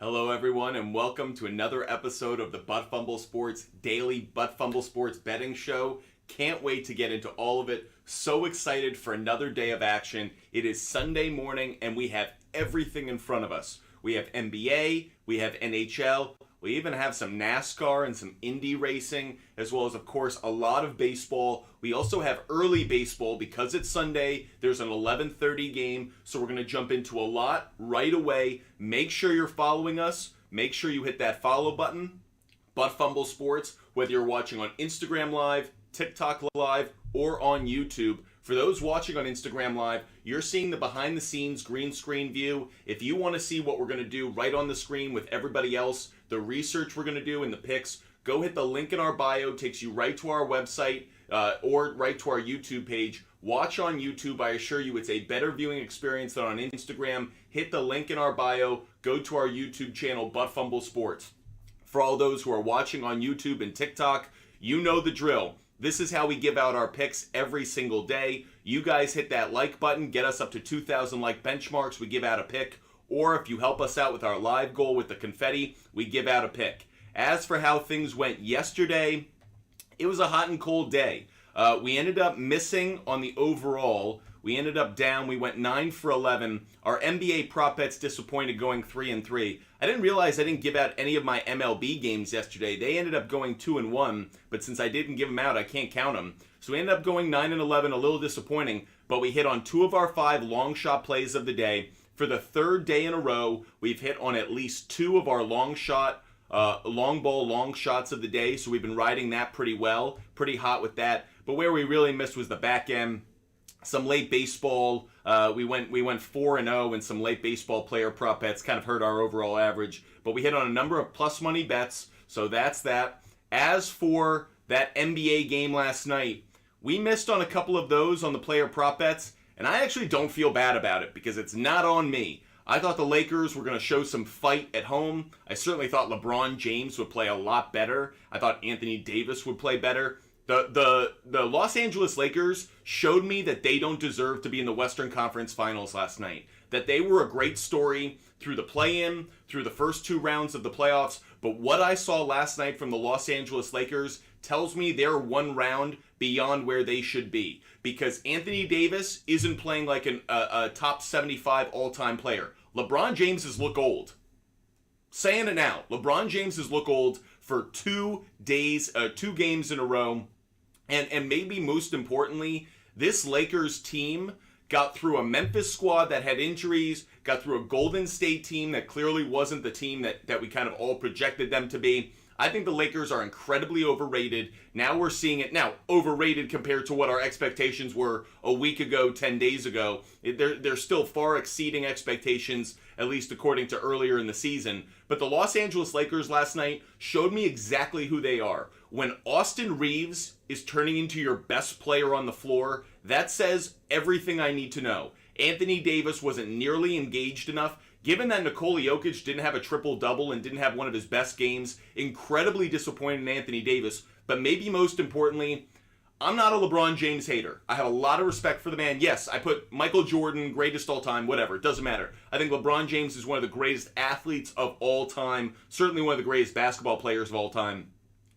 Hello, everyone, and welcome to another episode of the Fumble Sports Daily Fumble Sports Betting Show. Can't wait to get into all of it. So excited for another day of action. It is Sunday morning, and we have everything in front of us. We have NBA, we have NHL, we even have some NASCAR and some Indy racing, as well as, of course, a lot of baseball. We also have early baseball because it's Sunday. There's an 11:30 game, so we're going to jump into a lot right away. Make sure you're following us. Make sure you hit that follow button. Fumble Sports, whether you're watching on Instagram Live, TikTok Live, or on YouTube. For those watching on Instagram Live, you're seeing the behind-the-scenes green screen view. If you want to see what we're going to do right on the screen with everybody else, the research we're going to do and the picks, go hit the link in our bio. It takes you right to our website or right to our YouTube page. Watch on YouTube. I assure you it's a better viewing experience than on Instagram. Hit the link in our bio. Go to our YouTube channel, Fumble Sports. For all those who are watching on YouTube and TikTok, you know the drill. This is how we give out our picks every single day. You guys hit that like button, get us up to 2,000 like benchmarks, we give out a pick. Or if you help us out with our live goal with the confetti, we give out a pick. As for how things went yesterday, it was a hot and cold day. We ended up missing on the overall. We ended up down. We went 9 for 11. Our NBA prop bets disappointed, going 3-3. I didn't realize I didn't give out any of my MLB games yesterday. They ended up going 2-1, but since I didn't give them out, I can't count them. So we ended up going 9-11, a little disappointing, but we hit on 2 of our 5 long shot plays of the day. For the third day in a row, we've hit on at least 2 of our long ball long shots of the day, so we've been riding that pretty well, pretty hot with that. But where we really missed was the back end. Some late baseball, we went 4-0, and some late baseball player prop bets kind of hurt our overall average. But we hit on a number of plus money bets, so that's that. As for that NBA game last night, we missed on a couple of those on the player prop bets, and I actually don't feel bad about it because it's not on me. I thought the Lakers were going to show some fight at home. I certainly thought LeBron James would play a lot better. I thought Anthony Davis would play better. The Los Angeles Lakers showed me that they don't deserve to be in the Western Conference Finals last night. That they were a great story through the play-in, through the first 2 rounds of the playoffs. But what I saw last night from the Los Angeles Lakers tells me they're 1 round beyond where they should be. Because Anthony Davis isn't playing like a top 75 all-time player. LeBron James has looked old. Saying it now. LeBron James has looked old for 2 games in a row. And maybe most importantly, this Lakers team got through a Memphis squad that had injuries, got through a Golden State team that clearly wasn't the team that we kind of all projected them to be. I think the Lakers are incredibly overrated. Now we're seeing it. Now, overrated compared to what our expectations were a week ago, 10 days ago. They're still far exceeding expectations, at least according to earlier in the season. But the Los Angeles Lakers last night showed me exactly who they are. When Austin Reeves is turning into your best player on the floor, that says everything I need to know. Anthony Davis wasn't nearly engaged enough. Given that Nikola Jokic didn't have a triple-double and didn't have one of his best games, incredibly disappointed in Anthony Davis. But maybe most importantly, I'm not a LeBron James hater. I have a lot of respect for the man. Yes, I put Michael Jordan, greatest all time, whatever. It doesn't matter. I think LeBron James is one of the greatest athletes of all time. Certainly one of the greatest basketball players of all time.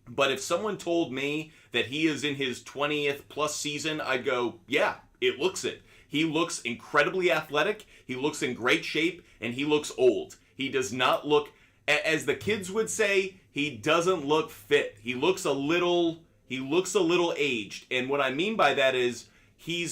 But if someone told me that he is in his 20th plus season, I'd go, yeah, it looks it. He looks incredibly athletic, he looks in great shape, and he looks old. He does not look, as the kids would say, he doesn't look fit. He looks a little aged. And what I mean by that is he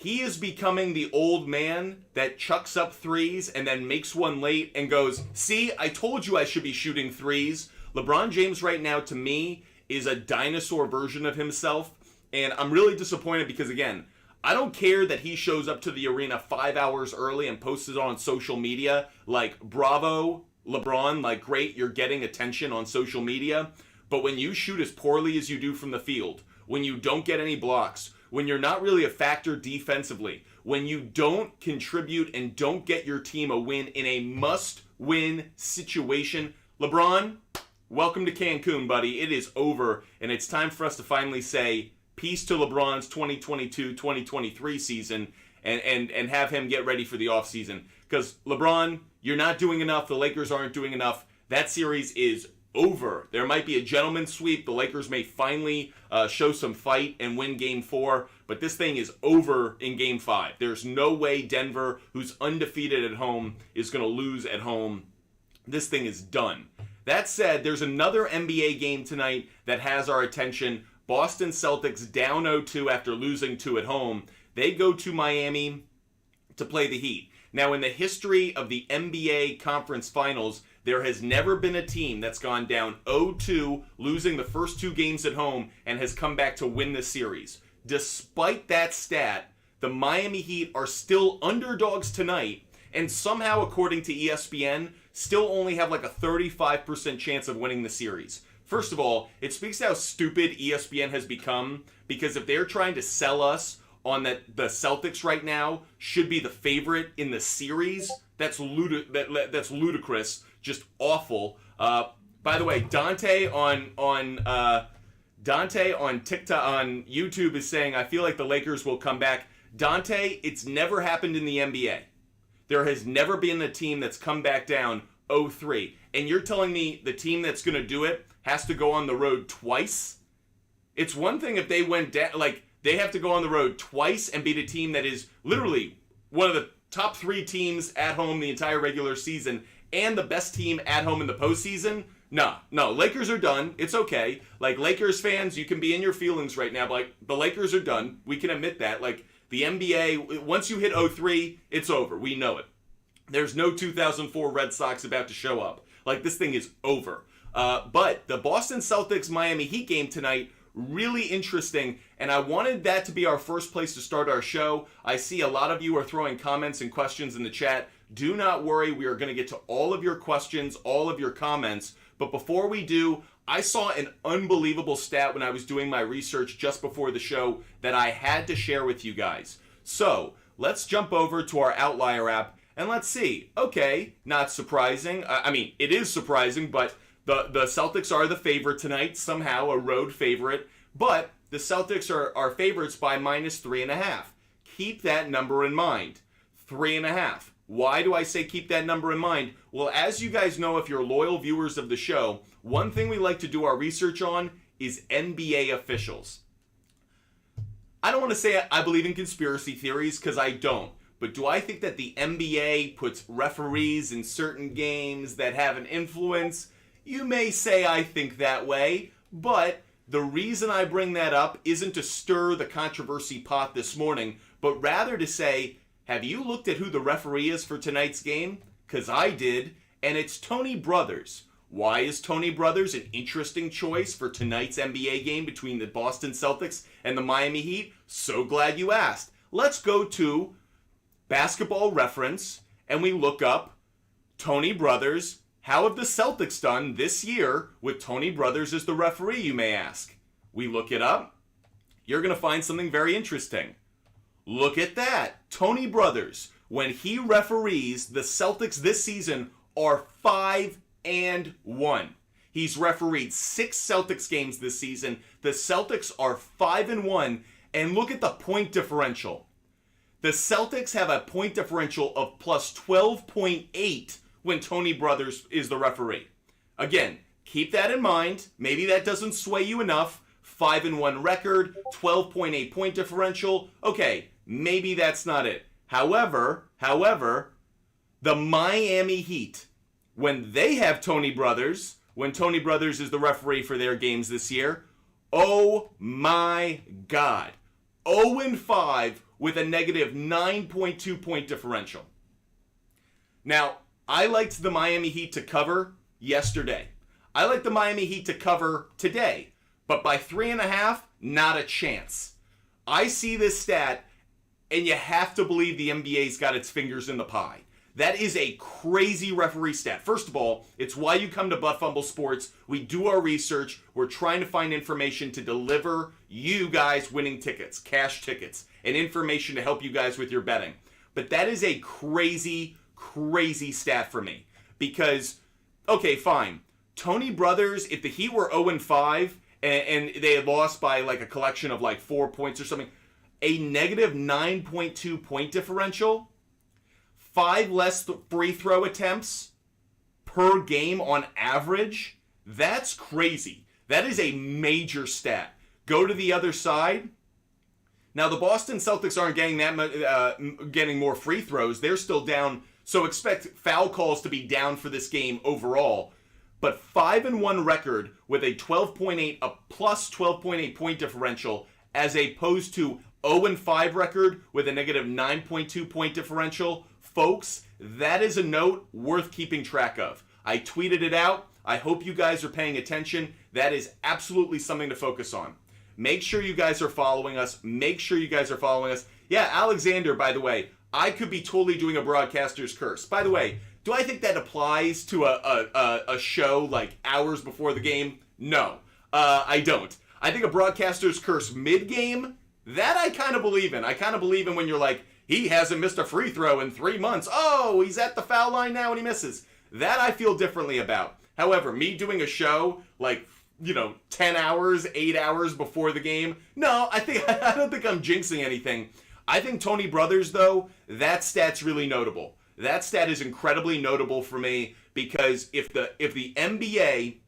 is becoming the old man that chucks up threes and then makes one late and goes, see, I told you I should be shooting threes. LeBron James right now, to me, is a dinosaur version of himself. And I'm really disappointed because, again, I don't care that he shows up to the arena 5 hours early and posts it on social media. Like, bravo, LeBron, like, great, you're getting attention on social media. But when you shoot as poorly as you do from the field, when you don't get any blocks, when you're not really a factor defensively, when you don't contribute and don't get your team a win in a must-win situation, LeBron, welcome to Cancun, buddy. It is over, and it's time for us to finally say peace to LeBron's 2022-2023 season and have him get ready for the offseason. Because, LeBron, you're not doing enough, the Lakers aren't doing enough, that series is over. There might be a gentleman's sweep. The Lakers may finally show some fight and win Game 4, but this thing is over in Game 5. There's no way Denver, who's undefeated at home, is going to lose at home. This thing is done. That said, there's another NBA game tonight that has our attention. Boston Celtics down 0-2 after losing 2 at home. They go to Miami to play the Heat. Now, in the history of the NBA Conference Finals, there has never been a team that's gone down 0-2, losing the first 2 games at home, and has come back to win the series. Despite that stat, the Miami Heat are still underdogs tonight, and somehow, according to ESPN, still only have like a 35% chance of winning the series. First of all, it speaks to how stupid ESPN has become, because if they're trying to sell us on that the Celtics right now should be the favorite in the series, that's ludicrous, just awful. By the way, Dante on TikTok, on YouTube is saying, I feel like the Lakers will come back. Dante, it's never happened in the NBA. There has never been a team that's come back down 0-3. And you're telling me the team that's going to do it has to go on the road twice? It's one thing if they went down, like, they have to go on the road twice and beat a team that is literally one of the top 3 teams at home the entire regular season and the best team at home in the postseason. No, Lakers are done. It's okay. Like, Lakers fans, you can be in your feelings right now, but like, the Lakers are done. We can admit that. Like, the NBA, once you hit 0-3, it's over. We know it. There's no 2004 Red Sox about to show up. Like, this thing is over. But the Boston Celtics Miami Heat game tonight, really interesting, and I wanted that to be our first place to start our show. I see a lot of you are throwing comments and questions in the chat. Do not worry, we are going to get to all of your questions, all of your comments, but before we do, I saw an unbelievable stat when I was doing my research just before the show that I had to share with you guys. So, let's jump over to our Outlier app, and let's see. Okay, not surprising. I mean, it is surprising, but the Celtics are the favorite tonight, somehow a road favorite, but the Celtics are favorites by -3.5. Keep that number in mind. 3.5. Why do I say keep that number in mind? Well, as you guys know, if you're loyal viewers of the show, one thing we like to do our research on is NBA officials. I don't want to say I believe in conspiracy theories, because I don't. But do I think that the NBA puts referees in certain games that have an influence? You may say I think that way, but the reason I bring that up isn't to stir the controversy pot this morning, but rather to say, have you looked at who the referee is for tonight's game? Because I did, and it's Tony Brothers. Why is Tony Brothers an interesting choice for tonight's NBA game between the Boston Celtics and the Miami Heat? So glad you asked. Let's go to Basketball Reference, and we look up Tony Brothers. How have the Celtics done this year with Tony Brothers as the referee, you may ask? We look it up. You're going to find something very interesting. Look at that. Tony Brothers, when he referees, the Celtics this season are 5-1. He's refereed 6 Celtics games this season. The Celtics are 5-1, and look at the point differential. The Celtics have a point differential of plus 12.8 when Tony Brothers is the referee. Again, keep that in mind. Maybe that doesn't sway you enough. 5-1 record, 12.8 point differential. Okay, maybe that's not it. However, the Miami Heat, when they have Tony Brothers, when Tony Brothers is the referee for their games this year, oh my God, 0-5 with a negative 9.2 point differential. Now, I liked the Miami Heat to cover yesterday. I like the Miami Heat to cover today. But by 3.5, not a chance. I see this stat, and you have to believe the NBA's got its fingers in the pie. That is a crazy referee stat. First of all, it's why you come to Butt Fumble Sports. We do our research. We're trying to find information to deliver you guys winning tickets, cash tickets, and information to help you guys with your betting. But that is a crazy stat for me. Because, okay, fine. Tony Brothers, if the Heat were 0-5 and they had lost by like a collection of like 4 points or something, a negative 9.2 point differential, 5 less free throw attempts per game on average. That's crazy. That is a major stat. Go to the other side. Now, the Boston Celtics aren't getting getting more free throws. They're still down, so expect foul calls to be down for this game overall. But 5-1 record with a 12.8, a plus 12.8 point differential, as opposed to 0-5 record with a negative 9.2 point differential. Folks, that is a note worth keeping track of. I tweeted it out. I hope you guys are paying attention. That is absolutely something to focus on. Make sure you guys are following us. Yeah, Alexander, by the way, I could be totally doing a broadcaster's curse. By the way, do I think that applies to a show like hours before the game? No, I don't. I think a broadcaster's curse mid-game, that I kind of believe in. I kind of believe in when you're like, he hasn't missed a free throw in 3 months. Oh, he's at the foul line now and he misses. That I feel differently about. However, me doing a show like 10 hours, 8 hours before the game. No, I don't think I'm jinxing anything. I think Tony Brothers, though, that stat's really notable. That stat is incredibly notable for me because if the NBA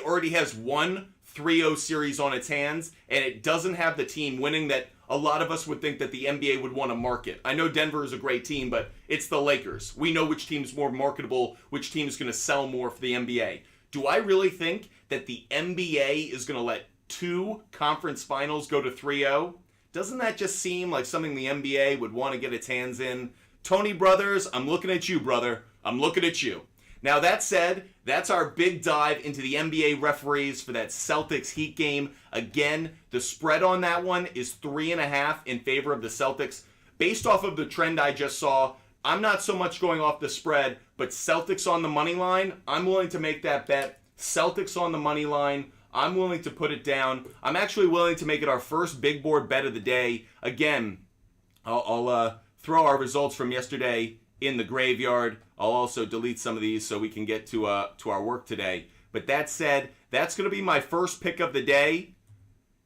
already has one 3-0 series on its hands and it doesn't have the team winning that a lot of us would think that the NBA would want to market. I know Denver is a great team, but it's the Lakers. We know which team's more marketable, which team's going to sell more for the NBA. Do I really think that the NBA is going to let 2 conference finals go to 3-0? Doesn't that just seem like something the NBA would want to get its hands in? Tony Brothers, I'm looking at you, brother. I'm looking at you. Now, that said, that's our big dive into the NBA referees for that Celtics Heat game. Again, the spread on that one is 3.5 in favor of the Celtics. Based off of the trend I just saw, I'm not so much going off the spread, but Celtics on the money line, I'm willing to make that bet. Celtics on the money line, I'm willing to put it down. I'm actually willing to make it our first big board bet of the day. Again, I'll throw our results from yesterday in the graveyard. I'll also delete some of these so we can get to our work today. But that said, that's going to be my first pick of the day,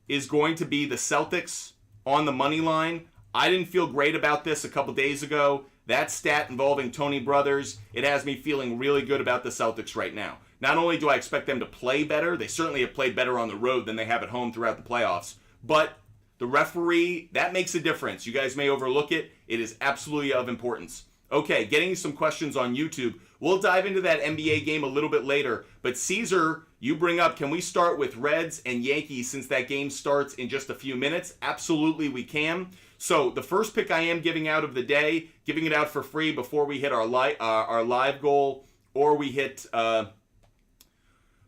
is going to be the Celtics on the money line. I didn't feel great about this a couple days ago. That stat involving Tony Brothers, it has me feeling really good about the Celtics right now. Not only do I expect them to play better, they certainly have played better on the road than they have at home throughout the playoffs, but the referee, that makes a difference. You guys may overlook it. It is absolutely of importance. Okay, getting some questions on YouTube. We'll dive into that NBA game a little bit later, but Caesar, you bring up, can we start with Reds and Yankees since that game starts in just a few minutes? Absolutely, we can. So the first pick I am giving out of the day, giving it out for free before we hit our live goal, or we hit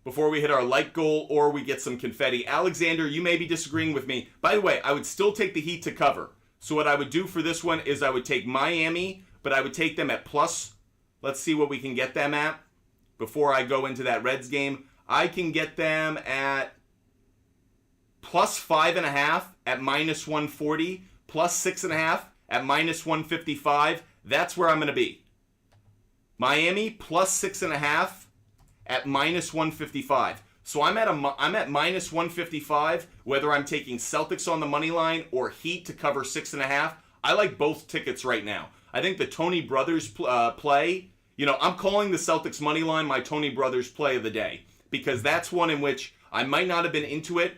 before we hit our like goal, or we get some confetti. Alexander, you may be disagreeing with me. By the way, I would still take the Heat to cover. So what I would do for this one is I would take Miami, but I would take them at plus. Let's see what we can get them at before I go into that Reds game. I can get them at plus 5.5 at minus 140, plus 6.5 at minus 155. That's where I'm going to be. Miami plus 6.5 at minus 155. So I'm at minus 155, whether I'm taking Celtics on the money line or Heat to cover 6.5. I like both tickets right now. I think the Tony Brothers play, I'm calling the Celtics money line my Tony Brothers play of the day, because that's one in which I might not have been into it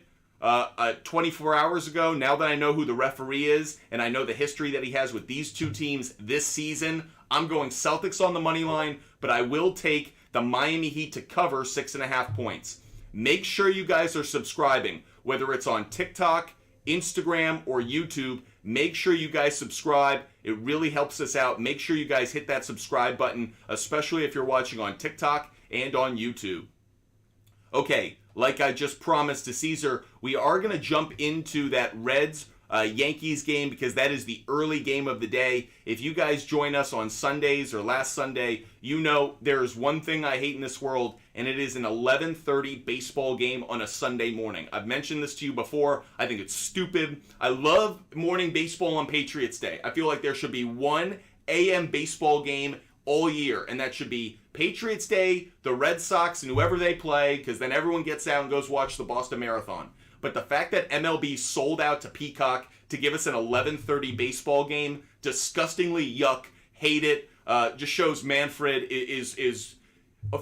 24 hours ago. Now that I know who the referee is and I know the history that he has with these two teams this season, I'm going Celtics on the money line, but I will take the Miami Heat to cover 6.5 points. Make sure you guys are subscribing, whether it's on TikTok, Instagram, or YouTube. Make sure you guys subscribe. It really helps us out. Make sure you guys hit that subscribe button, especially if you're watching on TikTok and on YouTube. Okay, like I just promised to Caesar, we are going to jump into that Reds Yankees game because that is the early game of the day. If you guys join us on Sundays or last Sunday, you know there is one thing I hate in this world, and it is an 11:30 baseball game on a Sunday morning. I've mentioned this to you before. I think it's stupid. I love morning baseball on Patriots Day. I feel like there should be one AM baseball game all year, and that should be Patriots Day, the Red Sox, and whoever they play, because then everyone gets out and goes watch the Boston Marathon. But the fact that MLB sold out to Peacock to give us an 11:30 baseball game, disgustingly yuck, Hate it. Just shows Manfred is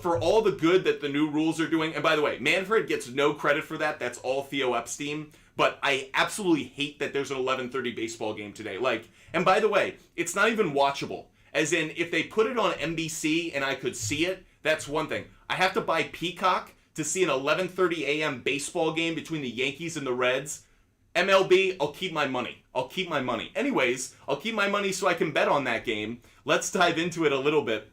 for all the good that the new rules are doing. And by the way, Manfred gets no credit for that. That's all Theo Epstein. But I absolutely hate that there's an 11:30 baseball game today. And by the way, it's not even watchable. As in, if they put it on NBC and I could see it, that's one thing. I have to buy Peacock to see an 11:30 a.m. baseball game between the Yankees and the Reds. MLB, I'll keep my money. Anyways, I'll keep my money so I can bet on that game. Let's dive into it a little bit.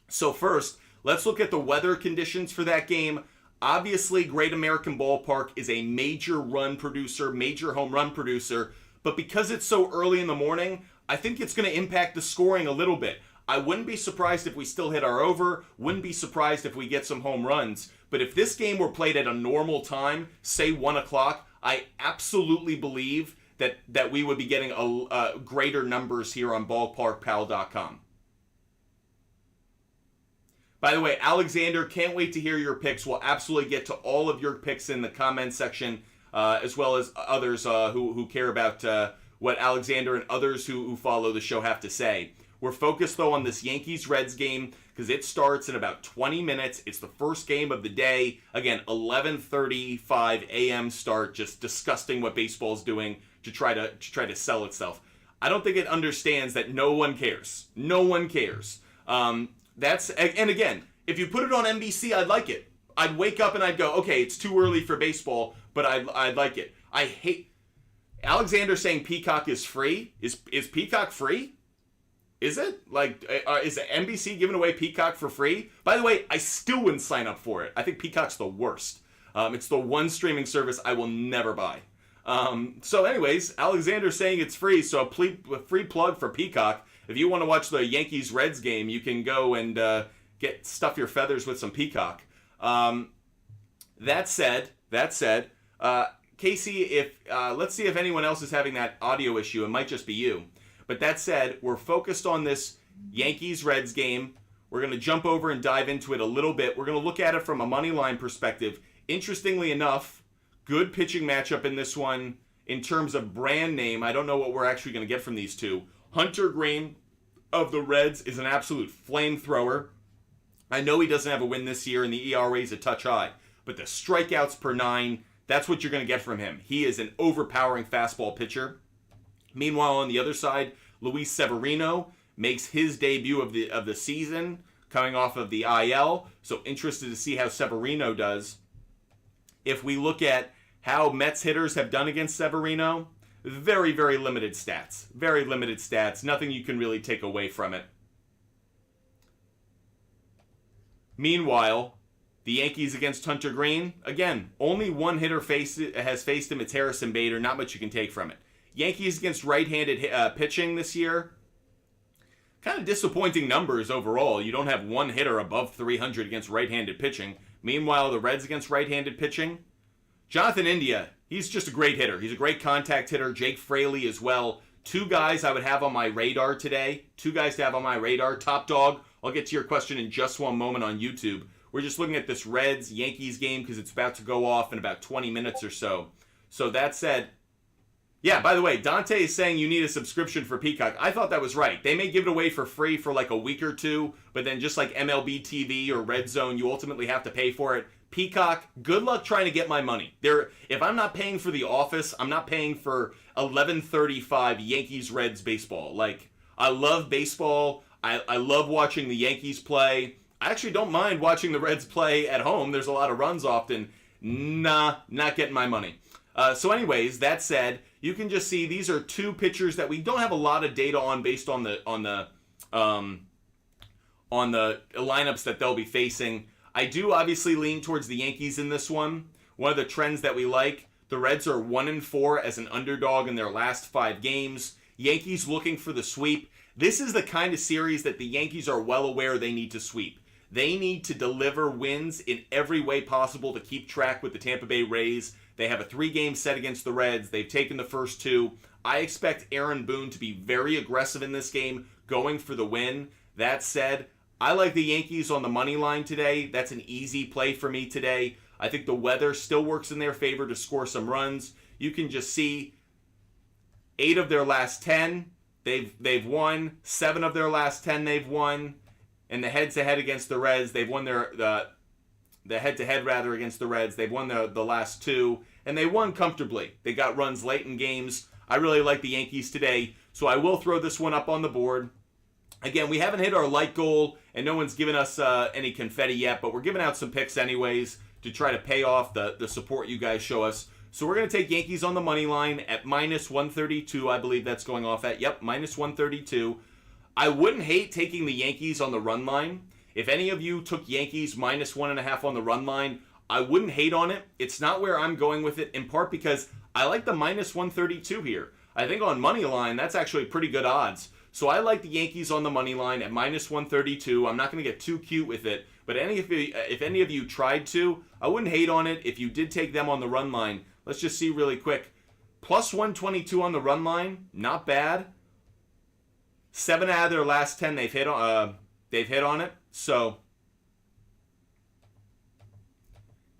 So first, let's look at the weather conditions for that game. Obviously, Great American Ballpark is a major run producer, major home run producer, but because it's so early in the morning, I think it's going to impact the scoring a little bit. I wouldn't be surprised if we still hit our over, wouldn't be surprised if we get some home runs, but if this game were played at a normal time, say 1 o'clock, I absolutely believe that we would be getting greater numbers here on ballparkpal.com. By the way, Alexander, can't wait to hear your picks. We'll absolutely get to all of your picks in the comment section, as well as others who care about what Alexander and others who follow the show have to say. We're focused, though, on this Yankees-Reds game because it starts in about 20 minutes. It's the first game of the day. Again, 11:35 a.m. start. Just disgusting what baseball's doing to try to sell itself. I don't think it understands that no one cares. No one cares. And again, if you put it on NBC, I'd like it. I'd wake up and I'd go, okay, it's too early for baseball, but I'd like it. I hate Alexander saying Peacock is free. Is Peacock free? Is it? Is NBC giving away Peacock for free? By the way, I still wouldn't sign up for it. I think Peacock's the worst. It's the one streaming service I will never buy. So anyways, Alexander's saying it's free, so a free plug for Peacock. If you want to watch the Yankees-Reds game, you can go and stuff your feathers with some Peacock. That said, Casey, let's see if anyone else is having that audio issue. It might just be you. But that said, we're focused on this Yankees-Reds game. We're going to jump over and dive into it a little bit. We're going to look at it from a money line perspective. Interestingly enough, good pitching matchup in this one in terms of brand name. I don't know what we're actually going to get from these two. Hunter Green of the Reds is an absolute flamethrower. I know he doesn't have a win this year, and the ERA is a touch high. But the strikeouts per 9, that's what you're going to get from him. He is an overpowering fastball pitcher. Meanwhile, on the other side, Luis Severino makes his debut of the season, coming off of the IL. So interested to see how Severino does. If we look at how Mets hitters have done against Severino, very, very limited stats. Very limited stats. Nothing you can really take away from it. Meanwhile, the Yankees against Hunter Green, again, only one hitter has faced him. It's Harrison Bader. Not much you can take from it. Yankees against right-handed pitching this year. Kind of disappointing numbers overall. You don't have one hitter above 300 against right-handed pitching. Meanwhile, the Reds against right-handed pitching. Jonathan India, he's just a great hitter. He's a great contact hitter. Jake Fraley as well. Two guys I would have on my radar today. Two guys to have on my radar. Top dog, I'll get to your question in just one moment on YouTube. We're just looking at this Reds-Yankees game because it's about to go off in about 20 minutes or so. So that said, yeah, by the way, Dante is saying you need a subscription for Peacock. I thought that was right. They may give it away for free for like a week or two, but then just like MLB TV or Red Zone, you ultimately have to pay for it. Peacock, good luck trying to get my money. If I'm not paying for The Office, I'm not paying for 11:35 Yankees-Reds baseball. I love baseball. I love watching the Yankees play. I actually don't mind watching the Reds play at home. There's a lot of runs often. Nah, not getting my money. So anyways, that said, you can just see these are two pitchers that we don't have a lot of data on based on the lineups that they'll be facing. I do obviously lean towards the Yankees in this one. One of the trends that we like, the Reds are 1-4 as an underdog in their last 5 games. Yankees looking for the sweep. This is the kind of series that the Yankees are well aware they need to sweep. They need to deliver wins in every way possible to keep track with the Tampa Bay Rays. They have a 3-game set against the Reds. They've taken the first 2. I expect Aaron Boone to be very aggressive in this game, going for the win. That said, I like the Yankees on the money line today. That's an easy play for me today. I think the weather still works in their favor to score some runs. You can just see 8 of their last 10, They've won 7 of their last 10. They've won, and the head-to-head against the Reds, they've won the head-to-head rather against the Reds. They've won the last 2, and they won comfortably. They got runs late in games. I really like the Yankees today, so I will throw this one up on the board. Again, we haven't hit our like goal, and no one's given us any confetti yet, but we're giving out some picks anyways to try to pay off the support you guys show us. So we're going to take Yankees on the money line at minus 132. I believe that's going off at, yep, minus 132. I wouldn't hate taking the Yankees on the run line. If any of you took Yankees minus 1.5 on the run line, I wouldn't hate on it. It's not where I'm going with it, in part because I like the minus 132 here. I think on money line, that's actually pretty good odds. So I like the Yankees on the money line at minus 132. I'm not going to get too cute with it, but if any of you tried to, I wouldn't hate on it if you did take them on the run line. Let's just see really quick. Plus 122 on the run line, not bad. 7 out of their last 10 they've hit on it. So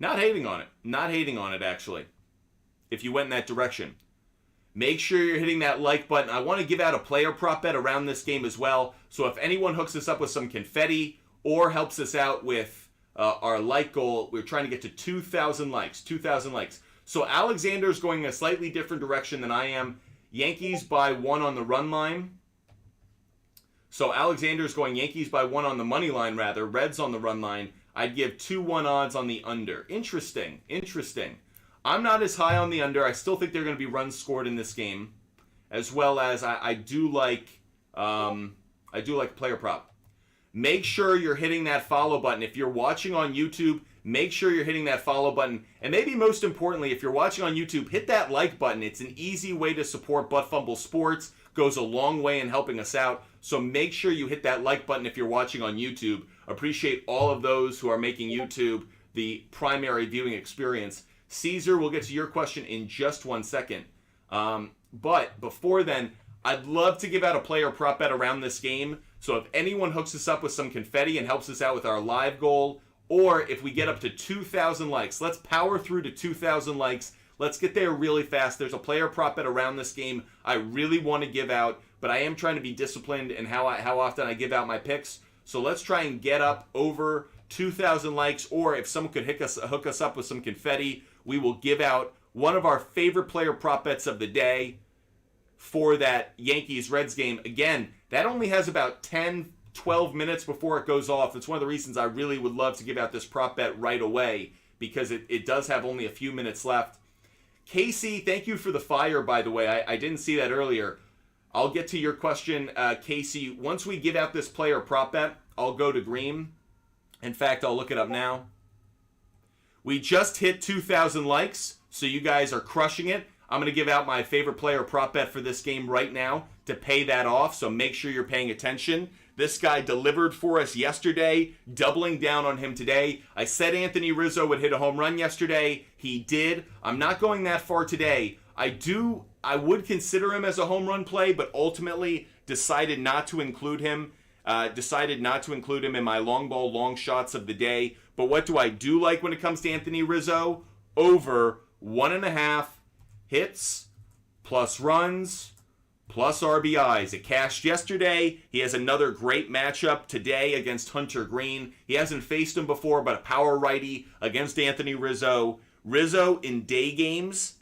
not hating on it. Not hating on it, actually, if you went in that direction. Make sure you're hitting that like button. I want to give out a player prop bet around this game as well. So if anyone hooks us up with some confetti or helps us out with our like goal, we're trying to get to 2,000 likes. 2,000 likes. So Alexander's going a slightly different direction than I am. Yankees by 1 on the run line. So Alexander's going Yankees by 1 on the money line, rather. Reds on the run line. I'd give 2-1 odds on the under. Interesting. Interesting. I'm not as high on the under. I still think there are going to be runs scored in this game, as well as I do like player prop. Make sure you're hitting that follow button. If you're watching on YouTube, make sure you're hitting that follow button. And maybe most importantly, if you're watching on YouTube, hit that like button. It's an easy way to support Butt Fumble Sports. Goes a long way in helping us out. So make sure you hit that like button if you're watching on YouTube. Appreciate all of those who are making YouTube the primary viewing experience. Caesar, we'll get to your question in just 1 second. But before then, I'd love to give out a player prop bet around this game. So if anyone hooks us up with some confetti and helps us out with our live goal, or if we get up to 2,000 likes, let's power through to 2,000 likes. Let's get there really fast. There's a player prop bet around this game I really want to give out, but I am trying to be disciplined in how often I give out my picks. So let's try and get up over 2,000 likes, or if someone could hook us up with some confetti, we will give out one of our favorite player prop bets of the day for that Yankees-Reds game. Again, that only has about 10, 12 minutes before it goes off. It's one of the reasons I really would love to give out this prop bet right away, because it does have only a few minutes left. Casey, thank you for the fire, by the way. I didn't see that earlier. I'll get to your question, Casey. Once we give out this player prop bet, I'll go to green. In fact, I'll look it up now. We just hit 2,000 likes, so you guys are crushing it. I'm going to give out my favorite player prop bet for this game right now to pay that off, so make sure you're paying attention. This guy delivered for us yesterday, doubling down on him today. I said Anthony Rizzo would hit a home run yesterday. He did. I'm not going that far today. I would consider him as a home run play, but ultimately decided not to include him. In my long ball, long shots of the day. But what do I do like when it comes to Anthony Rizzo? Over 1.5 hits, plus runs, plus RBIs. It cashed yesterday. He has another great matchup today against Hunter Green. He hasn't faced him before, but a power righty against Anthony Rizzo. Rizzo in day games,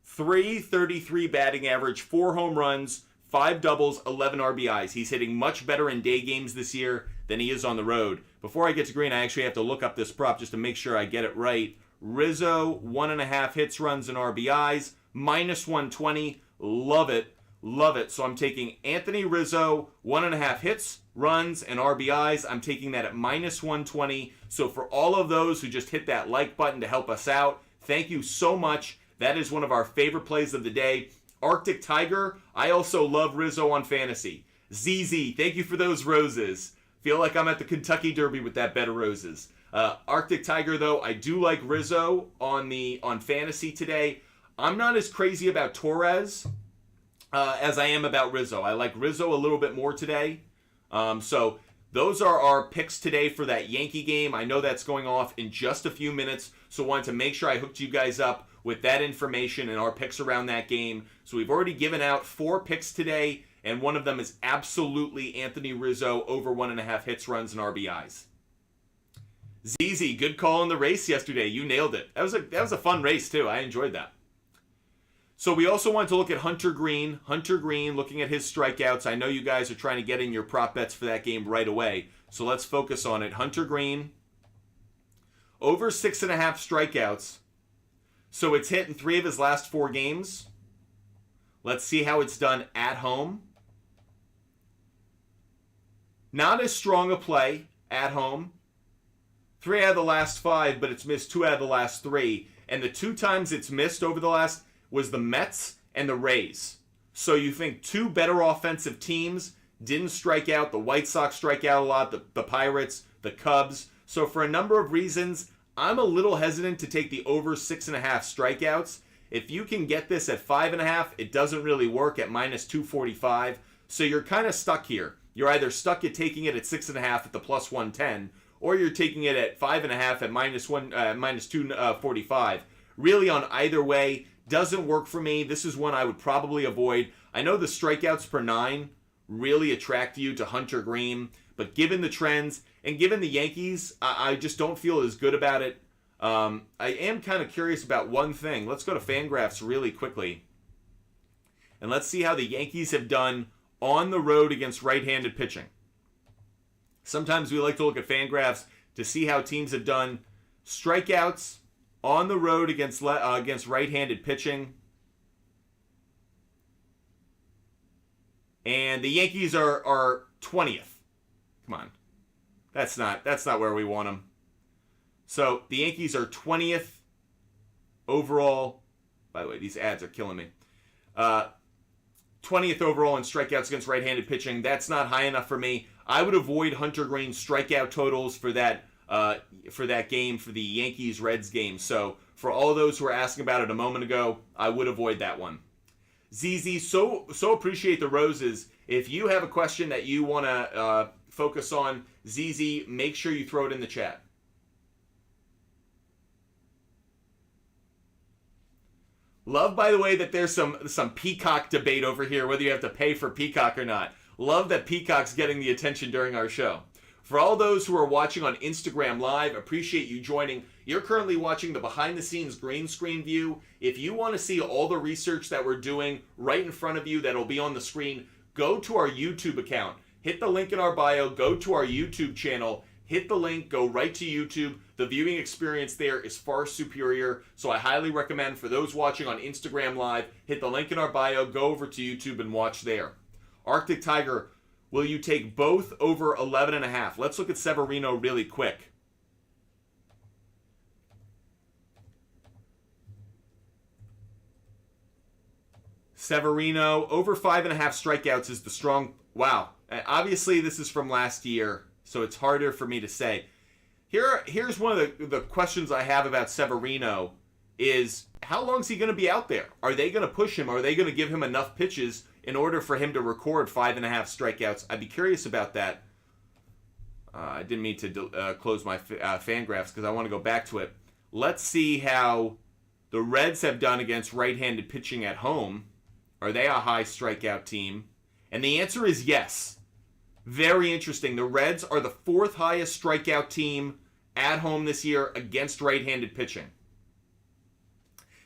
.333 batting average, 4 home runs, 5 doubles, 11 RBIs. He's hitting much better in day games this year than he is on the road. Before I get to green, I actually have to look up this prop just to make sure I get it right. Rizzo, 1.5 hits, runs, and RBIs, minus 120. Love it. Love it. So I'm taking Anthony Rizzo, 1.5 hits, runs, and RBIs. I'm taking that at minus 120. So for all of those who just hit that like button to help us out, thank you so much. That is one of our favorite plays of the day. Arctic Tiger, I also love Rizzo on fantasy. ZZ, thank you for those roses. Feel like I'm at the Kentucky Derby with that bed of roses. Arctic Tiger, though, I do like Rizzo on fantasy today. I'm not as crazy about Torres as I am about Rizzo. I like Rizzo a little bit more today. So those are our picks today for that Yankee game. I know that's going off in just a few minutes, so wanted to make sure I hooked you guys up with that information and our picks around that game. So we've already given out 4 picks today, and one of them is absolutely Anthony Rizzo over 1.5 hits, runs, and RBIs. ZZ, good call in the race yesterday. You nailed it. That was a fun race too. I enjoyed that. So we also want to look at Hunter Green. Hunter Green, looking at his strikeouts. I know you guys are trying to get in your prop bets for that game right away. So let's focus on it. Hunter Green, over 6.5 strikeouts. So it's hit in 3 of his last 4 games. Let's see how it's done at home. Not as strong a play at home. 3 out of the last 5, but it's missed 2 out of the last 3. And the 2 times it's missed over the last was the Mets and the Rays. So you think 2 better offensive teams didn't strike out. The White Sox strike out a lot, the Pirates, the Cubs. So for a number of reasons, I'm a little hesitant to take the over 6.5 strikeouts. If you can get this at 5.5, it doesn't really work at minus 245. So you're kind of stuck here. You're either stuck at taking it at 6.5 at the plus 110, or you're taking it at 5.5 at minus 245. Really, on either way, doesn't work for me. This is one I would probably avoid. I know the strikeouts per 9 really attract you to Hunter Green, but given the trends and given the Yankees, I just don't feel as good about it. I am kind of curious about one thing. Let's go to Fangraphs really quickly, and let's see how the Yankees have done on the road against right-handed pitching. Sometimes we like to look at Fangraphs to see how teams have done strikeouts on the road against right-handed pitching. And the Yankees are 20th. Come on. That's not where we want them. So the Yankees are 20th overall. By the way, these ads are killing me. 20th overall in strikeouts against right-handed pitching. That's not high enough for me. I would avoid Hunter Green's strikeout totals for that game, for the Yankees Reds game. So for all those who were asking about it a moment ago, I would avoid that one. ZZ, so appreciate the roses. If you have a question that you want to focus on, ZZ, make sure you throw it in the chat. Love, by the way, that there's some Peacock debate over here, whether you have to pay for Peacock or not. Love that Peacock's getting the attention during our show. For all those who are watching on Instagram Live, appreciate you joining. You're currently watching the behind-the-scenes green screen view. If you want to see all the research that we're doing right in front of you that'll be on the screen, go to our YouTube account. Hit the link in our bio. Go to our YouTube channel. Hit the link. Go right to YouTube. The viewing experience there is far superior, so I highly recommend for those watching on Instagram Live, hit the link in our bio, go over to YouTube and watch there. Arctic Tiger, will you take both over 11.5? Let's look at Severino really quick. Severino, over 5.5 strikeouts is the strong... Wow. Obviously, this is from last year, so it's harder for me to say. Here's one of the questions I have about Severino is, how long is he going to be out there? Are they going to push him? Are they going to give him enough pitches in order for him to record 5.5 strikeouts? I'd be curious about that. I didn't mean to close my Fangraphs because I want to go back to it. Let's see how the Reds have done against right-handed pitching at home. Are they a high strikeout team? And the answer is yes. Very interesting. The Reds are the 4th highest strikeout team at home this year against right-handed pitching.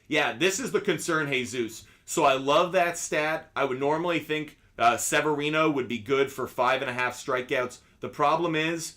Yeah, this is the concern, Jesus. So I love that stat. I would normally think Severino would be good for 5.5 strikeouts. The problem is,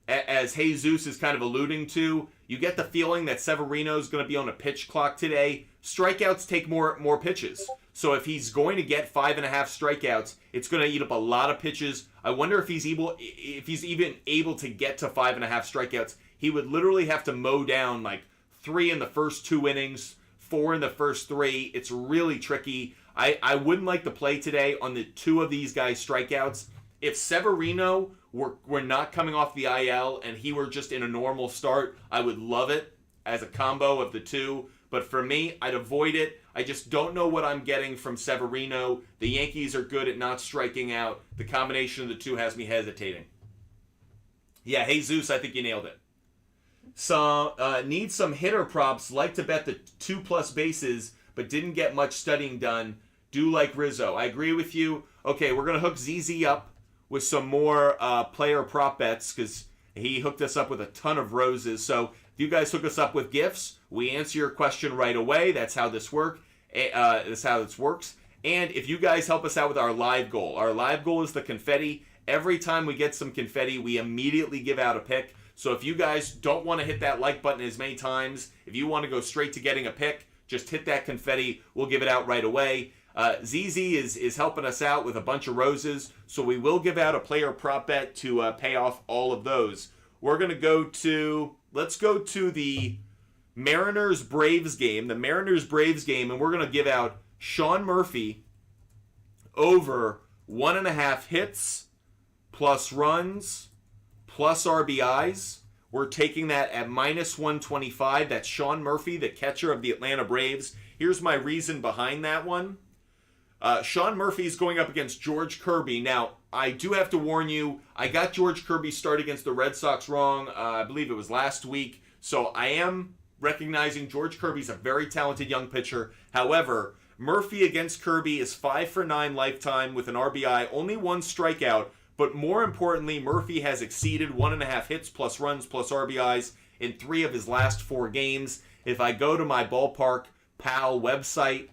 as Jesus is kind of alluding to, you get the feeling that Severino is going to be on a pitch clock today. Strikeouts take more pitches. So if he's going to get 5.5 strikeouts, it's going to eat up a lot of pitches. I wonder if he's even able to get to 5.5 strikeouts. He would literally have to mow down like 3 in the first 2 innings, 4 in the first 3. It's really tricky. I wouldn't like to play today on the 2 of these guys' strikeouts. If Severino were not coming off the IL and he were just in a normal start, I would love it as a combo of the 2. But for me, I'd avoid it. I just don't know what I'm getting from Severino. The Yankees are good at not striking out. The combination of the 2 has me hesitating. Yeah, Jesus, I think you nailed it. So, need some hitter props. Like to bet the 2+ bases, but didn't get much studying done. Do like Rizzo. I agree with you. Okay, we're going to hook ZZ up with some more player prop bets because he hooked us up with a ton of roses. So if you guys hook us up with gifts, we answer your question right away. That's how this works. That's how this works. And if you guys help us out with our live goal is the confetti. Every time we get some confetti, we immediately give out a pick. So if you guys don't want to hit that like button as many times, if you want to go straight to getting a pick, just hit that confetti. We'll give it out right away. ZZ is helping us out with a bunch of roses, so we will give out a player prop bet to pay off all of those. We're going to let's go to the Mariners-Braves game, and we're going to give out Sean Murphy over 1.5 hits, plus runs, plus RBIs. We're taking that at -125. That's Sean Murphy, the catcher of the Atlanta Braves. Here's my reason behind that one. Sean Murphy is going up against George Kirby. Now, I do have to warn you, I got George Kirby's start against the Red Sox wrong. I believe it was last week. So I am recognizing George Kirby's a very talented young pitcher. However, Murphy against Kirby is 5 for 9 lifetime with an RBI, only 1 strikeout. But more importantly, Murphy has exceeded 1.5 hits plus runs plus RBIs in 3 of his last 4 games. If I go to my Ballpark Pal website,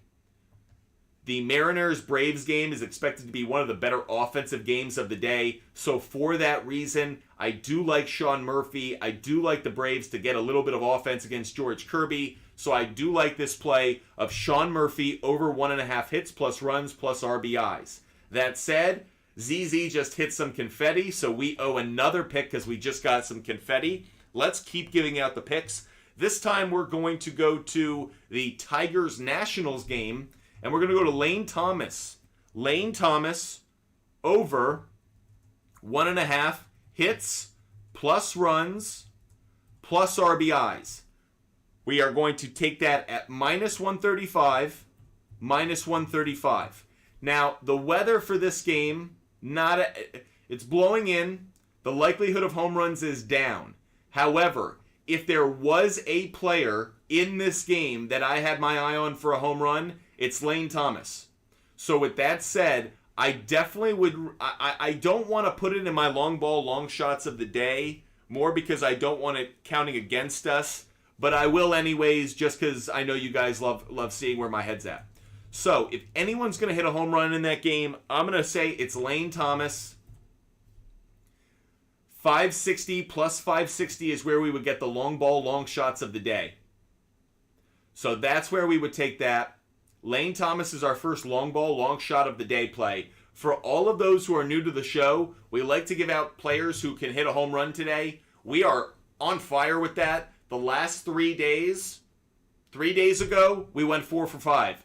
the Mariners-Braves game is expected to be one of the better offensive games of the day. So for that reason, I do like Sean Murphy. I do like the Braves to get a little bit of offense against George Kirby. So I do like this play of Sean Murphy over 1.5 hits plus runs plus RBIs. That said, ZZ just hit some confetti, so we owe another pick because we just got some confetti. Let's keep giving out the picks. This time we're going to go to the Tigers-Nationals game, and we're going to go to Lane Thomas. Lane Thomas over 1.5 hits plus runs plus RBIs. We are going to take that at -135, -135. Now, the weather for this game, it's blowing in. The likelihood of home runs is down. However, if there was a player in this game that I had my eye on for a home run, it's Lane Thomas. So with that said, I definitely would, I don't want to put it in my long ball, long shots of the day, more because I don't want it counting against us, but I will anyways, just because I know you guys love seeing where my head's at. So if anyone's going to hit a home run in that game, I'm going to say it's Lane Thomas. 560 plus 560 is where we would get the long ball, long shots of the day. So that's where we would take that. Lane Thomas is our first long ball, long shot of the day play. For all of those who are new to the show, we like to give out players who can hit a home run today. We are on fire with that. The last 3 days ago, we went 4 for 5.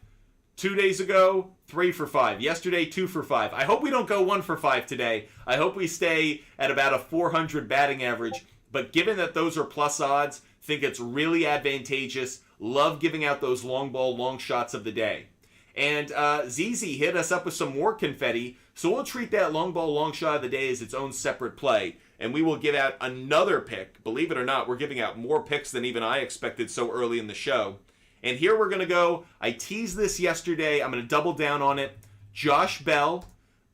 2 days ago, 3 for 5. Yesterday, 2 for 5. I hope we don't go 1 for 5 today. I hope we stay at about a 400 batting average. But given that those are plus odds, think it's really advantageous. Love giving out those long ball, long shots of the day. And ZZ hit us up with some more confetti, so we'll treat that long ball, long shot of the day as its own separate play. And we will give out another pick. Believe it or not, we're giving out more picks than even I expected so early in the show. And here we're going to go. I teased this yesterday. I'm going to double down on it. Josh Bell.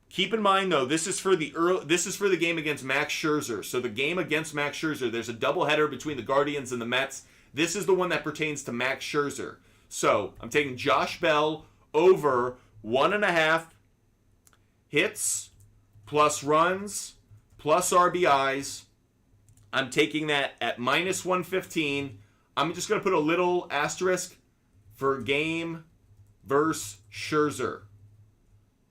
Keep in mind, though, this is for the game against Max Scherzer. So the game against Max Scherzer, there's a doubleheader between the Guardians and the Mets. This is the one that pertains to Max Scherzer. So I'm taking Josh Bell over 1.5 hits plus runs plus RBIs. I'm taking that at -115. I'm just going to put a little asterisk for game versus Scherzer.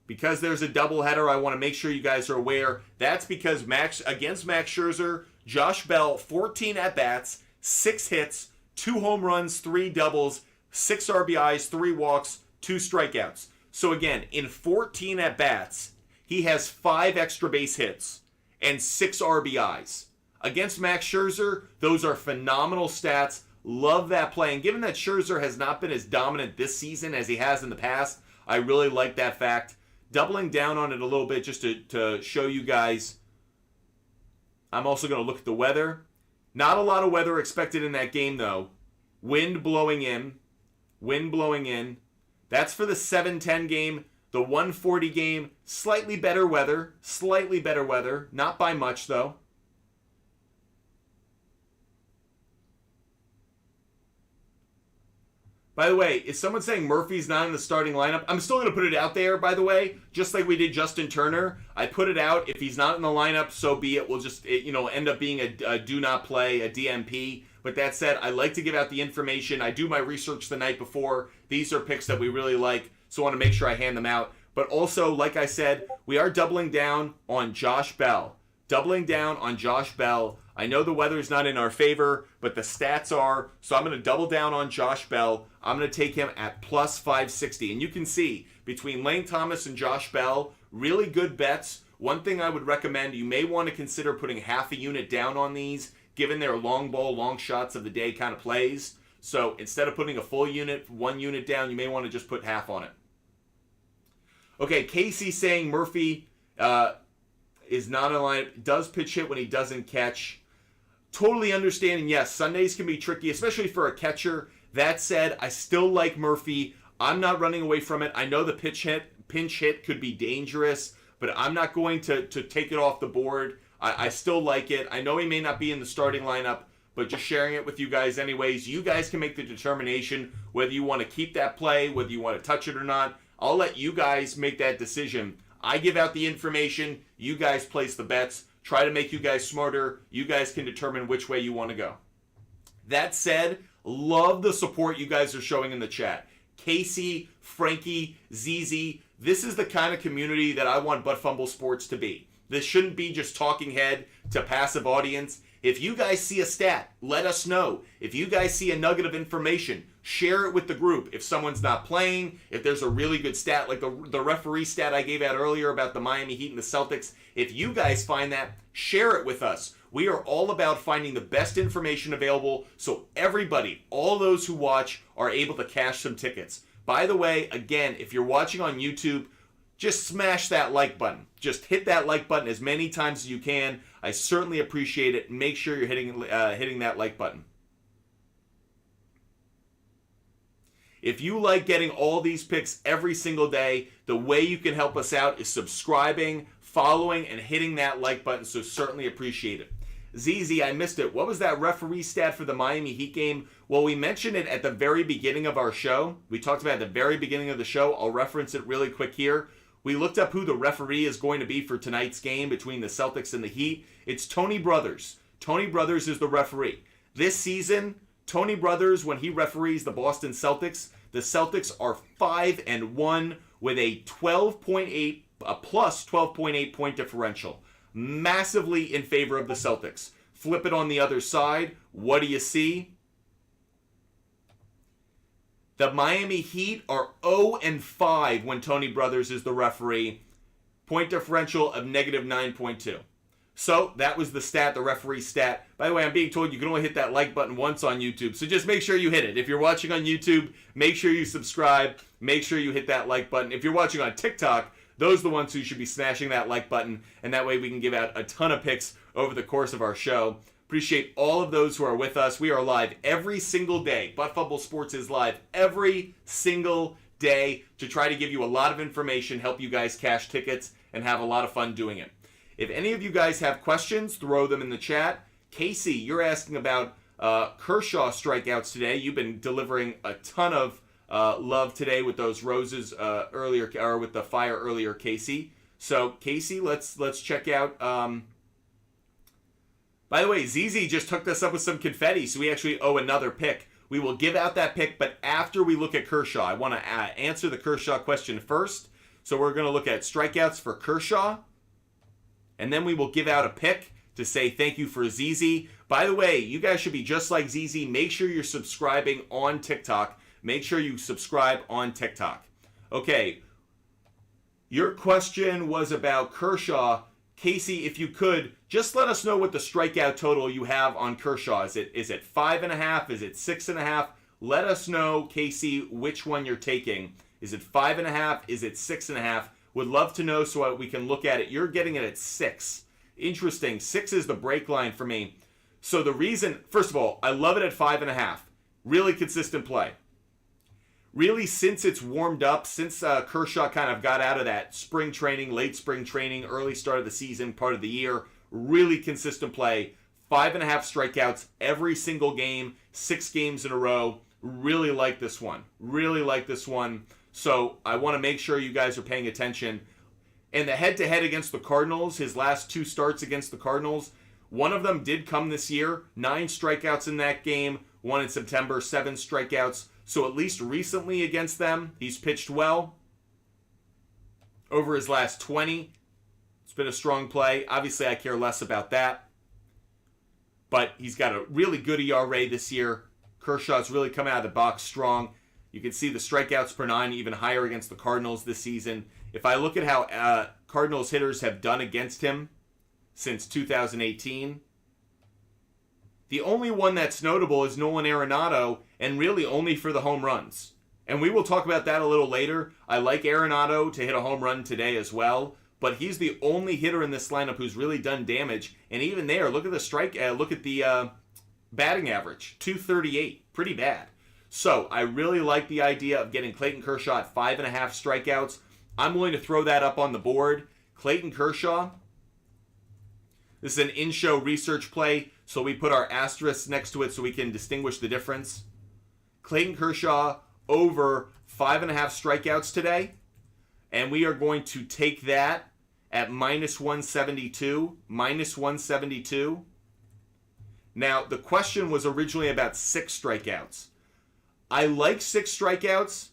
Because there's a doubleheader, I want to make sure you guys are aware. That's because against Max Scherzer, Josh Bell, 14 at-bats, 6 hits, 2 home runs, 3 doubles, 6 RBIs, 3 walks, 2 strikeouts. So again, in 14 at-bats, he has 5 extra base hits and 6 RBIs. Against Max Scherzer, those are phenomenal stats. Love that play. And given that Scherzer has not been as dominant this season as he has in the past, I really like that fact. Doubling down on it a little bit just to show you guys. I'm also going to look at the weather. Not a lot of weather expected in that game, though. Wind blowing in. That's for the 7:10 game. The 1:40 game, slightly better weather. Not by much, though. By the way, is someone saying Murphy's not in the starting lineup? I'm still going to put it out there, by the way, just like we did Justin Turner. I put it out. If he's not in the lineup, so be it. We'll just, end up being a do not play, a DMP. But that said, I like to give out the information. I do my research the night before. These are picks that we really like, so I want to make sure I hand them out. But also, like I said, we are doubling down on Josh Bell. I know the weather's not in our favor, but the stats are, so I'm going to double down on Josh Bell. I'm going to take him at plus 560. And you can see, between Lane Thomas and Josh Bell, really good bets. One thing I would recommend, you may want to consider putting half a unit down on these, given their long ball, long shots of the day kind of plays. So instead of putting a full unit, 1 unit down, you may want to just put half on it. Okay, Casey saying Murphy is not in line, does pitch hit when he doesn't catch. Totally understanding, yes, Sundays can be tricky, especially for a catcher. That said, I still like Murphy. I'm not running away from it. I know the pinch hit could be dangerous, but I'm not going to take it off the board. I still like it. I know he may not be in the starting lineup, but just sharing it with you guys anyways. You guys can make the determination whether you want to keep that play, whether you want to touch it or not. I'll let you guys make that decision. I give out the information. You guys place the bets. Try to make you guys smarter. You guys can determine which way you want to go. That said, love the support you guys are showing in the chat. Casey, Frankie, ZZ, this is the kind of community that I want Butt Fumble Sports to be. This shouldn't be just talking head to passive audience. If you guys see a stat, let us know. If you guys see a nugget of information, share it with the group. If someone's not playing, if there's a really good stat, like the referee stat I gave out earlier about the Miami Heat and the Celtics, if you guys find that, share it with us. We are all about finding the best information available so everybody, all those who watch, are able to cash some tickets. By the way, again, if you're watching on YouTube, just smash that like button. Just hit that like button as many times as you can. I certainly appreciate it. Make sure you're hitting that like button. If you like getting all these picks every single day, the way you can help us out is subscribing, following, and hitting that like button, so certainly appreciate it. ZZ, I missed it. What was that referee stat for the Miami Heat game? Well, we mentioned it at the very beginning of our show. We talked about it at the very beginning of the show. I'll reference it really quick here. We looked up who the referee is going to be for tonight's game between the Celtics and the Heat. It's Tony Brothers. Tony Brothers is the referee. This season, Tony Brothers, when he referees the Boston Celtics, the Celtics are 5-1 with a plus 12.8 point differential. Massively in favor of the Celtics. Flip it on the other side. What do you see? The Miami Heat are 0-5 when Tony Brothers is the referee. Point differential of negative 9.2. So that was the stat, the referee stat. By the way, I'm being told you can only hit that like button once on YouTube. So just make sure you hit it. If you're watching on YouTube, make sure you subscribe. Make sure you hit that like button. If you're watching on TikTok, those are the ones who should be smashing that like button. And that way we can give out a ton of picks over the course of our show. Appreciate all of those who are with us. We are live every single day. Butt Fumble Sports is live every single day to try to give you a lot of information, help you guys cash tickets, and have a lot of fun doing it. If any of you guys have questions, throw them in the chat. Casey, you're asking about Kershaw strikeouts today. You've been delivering a ton of love today with those roses earlier, or with the fire earlier, Casey. So, Casey, let's check out. By the way, ZZ just hooked us up with some confetti, so we actually owe another pick. We will give out that pick, but after we look at Kershaw. I want to answer the Kershaw question first. So we're going to look at strikeouts for Kershaw, and then we will give out a pick to say thank you for ZZ. By the way, you guys should be just like ZZ. Make sure you're subscribing on TikTok. Make sure you subscribe on TikTok. Okay, your question was about Kershaw. Casey, if you could, just let us know what the strikeout total you have on Kershaw. Is it 5.5? Is it 6.5? Let us know, Casey, which one you're taking. Is it 5.5? Is it 6.5? Would love to know so we can look at it. You're getting it at 6. Interesting. 6 is the break line for me. So the reason, first of all, I love it at 5.5. Really consistent play. really since it's warmed up, since Kershaw kind of got out of that spring training, late spring training, early start of the season, part of the year, really consistent play. 5.5 strikeouts every single game, 6 games in a row. Really like this one. Really like this one. So I want to make sure you guys are paying attention. And the head-to-head against the Cardinals, his last 2 starts against the Cardinals, one of them did come this year. 9 strikeouts in that game. One in September, 7 strikeouts. So at least recently against them, he's pitched well. Over his last 20, it's been a strong play. Obviously, I care less about that. But he's got a really good ERA this year. Kershaw's really come out of the box strong. You can see the strikeouts per 9 even higher against the Cardinals this season. If I look at how Cardinals hitters have done against him since 2018, the only one that's notable is Nolan Arenado, and really only for the home runs. And we will talk about that a little later. I like Arenado to hit a home run today as well, but he's the only hitter in this lineup who's really done damage. And even there, look at the batting average, 238, pretty bad. So I really like the idea of getting Clayton Kershaw at 5.5 strikeouts. I'm willing to throw that up on the board. Clayton Kershaw. This is an in-show research play, so we put our asterisk next to it so we can distinguish the difference. Clayton Kershaw over 5.5 strikeouts today, and we are going to take that at -172. -172. Now, the question was originally about 6 strikeouts. I like 6 strikeouts.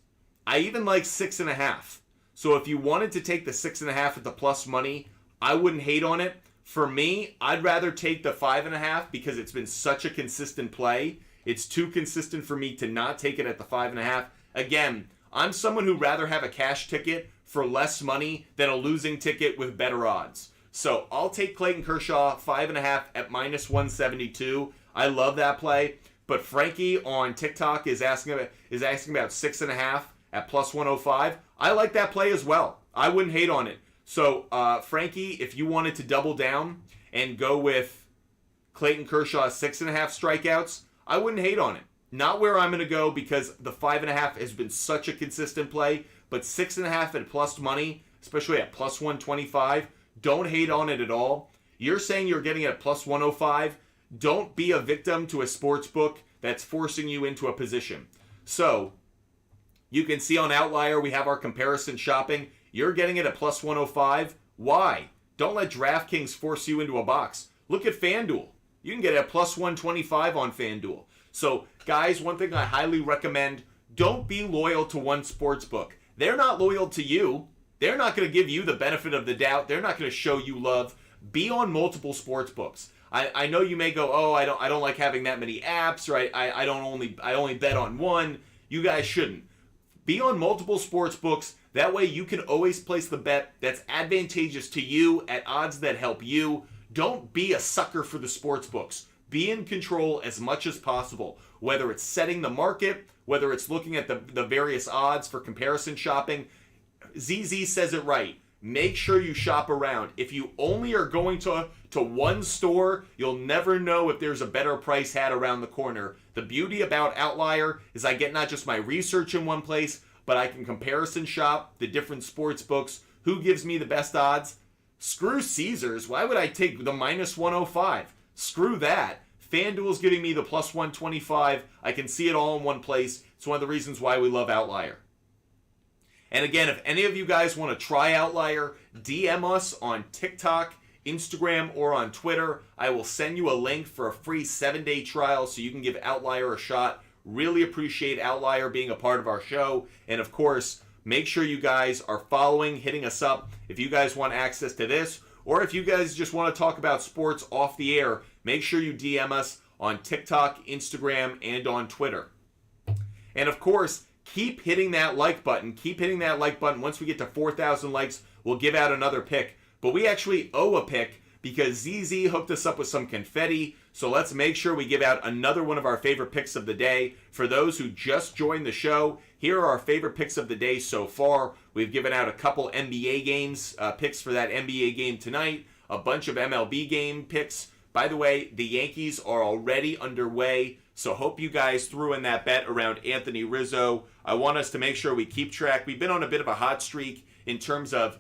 I even like 6.5. So if you wanted to take the 6.5 at the plus money, I wouldn't hate on it. For me, I'd rather take the 5.5 because it's been such a consistent play. It's too consistent for me to not take it at the 5.5. Again, I'm someone who'd rather have a cash ticket for less money than a losing ticket with better odds. So I'll take Clayton Kershaw 5.5 at -172. I love that play. But Frankie on TikTok is asking about 6.5 at +105. I like that play as well. I wouldn't hate on it. So, Frankie, if you wanted to double down and go with Clayton Kershaw 6.5 strikeouts, I wouldn't hate on it. Not where I'm going to go because the 5.5 has been such a consistent play, but 6.5 at plus money, especially at +125, don't hate on it at all. You're saying you're getting it at +105. Don't be a victim to a sports book that's forcing you into a position. So, you can see on Outlier we have our comparison shopping. You're getting it at +105. Why? Don't let DraftKings force you into a box. Look at FanDuel. You can get it at +125 on FanDuel. So, guys, one thing I highly recommend, don't be loyal to one sports book. They're not loyal to you. They're not going to give you the benefit of the doubt. They're not going to show you love. Be on multiple sports books. I know you may go, oh, I don't like having that many apps, or I only bet on one. You guys shouldn't. Be on multiple sports books. That way you can always place the bet that's advantageous to you at odds that help you. Don't be a sucker for the sports books. Be in control as much as possible. Whether it's setting the market, whether it's looking at the various odds for comparison shopping. ZZ says it right. Make sure you shop around. If you only are going to one store, you'll never know if there's a better price hat around the corner. The beauty about Outlier is I get not just my research in one place, but I can comparison shop the different sports books. Who gives me the best odds? Screw Caesars. Why would I take the -105? Screw that. FanDuel's giving me the +125. I can see it all in one place. It's one of the reasons why we love Outlier. And again, if any of you guys want to try Outlier, DM us on TikTok, Instagram, or on Twitter. I will send you a link for a free 7-day trial so you can give Outlier a shot. Really appreciate Outlier being a part of our show. And of course, make sure you guys are following, hitting us up if you guys want access to this. Or if you guys just want to talk about sports off the air, make sure you DM us on TikTok, Instagram, and on Twitter. And of course, keep hitting that like button. Keep hitting that like button. Once we get to 4,000 likes, we'll give out another pick. But we actually owe a pick because ZZ hooked us up with some confetti. So let's make sure we give out another one of our favorite picks of the day. For those who just joined the show, here are our favorite picks of the day so far. We've given out a couple NBA games, picks for that NBA game tonight, a bunch of MLB game picks. By the way, the Yankees are already underway. So hope you guys threw in that bet around Anthony Rizzo. I want us to make sure we keep track. We've been on a bit of a hot streak in terms of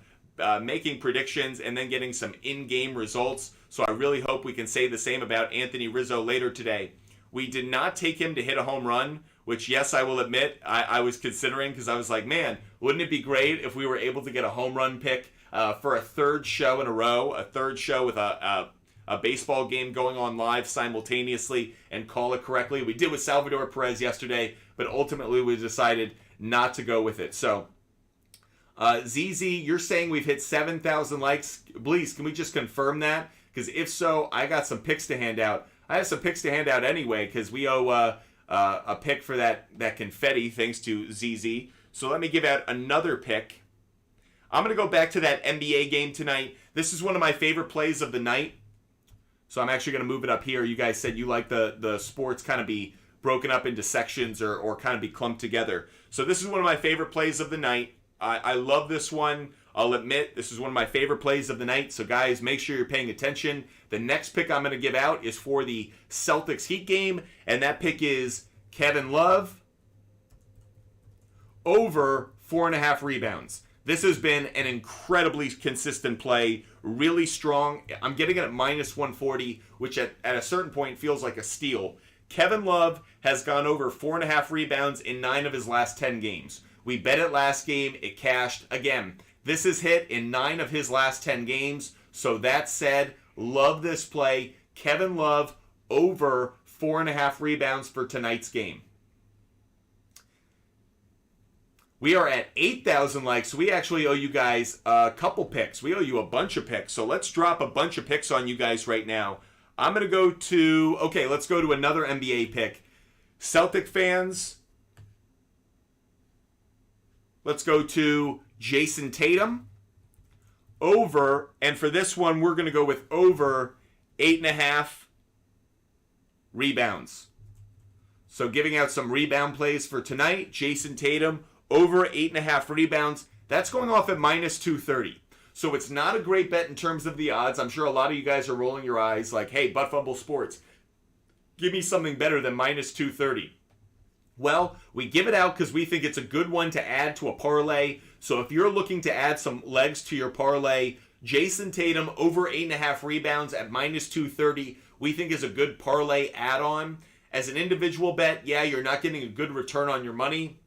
making predictions and then getting some in-game results. So I really hope we can say the same about Anthony Rizzo later today. We did not take him to hit a home run, which, yes, I will admit, I was considering, because I was like, man, wouldn't it be great if we were able to get a home run pick for a third show in a row, a third show with a baseball game going on live simultaneously and call it correctly. We did with Salvador Perez yesterday, but ultimately we decided not to go with it. So, ZZ, you're saying we've hit 7,000 likes. Please, can we just confirm that? Because if so, I got some picks to hand out. I have some picks to hand out anyway, because we owe a pick for that confetti, thanks to ZZ. So let me give out another pick. I'm going to go back to that NBA game tonight. This is one of my favorite plays of the night. So I'm actually going to move it up here. You guys said you like the sports kind of be broken up into sections or kind of be clumped together. So this is one of my favorite plays of the night. I love this one. I'll admit, this is one of my favorite plays of the night. So guys, make sure you're paying attention. The next pick I'm going to give out is for the Celtics Heat game. And that pick is Kevin Love over 4.5 rebounds. This has been an incredibly consistent play, really strong. I'm getting it at minus 140, which at a certain point feels like a steal. Kevin Love has gone over 4.5 rebounds in 9 of his last 10 games. We bet it last game. It cashed. Again, this is hit in 9 of his last 10 games. So that said, love this play. Kevin Love over 4.5 rebounds for tonight's game. We are at 8,000 likes, so we actually owe you guys a couple picks. We owe you a bunch of picks. So let's drop a bunch of picks on you guys right now. I'm going to go to, okay, let's go to another NBA pick. Celtic fans, let's go to Jason Tatum. Over, and for this one, we're going to go with over 8.5 rebounds. So giving out some rebound plays for tonight. Jason Tatum, over 8.5 rebounds. That's going off at minus 230. So it's not a great bet in terms of the odds. I'm sure a lot of you guys are rolling your eyes like, hey, Butt Fumble Sports, give me something better than minus 230. Well, we give it out because we think it's a good one to add to a parlay. So if you're looking to add some legs to your parlay, Jason Tatum over 8.5 rebounds at minus 230, we think is a good parlay add-on. As an individual bet, yeah, you're not getting a good return on your money,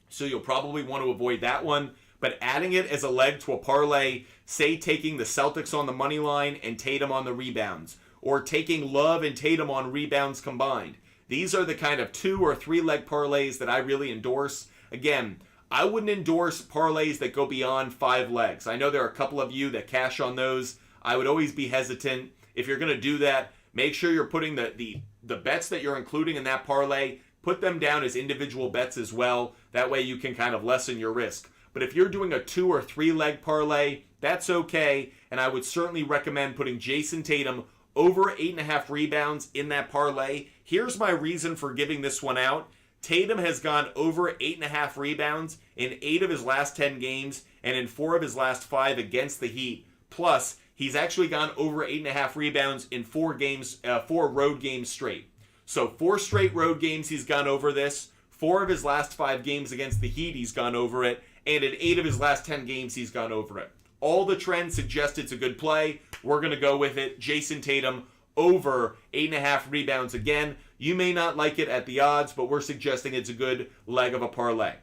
so you'll probably want to avoid that one. But adding it as a leg to a parlay, say taking the Celtics on the money line and Tatum on the rebounds, or taking Love and Tatum on rebounds combined. These are the kind of 2 or 3 leg parlays that I really endorse. Again, I wouldn't endorse parlays that go beyond 5 legs. I know there are a couple of you that cash on those. I would always be hesitant. If you're going to do that, make sure you're putting the bets that you're including in that parlay, put them down as individual bets as well. That way you can kind of lessen your risk. But if you're doing a 2 or 3 leg parlay, that's okay. And I would certainly recommend putting Jason Tatum over 8.5 rebounds in that parlay. Here's my reason for giving this one out. Tatum has gone over 8.5 rebounds in 8 of his last 10 games and in 4 of his last 5 against the Heat. Plus, he's actually gone over 8.5 rebounds in 4 road games straight. So 4 straight road games he's gone over this. 4 of his last 5 games against the Heat he's gone over it. And in 8 of his last 10 games he's gone over it. All the trends suggest it's a good play. We're going to go with it. Jason Tatum over 8.5 rebounds again. You may not like it at the odds, but we're suggesting it's a good leg of a parlay.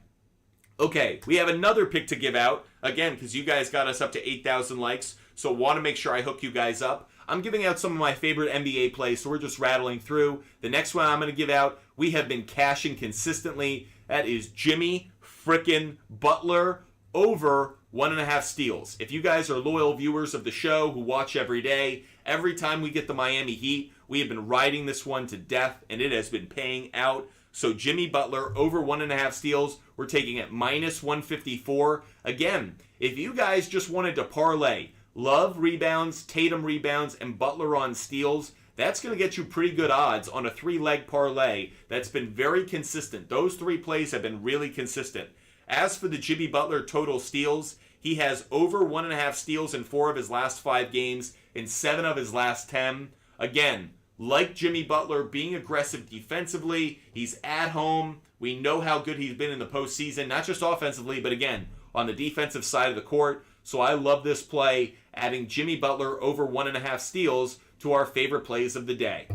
Okay, we have another pick to give out. Again, because you guys got us up to 8,000 likes, so want to make sure I hook you guys up. I'm giving out some of my favorite NBA plays, so we're just rattling through. The next one I'm going to give out, we have been cashing consistently. That is Jimmy frickin' Butler over 1.5 steals. If you guys are loyal viewers of the show who watch every day, every time we get the Miami Heat, we have been riding this one to death, and it has been paying out. So Jimmy Butler over 1.5 steals, we're taking it minus 154. Again, if you guys just wanted to parlay Love rebounds, Tatum rebounds, and Butler on steals, that's going to get you pretty good odds on a 3-leg parlay that's been very consistent. Those 3 plays have been really consistent. As for the Jimmy Butler total steals, he has over 1.5 steals in 4 of his last 5 games, in 7 of his last 10. Again, like Jimmy Butler, being aggressive defensively. He's at home. We know how good he's been in the postseason, not just offensively, but again, on the defensive side of the court. So I love this play, adding Jimmy Butler over 1.5 steals to our favorite plays of the day.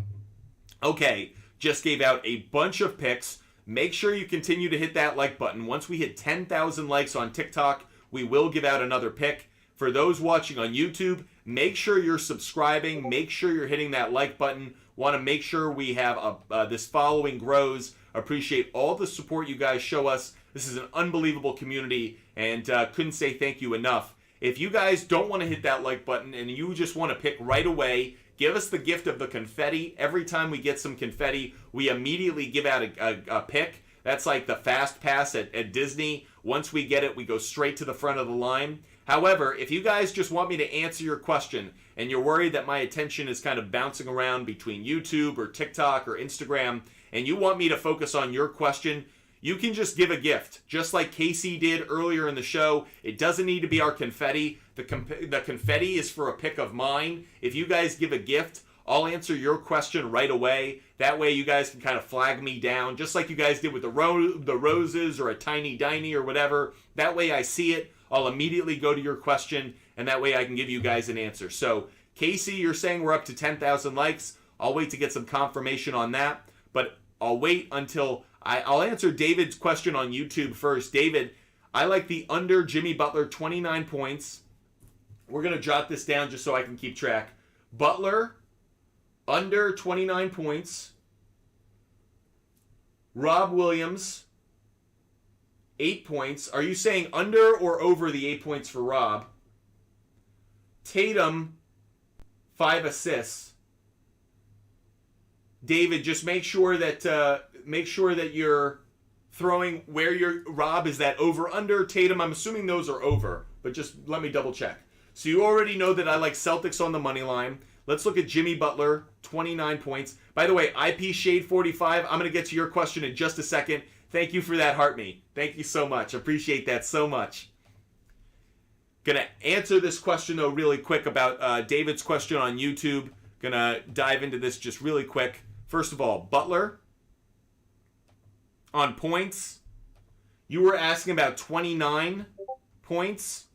Okay, just gave out a bunch of picks. Make sure you continue to hit that like button. Once we hit 10,000 likes on TikTok, we will give out another pick. For those watching on YouTube, make sure you're subscribing. Make sure you're hitting that like button. Want to make sure we have this following grows. Appreciate all the support you guys show us. This is an unbelievable community, and couldn't say thank you enough. If you guys don't want to hit that like button and you just want to pick right away, give us the gift of the confetti. Every time we get some confetti, we immediately give out a pick. That's like the fast pass at Disney. Once we get it, we go straight to the front of the line. However, if you guys just want me to answer your question and you're worried that my attention is kind of bouncing around between YouTube or TikTok or Instagram, and you want me to focus on your question, you can just give a gift, just like Casey did earlier in the show. It doesn't need to be our confetti. The confetti is for a pick of mine. If you guys give a gift, I'll answer your question right away. That way you guys can kind of flag me down, just like you guys did with the roses or a tiny diny or whatever. That way I see it. I'll immediately go to your question, and that way I can give you guys an answer. So, Casey, you're saying we're up to 10,000 likes. I'll wait to get some confirmation on that, but I'll wait until I'll answer David's question on YouTube first. David, I like the under Jimmy Butler 29 points. We're going to jot this down just so I can keep track. Butler, under 29 points. Rob Williams, 8 points. Are you saying under or over the 8 points for Rob? Tatum, 5 assists. David, just make sure that you're throwing where your Rob is that over under. Tatum, I'm assuming those are over, but just let me double check. So you already know that I like Celtics on the money line. Let's look at Jimmy Butler, 29 points. By the way, IP Shade 45, I'm going to get to your question in just a second. Thank you for that, heart me. Thank you so much. Appreciate that so much. Gonna answer this question though really quick about David's question on YouTube. Gonna dive into this just really quick. First of all, Butler on points. You were asking about 29 points.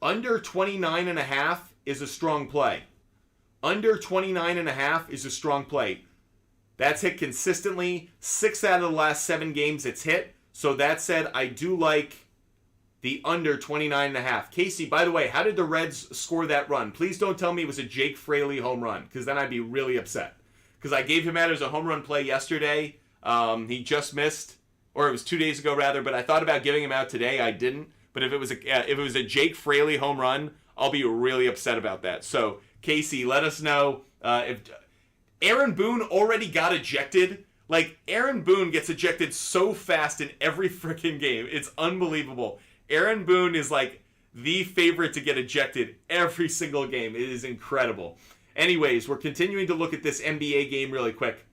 Under 29.5 is a strong play. Under 29.5 is a strong play. That's hit consistently. 6 out of the last 7 games it's hit. So that said, I do like the under 29.5. Casey, by the way, how did the Reds score that run? Please don't tell me it was a Jake Fraley home run, because then I'd be really upset. Because I gave him out as a home run play yesterday. He just missed, or it was 2 days ago rather, but I thought about giving him out today. I didn't. But if it was a Jake Fraley home run, I'll be really upset about that. So, Casey, let us know if Aaron Boone already got ejected. Like, Aaron Boone gets ejected so fast in every freaking game. It's unbelievable. Aaron Boone is like the favorite to get ejected every single game. It is incredible. Anyways, we're continuing to look at this NBA game really quick.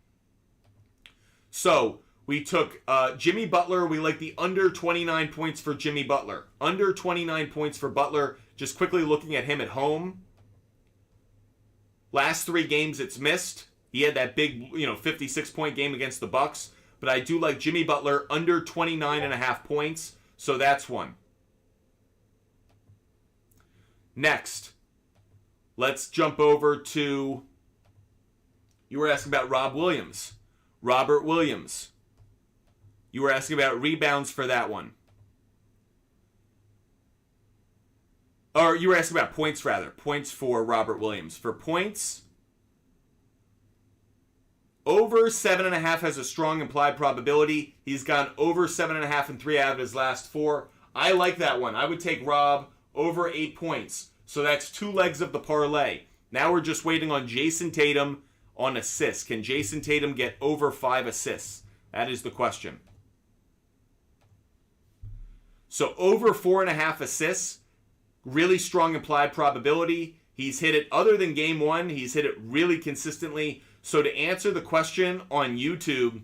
So, we took Jimmy Butler. We like the under 29 points for Jimmy Butler. Under 29 points for Butler. Just quickly looking at him at home. Last 3 games it's missed. He had that big, 56-point game against the Bucks. But I do like Jimmy Butler under 29.5 points. So that's one. Next, let's jump over to, you were asking about Rob Williams. Robert Williams. You were asking about rebounds for that one. Or you were asking about points, rather. Points for Robert Williams. For points, over 7.5 has a strong implied probability. He's gone over 7.5 in 3 out of his last 4. I like that one. I would take Rob over 8 points. So that's 2 legs of the parlay. Now we're just waiting on Jason Tatum on assists. Can Jason Tatum get over 5 assists? That is the question. So over 4.5 assists, really strong implied probability. He's hit it, other than game 1, he's hit it really consistently. So to answer the question on YouTube,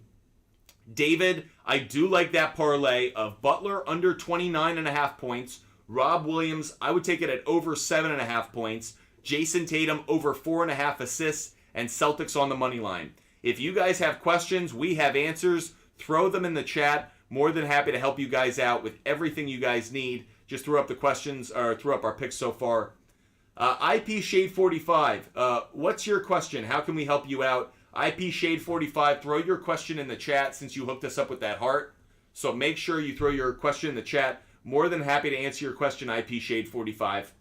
David, I do like that parlay of Butler under 29.5 points. Rob Williams, I would take it at over 7.5 points. Jason Tatum over 4.5 assists. and Celtics on the money line. If you guys have questions, we have answers. Throw them in the chat. More than happy to help you guys out with everything you guys need. Just throw up the questions, or throw up our picks so far. IP Shade 45, what's your question? How can we help you out? IP Shade 45, throw your question in the chat since you hooked us up with that heart. So make sure you throw your question in the chat. More than happy to answer your question, IP Shade 45.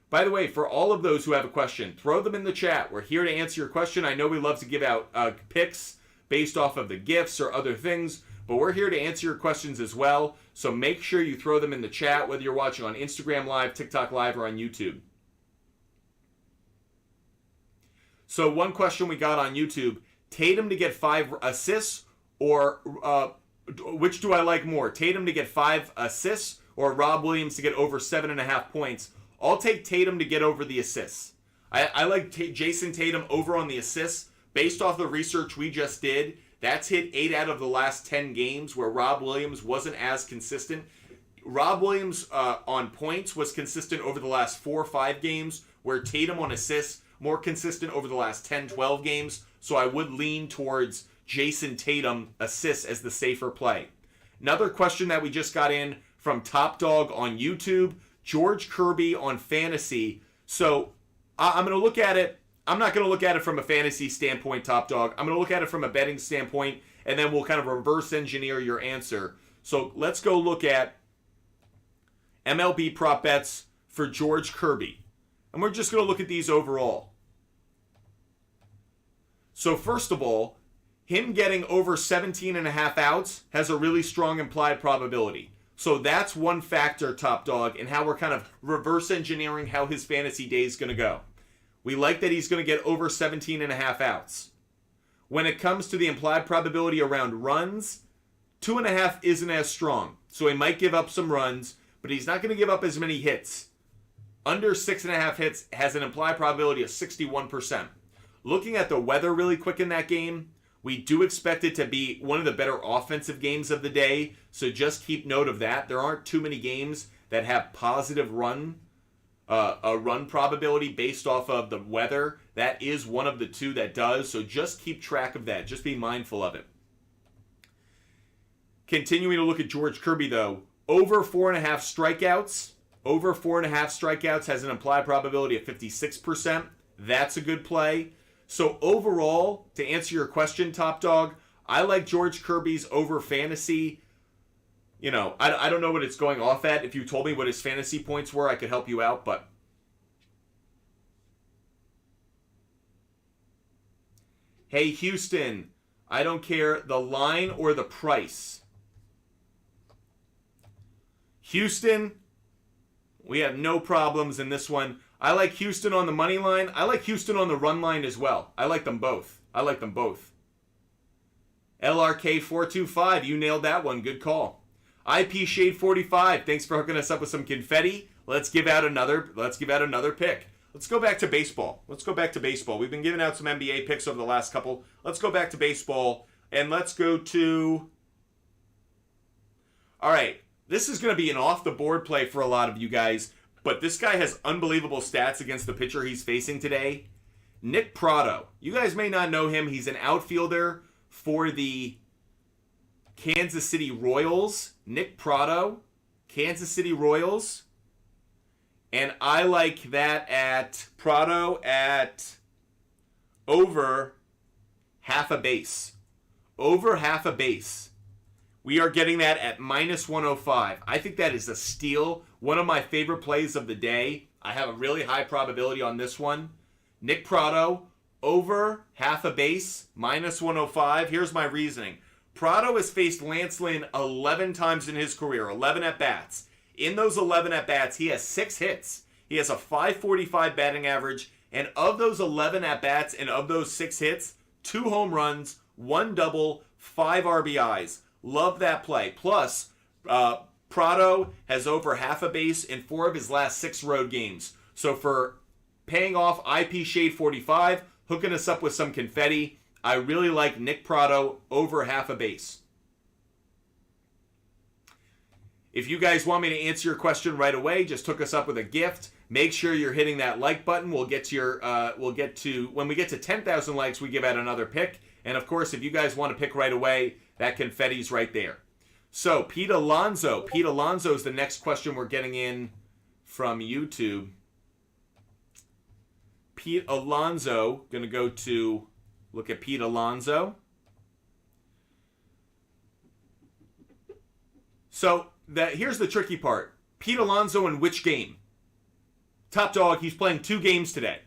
By the way, for all of those who have a question, throw them in the chat. We're here to answer your question. I know we love to give out picks based off of the gifts or other things, but we're here to answer your questions as well. So make sure you throw them in the chat, whether you're watching on Instagram Live, TikTok Live, or on YouTube. So one question we got on YouTube, Tatum to get 5 assists, or which do I like more? Tatum to get 5 assists or Rob Williams to get over 7.5 points? I'll take Tatum to get over the assists. I like Jason Tatum over on the assists. Based off the research we just did, that's hit 8 out of the last 10 games where Rob Williams wasn't as consistent. Rob Williams on points was consistent over the last 4 or 5 games, where Tatum on assists more consistent over the last 10, 12 games. So I would lean towards Jason Tatum assists as the safer play. Another question that we just got in from Top Dog on YouTube, George Kirby on fantasy. So I'm going to look at it. I'm not going to look at it from a fantasy standpoint, Top Dog. I'm going to look at it from a betting standpoint, and then we'll kind of reverse engineer your answer. So let's go look at MLB prop bets for George Kirby. And we're just going to look at these overall. So first of all, him getting over 17.5 outs has a really strong implied probability. So that's one factor, Top Dog, in how we're kind of reverse engineering how his fantasy day is going to go. We like that he's going to get over 17.5 outs. When it comes to the implied probability around runs, 2.5 isn't as strong. So he might give up some runs, but he's not going to give up as many hits. Under 6.5 hits has an implied probability of 61%. Looking at the weather really quick in that game, we do expect it to be one of the better offensive games of the day, so just keep note of that. There aren't too many games that have positive run probability based off of the weather. That is one of the two that does, so just keep track of that. Just be mindful of it. Continuing to look at George Kirby, though, over 4.5 strikeouts. Over 4.5 strikeouts has an implied probability of 56%. That's a good play. So overall, to answer your question, Top Dog, I like George Kirby's over fantasy. You know, I don't know what it's going off at. If you told me what his fantasy points were, I could help you out, but... Hey, Houston, I don't care the line or the price. Houston, we have no problems in this one. I like Houston on the money line. I like Houston on the run line as well. I like them both. LRK425, you nailed that one. Good call. IP Shade 45, thanks for hooking us up with some confetti. Let's give out another pick. Let's go back to baseball. We've been giving out some NBA picks over the last couple. Let's go back to baseball, and let's go to... All right, this is going to be an off-the-board play for a lot of you guys, but this guy has unbelievable stats against the pitcher he's facing today. Nick Pratto. You guys may not know him. He's an outfielder for the Kansas City Royals. Nick Pratto, Kansas City Royals. And I like that at Pratto at over half a base. Over half a base. We are getting that at -105. I think that is a steal. One of my favorite plays of the day. I have a really high probability on this one. Nick Pratto, over half a base, -105. Here's my reasoning. Pratto has faced Lance Lynn 11 times in his career, 11 at-bats. In those 11 at-bats, he has 6 hits. He has a .545 batting average, and of those 11 at-bats and of those 6 hits, 2 home runs, 1 double, 5 RBIs. Love that play. Plus, Pratto has over half a base in 4 of his last 6 road games. So for paying off IP Shade 45, hooking us up with some confetti, I really like Nick Pratto over half a base. If you guys want me to answer your question right away, just hook us up with a gift. Make sure you're hitting that like button. We'll get to when we get to 10,000 likes, we give out another pick. And of course, if you guys want to pick right away, that confetti's right there. So Pete Alonso is the next question we're getting in from YouTube. Pete Alonso, going to go to look at Pete Alonso. So here's the tricky part. Pete Alonso in which game? Top dog, he's playing 2 games today.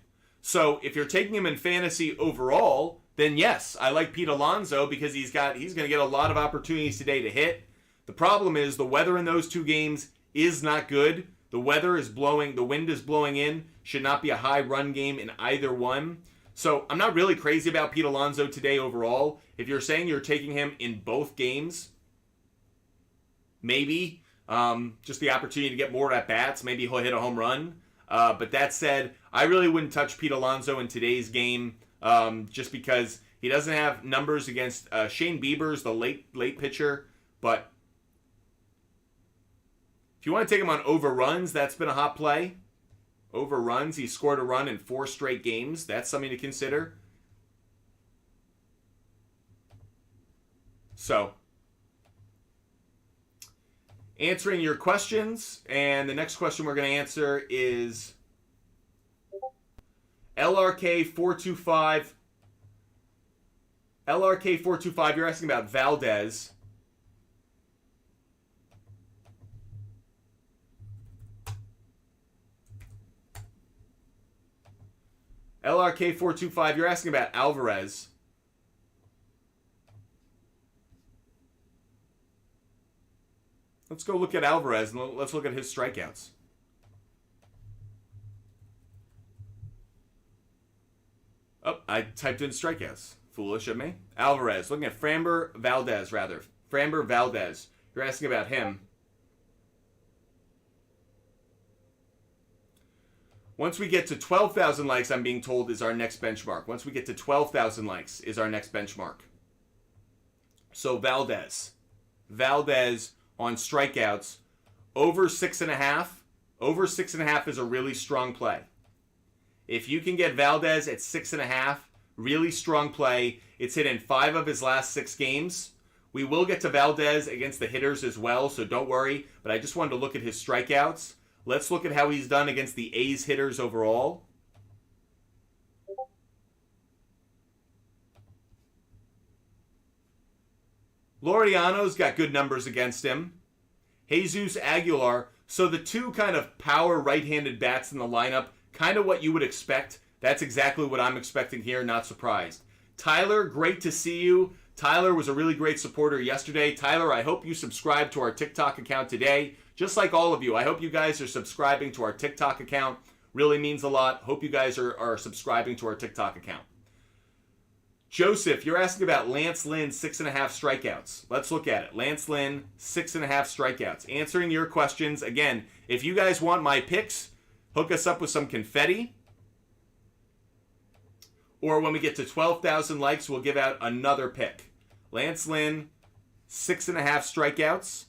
So if you're taking him in fantasy overall, then yes, I like Pete Alonso because he's going to get a lot of opportunities today to hit. The problem is the weather in those 2 games is not good. The weather is blowing, the wind is blowing in. Should not be a high run game in either one. So I'm not really crazy about Pete Alonso today overall. If you're saying you're taking him in both games, maybe just the opportunity to get more at bats. Maybe he'll hit a home run. But that said, I really wouldn't touch Pete Alonso in today's game just because he doesn't have numbers against Shane Bieber's the late pitcher. But if you want to take him on overruns, that's been a hot play. Overruns, he scored a run in 4 straight games. That's something to consider. So, answering your questions, and the next question we're going to answer is LRK425. LRK425, you're asking about Valdez. LRK425, you're asking about Alvarez. Let's go look at Alvarez and let's look at his strikeouts. Oh, I typed in strikeouts. Foolish of me. Alvarez. Looking at Framber Valdez, rather. Framber Valdez. You're asking about him. Once we get to 12,000 likes, I'm being told, is our next benchmark. Once we get to 12,000 likes is our next benchmark. So Valdez. Valdez on strikeouts. Over 6.5. Over 6.5 is a really strong play. If you can get Valdez at 6.5, really strong play. It's hit in 5 of his last 6 games. We will get to Valdez against the hitters as well, so don't worry. But I just wanted to look at his strikeouts. Let's look at how he's done against the A's hitters overall. Laureano's got good numbers against him. Jesus Aguilar. So the 2 kind of power right-handed bats in the lineup, kind of what you would expect. That's exactly what I'm expecting here, not surprised. Tyler, great to see you. Tyler was a really great supporter yesterday. Tyler, I hope you subscribe to our TikTok account today. Just like all of you, I hope you guys are subscribing to our TikTok account. Really means a lot. Hope you guys are subscribing to our TikTok account. Joseph, you're asking about Lance Lynn, 6.5 strikeouts. Let's look at it. Lance Lynn, 6.5 strikeouts. Answering your questions. Again, if you guys want my picks, hook us up with some confetti. Or when we get to 12,000 likes, we'll give out another pick. Lance Lynn, 6.5 strikeouts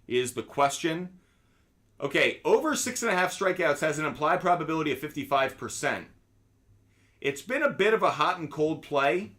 is the question. Okay, over 6.5 strikeouts has an implied probability of 55%. It's been a bit of a hot and cold play.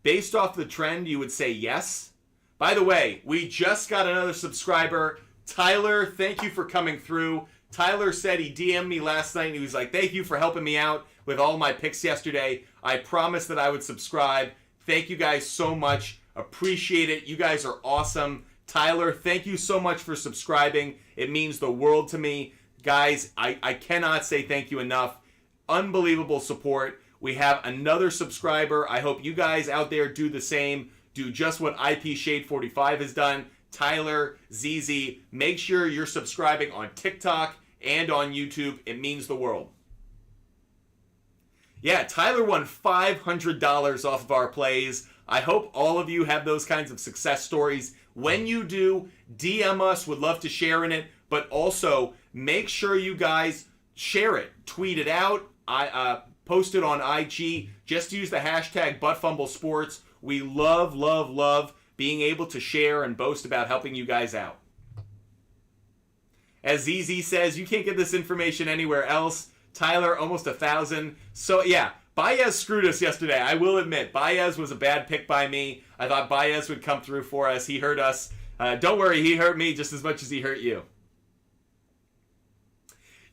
Based off the trend, you would say yes. By the way, we just got another subscriber. Tyler, thank you for coming through. Tyler said he DM'd me last night and he was like, thank you for helping me out with all my picks yesterday. I promised that I would subscribe. Thank you guys so much. Appreciate it. You guys are awesome. Tyler, thank you so much for subscribing. It means the world to me. Guys, I cannot say thank you enough. Unbelievable support. We have another subscriber. I hope you guys out there do the same. Do just what IP Shade 45 has done. Tyler, ZZ, make sure you're subscribing on TikTok and on YouTube. It means the world. Yeah, Tyler won $500 off of our plays. I hope all of you have those kinds of success stories. When you do, DM us. Would love to share in it. But also, make sure you guys share it. Tweet it out. Post it on IG. Just use the hashtag ButtFumbleSports. We love, love, love being able to share and boast about helping you guys out. As ZZ says, you can't get this information anywhere else. Tyler, almost 1,000. So, yeah, Baez screwed us yesterday. I will admit, Baez was a bad pick by me. I thought Baez would come through for us. He hurt us. Don't worry, he hurt me just as much as he hurt you.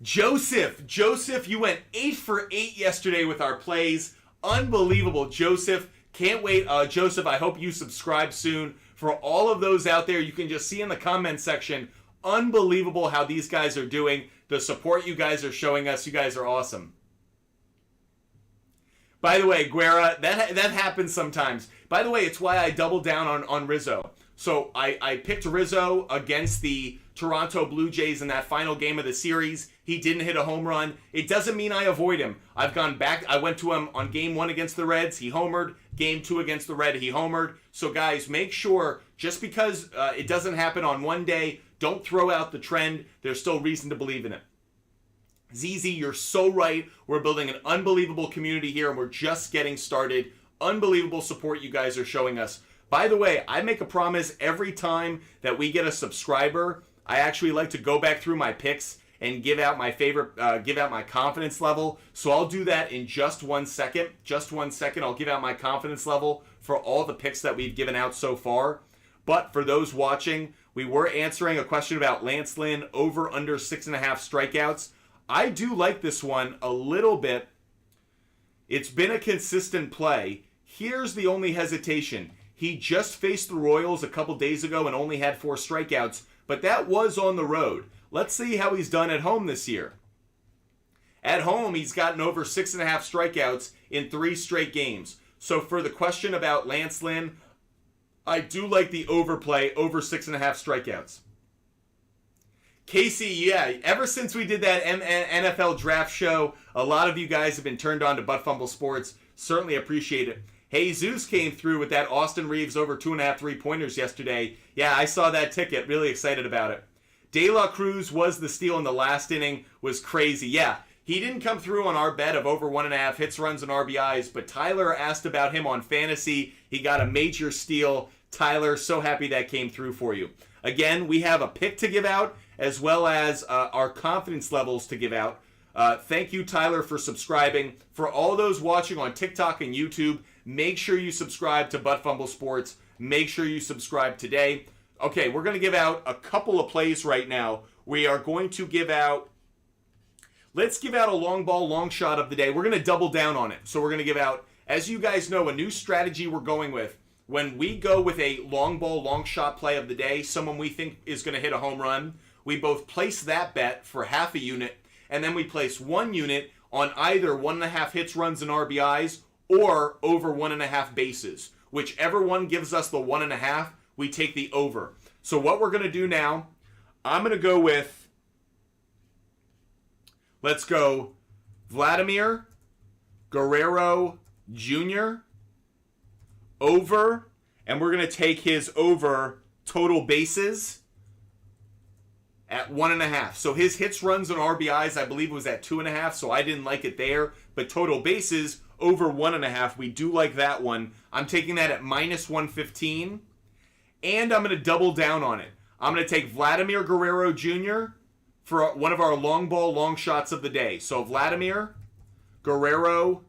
Joseph, you went 8 for 8 yesterday with our plays. Unbelievable, Joseph. Can't wait. Joseph, I hope you subscribe soon. For all of those out there, you can just see in the comment section, unbelievable how these guys are doing. The support you guys are showing us. You guys are awesome. By the way, Guerra, that happens sometimes. By the way, it's why I doubled down on Rizzo. So I picked Rizzo against the Toronto Blue Jays in that final game of the series. He didn't hit a home run. It doesn't mean I avoid him. I've gone back. I went to him on game 1 against the Reds. He homered. Game 2 against the Red, he homered. So guys, make sure, just because it doesn't happen on one day, don't throw out the trend. There's still reason to believe in it. ZZ, you're so right. We're building an unbelievable community here, and we're just getting started. Unbelievable support you guys are showing us. By the way, I make a promise every time that we get a subscriber, I actually like to go back through my picks and give out my favorite, give out my confidence level. So I'll do that in just 1 second. Just 1 second, I'll give out my confidence level for all the picks that we've given out so far. But for those watching, we were answering a question about Lance Lynn over under 6.5 strikeouts. I do like this one a little bit. It's been a consistent play. Here's the only hesitation. He just faced the Royals a couple days ago and only had 4 strikeouts, but that was on the road. Let's see how he's done at home this year. At home, he's gotten over 6.5 strikeouts in 3 straight games. So for the question about Lance Lynn, I do like the overplay over 6.5 strikeouts. Casey, yeah, ever since we did that NFL draft show, a lot of you guys have been turned on to Butt Fumble Sports. Certainly appreciate it. Jesus came through with that Austin Reeves over 2.5 3-pointers yesterday. Yeah, I saw that ticket. Really excited about it. De La Cruz was the steal in the last inning. Was crazy. Yeah, he didn't come through on our bet of over 1.5 hits, runs, and RBIs, but Tyler asked about him on fantasy. He got a major steal. Tyler, so happy that came through for you. Again, we have a pick to give out as well as our confidence levels to give out. Thank you, Tyler, for subscribing. For all those watching on TikTok and YouTube, make sure you subscribe to Butt Fumble Sports. Make sure you subscribe today. Okay, we're going to give out a couple of plays right now. We are going to give out, let's give out a long ball, long shot of the day. We're going to double down on it. So we're going to give out, as you guys know, a new strategy we're going with. When we go with a long ball, long shot play of the day, someone we think is going to hit a home run, we both place that bet for half a unit, and then we place 1 unit on either 1.5 hits, runs, and RBIs, or over 1.5 bases. Whichever one gives us the 1.5, we take the over. So what we're going to do now, I'm going to go with, let's go Vladimir Guerrero Jr. over, and we're going to take his over total bases at 1.5. So his hits, runs, and RBIs, I believe, was at 2.5, so I didn't like it there. But total bases over 1.5, we do like that one. I'm taking that at minus 115, and I'm going to double down on it. I'm going to take Vladimir Guerrero Jr. for one of our long ball, long shots of the day. So Vladimir Guerrero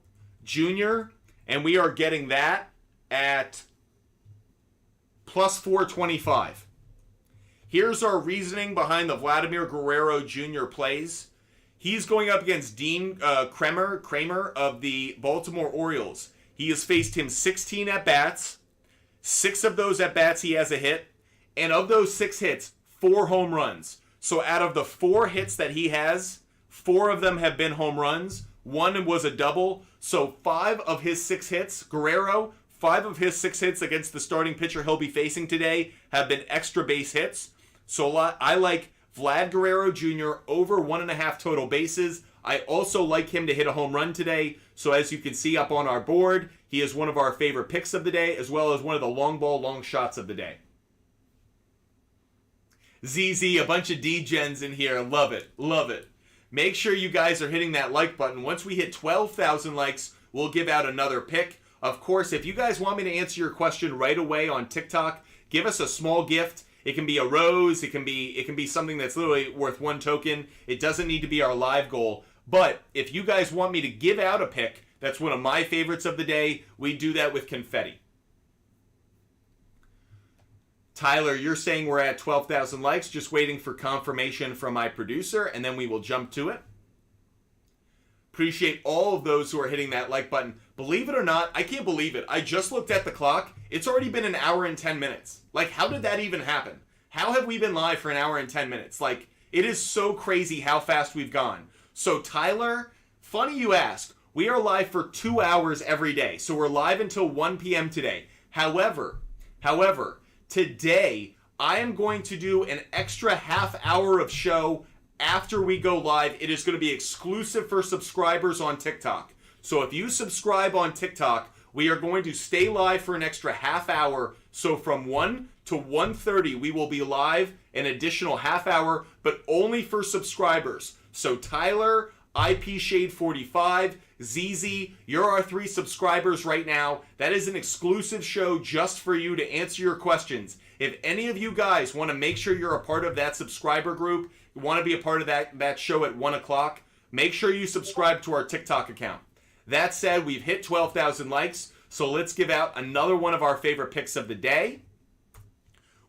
Jr., and we are getting that at plus 425. Here's our reasoning behind the Vladimir Guerrero Jr. plays. He's going up against Dean Kramer of the Baltimore Orioles. He has faced him 16 at-bats. 6 of those at-bats he has a hit. And of those 6 hits, 4 home runs. So out of the 4 hits that he has, 4 of them have been home runs. 1 was a double. So 5 of his 6 hits, Guerrero, 5 of his 6 hits against the starting pitcher he'll be facing today have been extra base hits. So I like Vlad Guerrero Jr. over 1.5 total bases. I also like him to hit a home run today. So as you can see up on our board, he is one of our favorite picks of the day, as well as one of the long ball, long shots of the day. ZZ, a bunch of D-gens in here. Love it. Love it. Make sure you guys are hitting that like button. Once we hit 12,000 likes, we'll give out another pick. Of course, if you guys want me to answer your question right away on TikTok, give us a small gift. It can be a rose. It can be something that's literally worth 1 token. It doesn't need to be our live goal. But if you guys want me to give out a pick, that's one of my favorites of the day, we do that with confetti. Tyler, you're saying we're at 12,000 likes, just waiting for confirmation from my producer, and then we will jump to it. Appreciate all of those who are hitting that like button. Believe it or not, I can't believe it. I just looked at the clock. It's already been an hour and 10 minutes. Like, how did that even happen? How have we been live for an hour and 10 minutes? Like, it is so crazy how fast we've gone. So, Tyler, funny you ask. We are live for 2 hours every day. So, we're live until 1 p.m. today. However, today, I am going to do an extra half hour of show after we go live. It is going to be exclusive for subscribers on TikTok. So if you subscribe on TikTok, we are going to stay live for an extra half hour. So from 1 to 1:30, we will be live an additional half hour, but only for subscribers. So Tyler, IP Shade 45, ZZ, you're our 3 subscribers right now. That is an exclusive show just for you to answer your questions. If any of you guys want to make sure you're a part of that subscriber group, you want to be a part of that show at 1 o'clock, make sure you subscribe to our TikTok account. That said, we've hit 12,000 likes, so let's give out another one of our favorite picks of the day.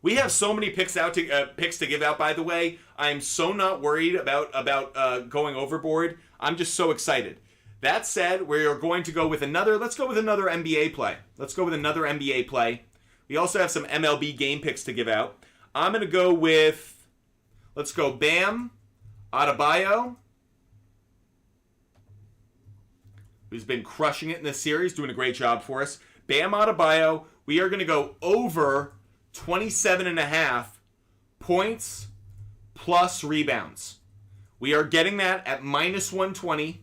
We have so many picks to give out, by the way. I'm so not worried about going overboard. I'm just so excited. That said, we are going to go with let's go with another NBA play. We also have some MLB game picks to give out. I'm going to go with, let's go Bam Adebayo, who's been crushing it in this series, doing a great job for us. Bam Adebayo, we are going to go over 27.5 points plus rebounds. We are getting that at minus 120.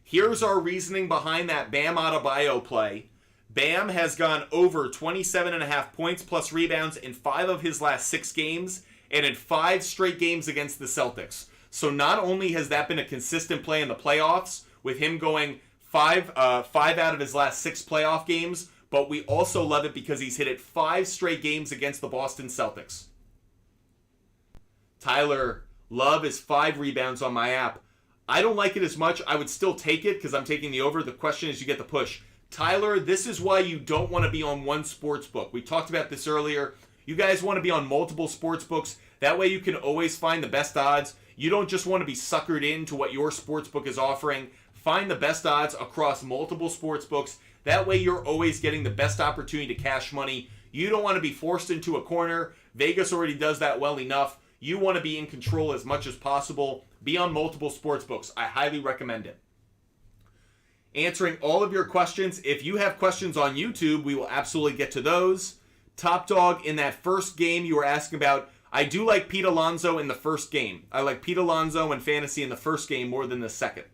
Here's our reasoning behind that Bam Adebayo play. Bam has gone over 27.5 points plus rebounds in 5 of his last 6 games and in 5 straight games against the Celtics. So not only has that been a consistent play in the playoffs, with him going 5 out of his last 6 playoff games, but we also love it because he's hit it 5 straight games against the Boston Celtics. Tyler, love is 5 rebounds on my app. I don't like it as much. I would still take it because I'm taking the over. The question is you get the push. Tyler, this is why you don't want to be on one sports book. We talked about this earlier. You guys want to be on multiple sports books. That way you can always find the best odds. You don't just want to be suckered into what your sports book is offering. Find the best odds across multiple sports books. That way you're always getting the best opportunity to cash money. You don't want to be forced into a corner. Vegas already does that well enough. You want to be in control as much as possible. Be on multiple sports books. I highly recommend it. Answering all of your questions. If you have questions on YouTube, we will absolutely get to those. Top dog in that first game you were asking about. I do like Pete Alonso in the first game. I like Pete Alonso in fantasy in the first game more than the second.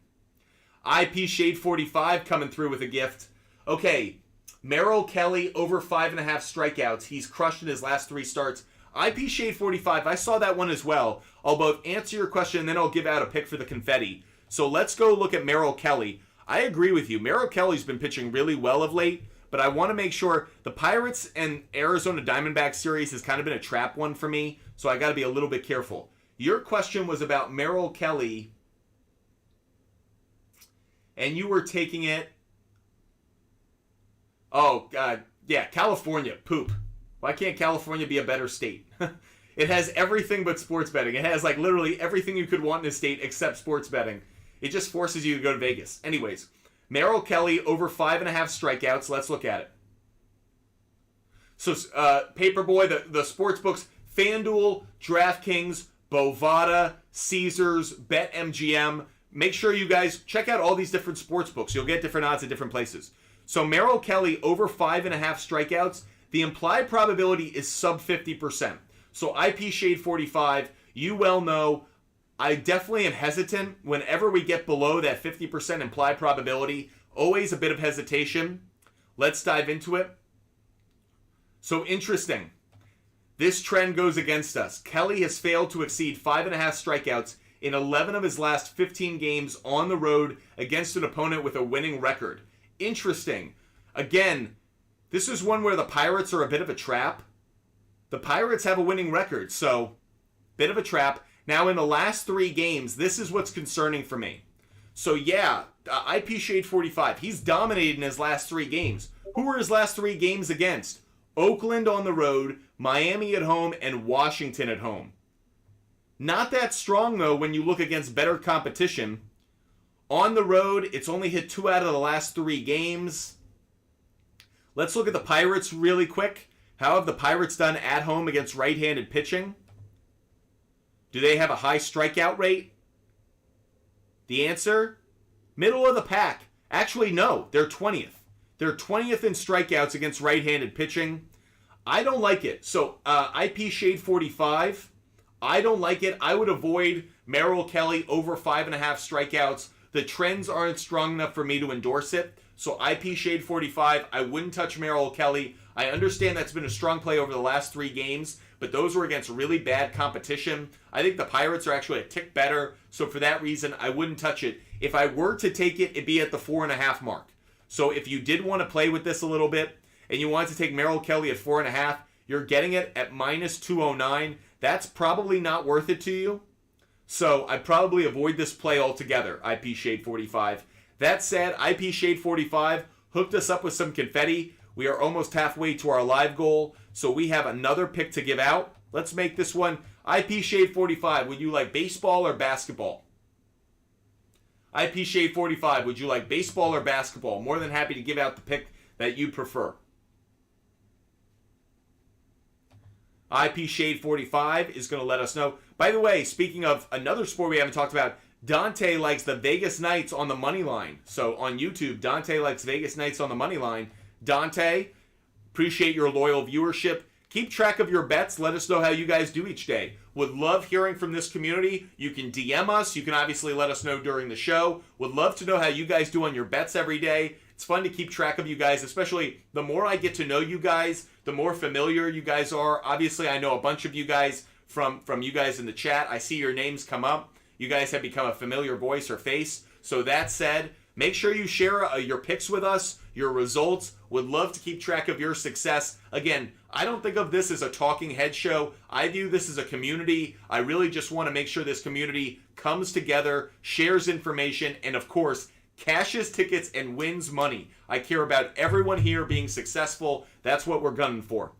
IP Shade 45 coming through with a gift. Okay, Merrill Kelly over 5.5 strikeouts. He's crushed in his last 3 starts. IP Shade 45, I saw that one as well. I'll both answer your question and then I'll give out a pick for the confetti. So let's go look at Merrill Kelly. I agree with you. Merrill Kelly's been pitching really well of late, but I want to make sure the Pirates and Arizona Diamondbacks series has kind of been a trap one for me, so I got to be a little bit careful. Your question was about Merrill Kelly, and you were taking it. Oh, God. Yeah, California. Poop. Why can't California be a better state? It has everything but sports betting. It has like literally everything you could want in a state except sports betting. It just forces you to go to Vegas. Anyways, Merrill Kelly over 5.5 strikeouts. Let's look at it. So, Paperboy, the sports books, FanDuel, DraftKings, Bovada, Caesars, BetMGM. Make sure you guys check out all these different sports books. You'll get different odds at different places. So Merrill Kelly over 5.5 strikeouts. The implied probability is sub 50%. So IP Shade 45, you well know, I definitely am hesitant whenever we get below that 50% implied probability. Always a bit of hesitation. Let's dive into it. So interesting. This trend goes against us. Kelly has failed to exceed 5.5 strikeouts in 11 of his last 15 games on the road against an opponent with a winning record. Interesting. Again, this is one where the Pirates are a bit of a trap. The Pirates have a winning record, so bit of a trap. Now, in the last 3 games, this is what's concerning for me. So, yeah, IP Shade 45, he's dominated in his last 3 games. Who were his last 3 games against? Oakland on the road, Miami at home, and Washington at home. Not that strong, though, when you look against better competition. On the road, it's only hit 2 out of the last 3 games. Let's look at the Pirates really quick. How have the Pirates done at home against right-handed pitching? Do they have a high strikeout rate? The answer? Middle of the pack. Actually, no. They're 20th. They're 20th in strikeouts against right-handed pitching. I don't like it. So, IP Shade 45, I don't like it. I would avoid Merrill Kelly over 5.5 strikeouts. The trends aren't strong enough for me to endorse it. So, IP Shade 45, I wouldn't touch Merrill Kelly. I understand that's been a strong play over the last 3 games, but those were against really bad competition. I think the Pirates are actually a tick better, so for that reason, I wouldn't touch it. If I were to take it, it'd be at the 4.5 mark. So if you did want to play with this a little bit, and you want to take Merrill Kelly at 4.5, you're getting it at minus 209. That's probably not worth it to you. So I'd probably avoid this play altogether, IP Shade 45. That said, IP Shade 45 hooked us up with some confetti. We are almost halfway to our live goal, so we have another pick to give out. Let's make this one IP Shade 45. Would you like baseball or basketball? IP Shade 45. Would you like baseball or basketball? More than happy to give out the pick that you prefer. IP Shade 45 is going to let us know. By the way, speaking of another sport we haven't talked about, Dante likes the Vegas Knights on the money line. So on YouTube, Dante likes Vegas Knights on the money line. Dante, appreciate your loyal viewership. Keep track of your bets. Let us know how you guys do each day. Would love hearing from this community. You can DM us. You can obviously let us know during the show. Would love to know how you guys do on your bets every day. It's fun to keep track of you guys, especially the more I get to know you guys, the more familiar you guys are. Obviously, I know a bunch of you guys from you guys in the chat. I see your names come up. You guys have become a familiar voice or face. So that said, make sure you share your picks with us, your results. Would love to keep track of your success. Again, I don't think of this as a talking head show. I view this as a community. I really just want to make sure this community comes together, shares information, and of course, cashes tickets and wins money. I care about everyone here being successful. That's what we're gunning for.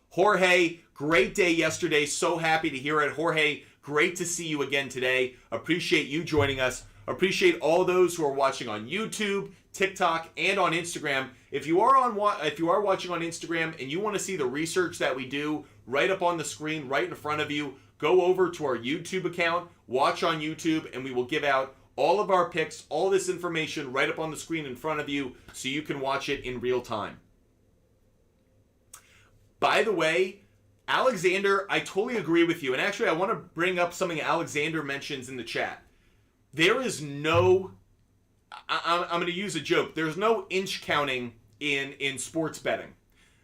Jorge, great day yesterday. So happy to hear it. Jorge, great to see you again today. Appreciate you joining us. Appreciate all those who are watching on YouTube, TikTok, and on Instagram. If you are watching on Instagram and you want to see the research that we do right up on the screen, right in front of you, go over to our YouTube account, watch on YouTube, and we will give out all of our picks, all this information right up on the screen in front of you so you can watch it in real time. By the way, Alexander, I totally agree with you. And actually, I want to bring up something Alexander mentions in the chat. There is no, I'm going to use a joke. There's no inch counting in sports betting.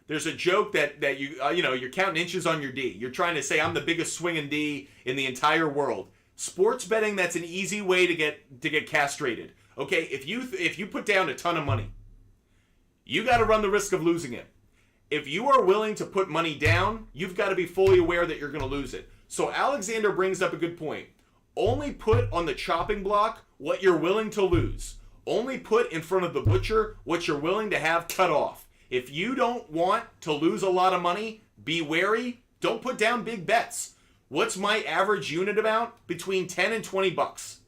There's a joke that you're counting inches on your D. You're trying to say I'm the biggest swinging D in the entire world. Sports betting, that's an easy way to get castrated. Okay, if you put down a ton of money, you got to run the risk of losing it. If you are willing to put money down, you've got to be fully aware that you're going to lose it. So Alexander brings up a good point. Only put on the chopping block what you're willing to lose. Only put in front of the butcher what you're willing to have cut off. If you don't want to lose a lot of money, be wary. Don't put down big bets. What's my average unit amount? Between 10 and 20 bucks.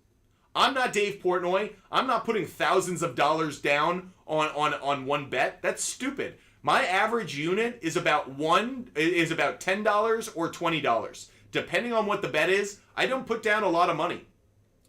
I'm not Dave Portnoy. I'm not putting thousands of dollars down on one bet. That's stupid. My average unit is about $10 or $20. Depending on what the bet is, I don't put down a lot of money.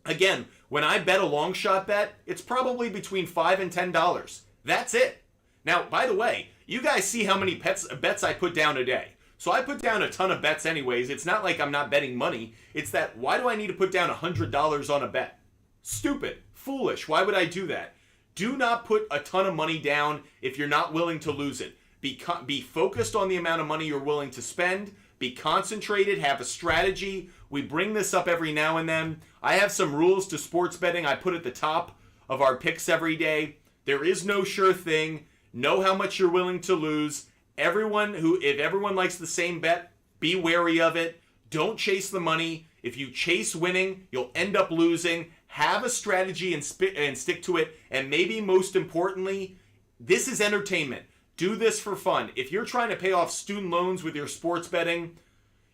Again, when I bet a long shot bet, it's probably between $5 and $10. That's it. Now, by the way, you guys see how many bets I put down a day. So I put down a ton of bets anyways. It's not like I'm not betting money. It's that, why do I need to put down $100 on a bet? Stupid. Foolish. Why would I do that? Do not put a ton of money down if you're not willing to lose it. Be focused on the amount of money you're willing to spend. Be concentrated. Have a strategy. We bring this up every now and then. I have some rules to sports betting I put at the top of our picks every day. There is no sure thing. Know how much you're willing to lose. if everyone likes the same bet, be wary of it. Don't chase the money. If you chase winning, you'll end up losing. Have a strategy and stick to it. And maybe most importantly, this is entertainment. Do this for fun. If you're trying to pay off student loans with your sports betting,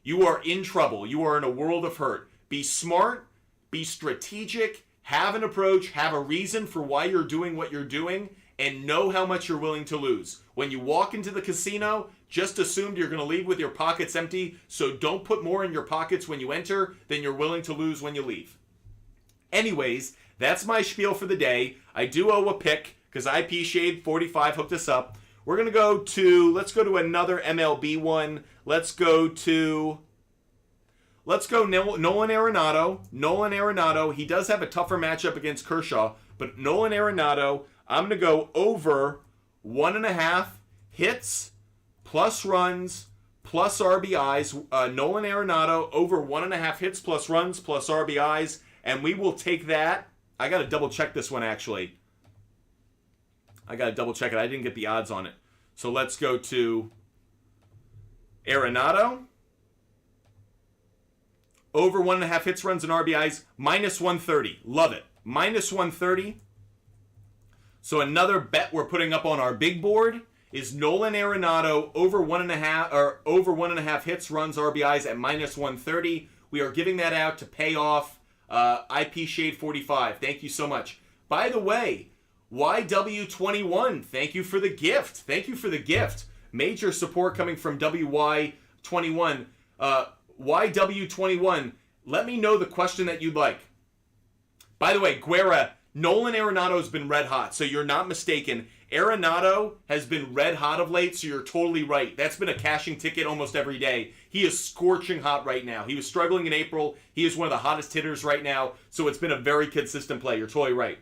you are in trouble. You are in a world of hurt. Be smart, be strategic, have an approach, have a reason for why you're doing what you're doing, and know how much you're willing to lose. When you walk into the casino, just assume you're going to leave with your pockets empty, so don't put more in your pockets when you enter than you're willing to lose when you leave. Anyways, that's my spiel for the day. I do owe a pick because IP Shade 45 hooked us up. We're going to let's go to another MLB one. Let's go Nolan Arenado. Nolan Arenado, he does have a tougher matchup against Kershaw, but Nolan Arenado, I'm going to go over 1.5 hits, plus runs, plus RBIs. Nolan Arenado, over 1.5 hits, plus runs, plus RBIs, and we will take that. I got to double check this one, actually. I got to double check it. I didn't get the odds on it. So let's go to Arenado. Over 1.5 hits, runs, and RBIs. Minus 130. Love it. Minus 130. So another bet we're putting up on our big board is Nolan Arenado over 1.5 hits, runs, RBIs at minus 130. We are giving that out to pay off IP Shade 45. Thank you so much. By the way, YW21, thank you for the gift. Thank you for the gift. Major support coming from WY21. YW21, let me know the question that you'd like. By the way, Guerra, Nolan Arenado has been red hot, so you're not mistaken. Arenado has been red hot of late, so you're totally right. That's been a cashing ticket almost every day. He is scorching hot right now. He was struggling in April. He is one of the hottest hitters right now, so it's been a very consistent play. You're totally right.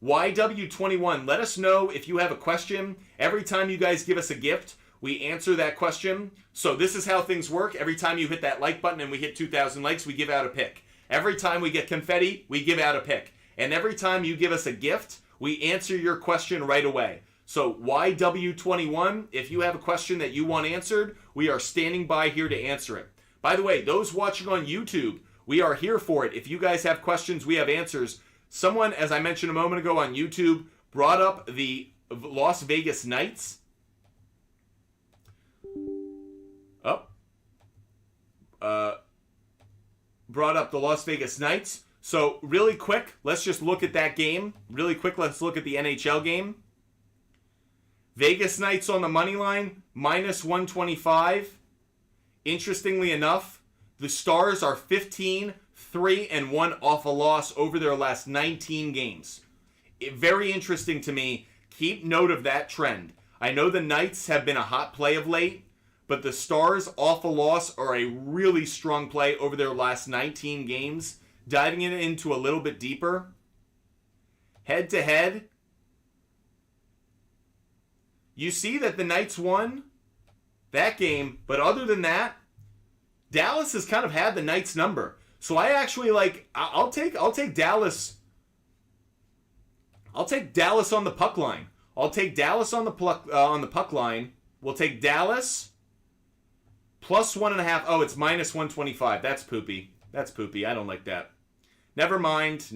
YW21, let us know if you have a question. Every time you guys give us a gift, we answer that question. So this is how things work. Every time you hit that like button and we hit 2,000 likes, we give out a pick. Every time we get confetti, we give out a pick. And every time you give us a gift, we answer your question right away. So YW21, if you have a question that you want answered, we are standing by here to answer it. By the way, those watching on YouTube, we are here for it. If you guys have questions, we have answers. Someone, as I mentioned a moment ago on YouTube, brought up the Las Vegas Knights. Brought up the Las Vegas Knights. So really quick, let's just look at that game. Really quick, let's look at the NHL game. Vegas Knights on the money line, minus 125. Interestingly enough, the Stars are 15-3-1 off a loss over their last 19 games. Very interesting to me. Keep note of that trend. I know the Knights have been a hot play of late, but the Stars off a loss are a really strong play over their last 19 games. Diving it into a little bit deeper. Head to head. You see that the Knights won that game, but other than that, Dallas has kind of had the Knights number. So I actually I'll take Dallas. I'll take Dallas on the puck line. I'll take Dallas on the puck line. We'll take Dallas plus 1.5. Oh, it's minus 125. That's poopy. That's poopy. I don't like that. Never mind.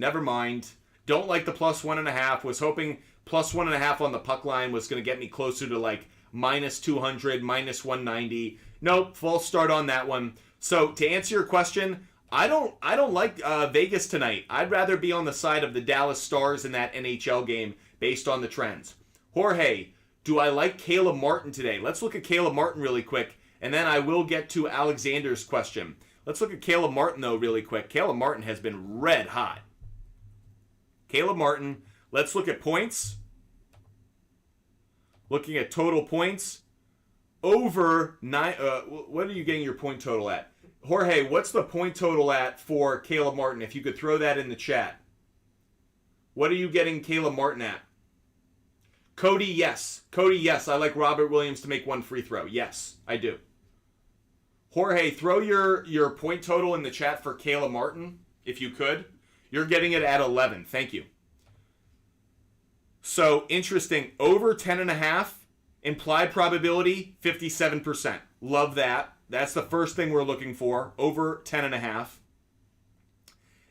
Don't like the plus 1.5. Was hoping plus 1.5 on the puck line was going to get me closer to like minus 200, minus 190. Nope, false start on that one. So to answer your question, I don't like Vegas tonight. I'd rather be on the side of the Dallas Stars in that NHL game based on the trends. Jorge, do I like Caleb Martin today? Let's look at Caleb Martin really quick, and then I will get to Alexander's question. Let's look at Caleb Martin, though, really quick. Caleb Martin has been red hot. Caleb Martin, let's look at points. Looking at total points. Over 9, what are you getting your point total at? Jorge, what's the point total at for Caleb Martin? If you could throw that in the chat. What are you getting Caleb Martin at? Cody, yes. I like Robert Williams to make one free throw. Yes, I do. Jorge, throw your point total in the chat for Caleb Martin, if you could. You're getting it at 11. Thank you. So, interesting. Over 10.5 Implied probability, 57%. Love that. That's the first thing we're looking for, over 10.5.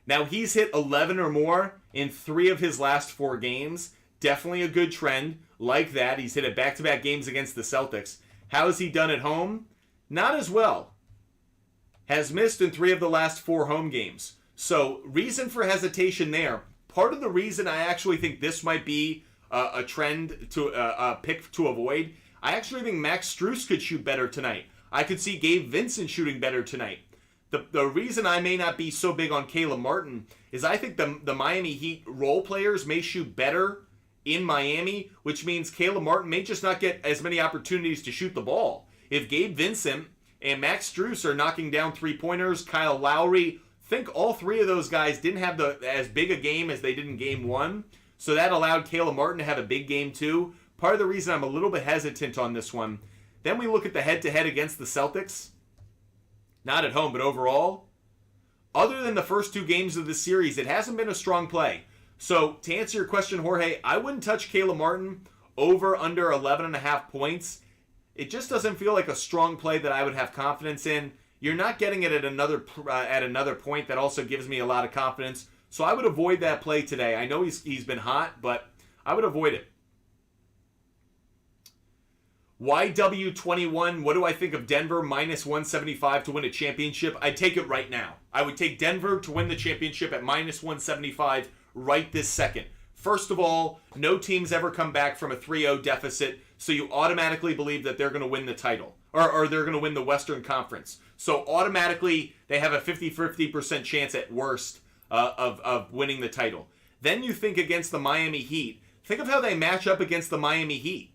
Now, he's hit 11 or more in 3 of his last 4 games. Definitely a good trend. Like that. He's hit it back-to-back games against the Celtics. How has he done at home? Not as well. Has missed in 3 of the last 4 home games. So, reason for hesitation there. Part of the reason I actually think this might be a trend to a pick to avoid, I actually think Max Strus could shoot better tonight. I could see Gabe Vincent shooting better tonight. The reason I may not be so big on Caleb Martin is I think the Miami Heat role players may shoot better in Miami, which means Caleb Martin may just not get as many opportunities to shoot the ball. If Gabe Vincent and Max Strus are knocking down 3-pointers, Kyle Lowry, think all 3 of those guys didn't have as big a game as they did in game 1. So that allowed Caleb Martin to have a big game too. Part of the reason I'm a little bit hesitant on this one. Then we look at the head-to-head against the Celtics. Not at home, but overall. Other than the first 2 games of the series, it hasn't been a strong play. So to answer your question, Jorge, I wouldn't touch Caleb Martin over under 11.5 points. It just doesn't feel like a strong play that I would have confidence in. You're not getting it at another point that also gives me a lot of confidence. So I would avoid that play today. I know he's been hot, but I would avoid it. YW21, what do I think of Denver minus 175 to win a championship? I'd take it right now. I would take Denver to win the championship at minus 175 right this second. First of all, no team's ever come back from a 3-0 deficit, so you automatically believe that they're going to win the title. Or they're going to win the Western Conference. So automatically, they have a 50% chance at worst of winning the title. Then you think against the Miami Heat. Think of how they match up against the Miami Heat.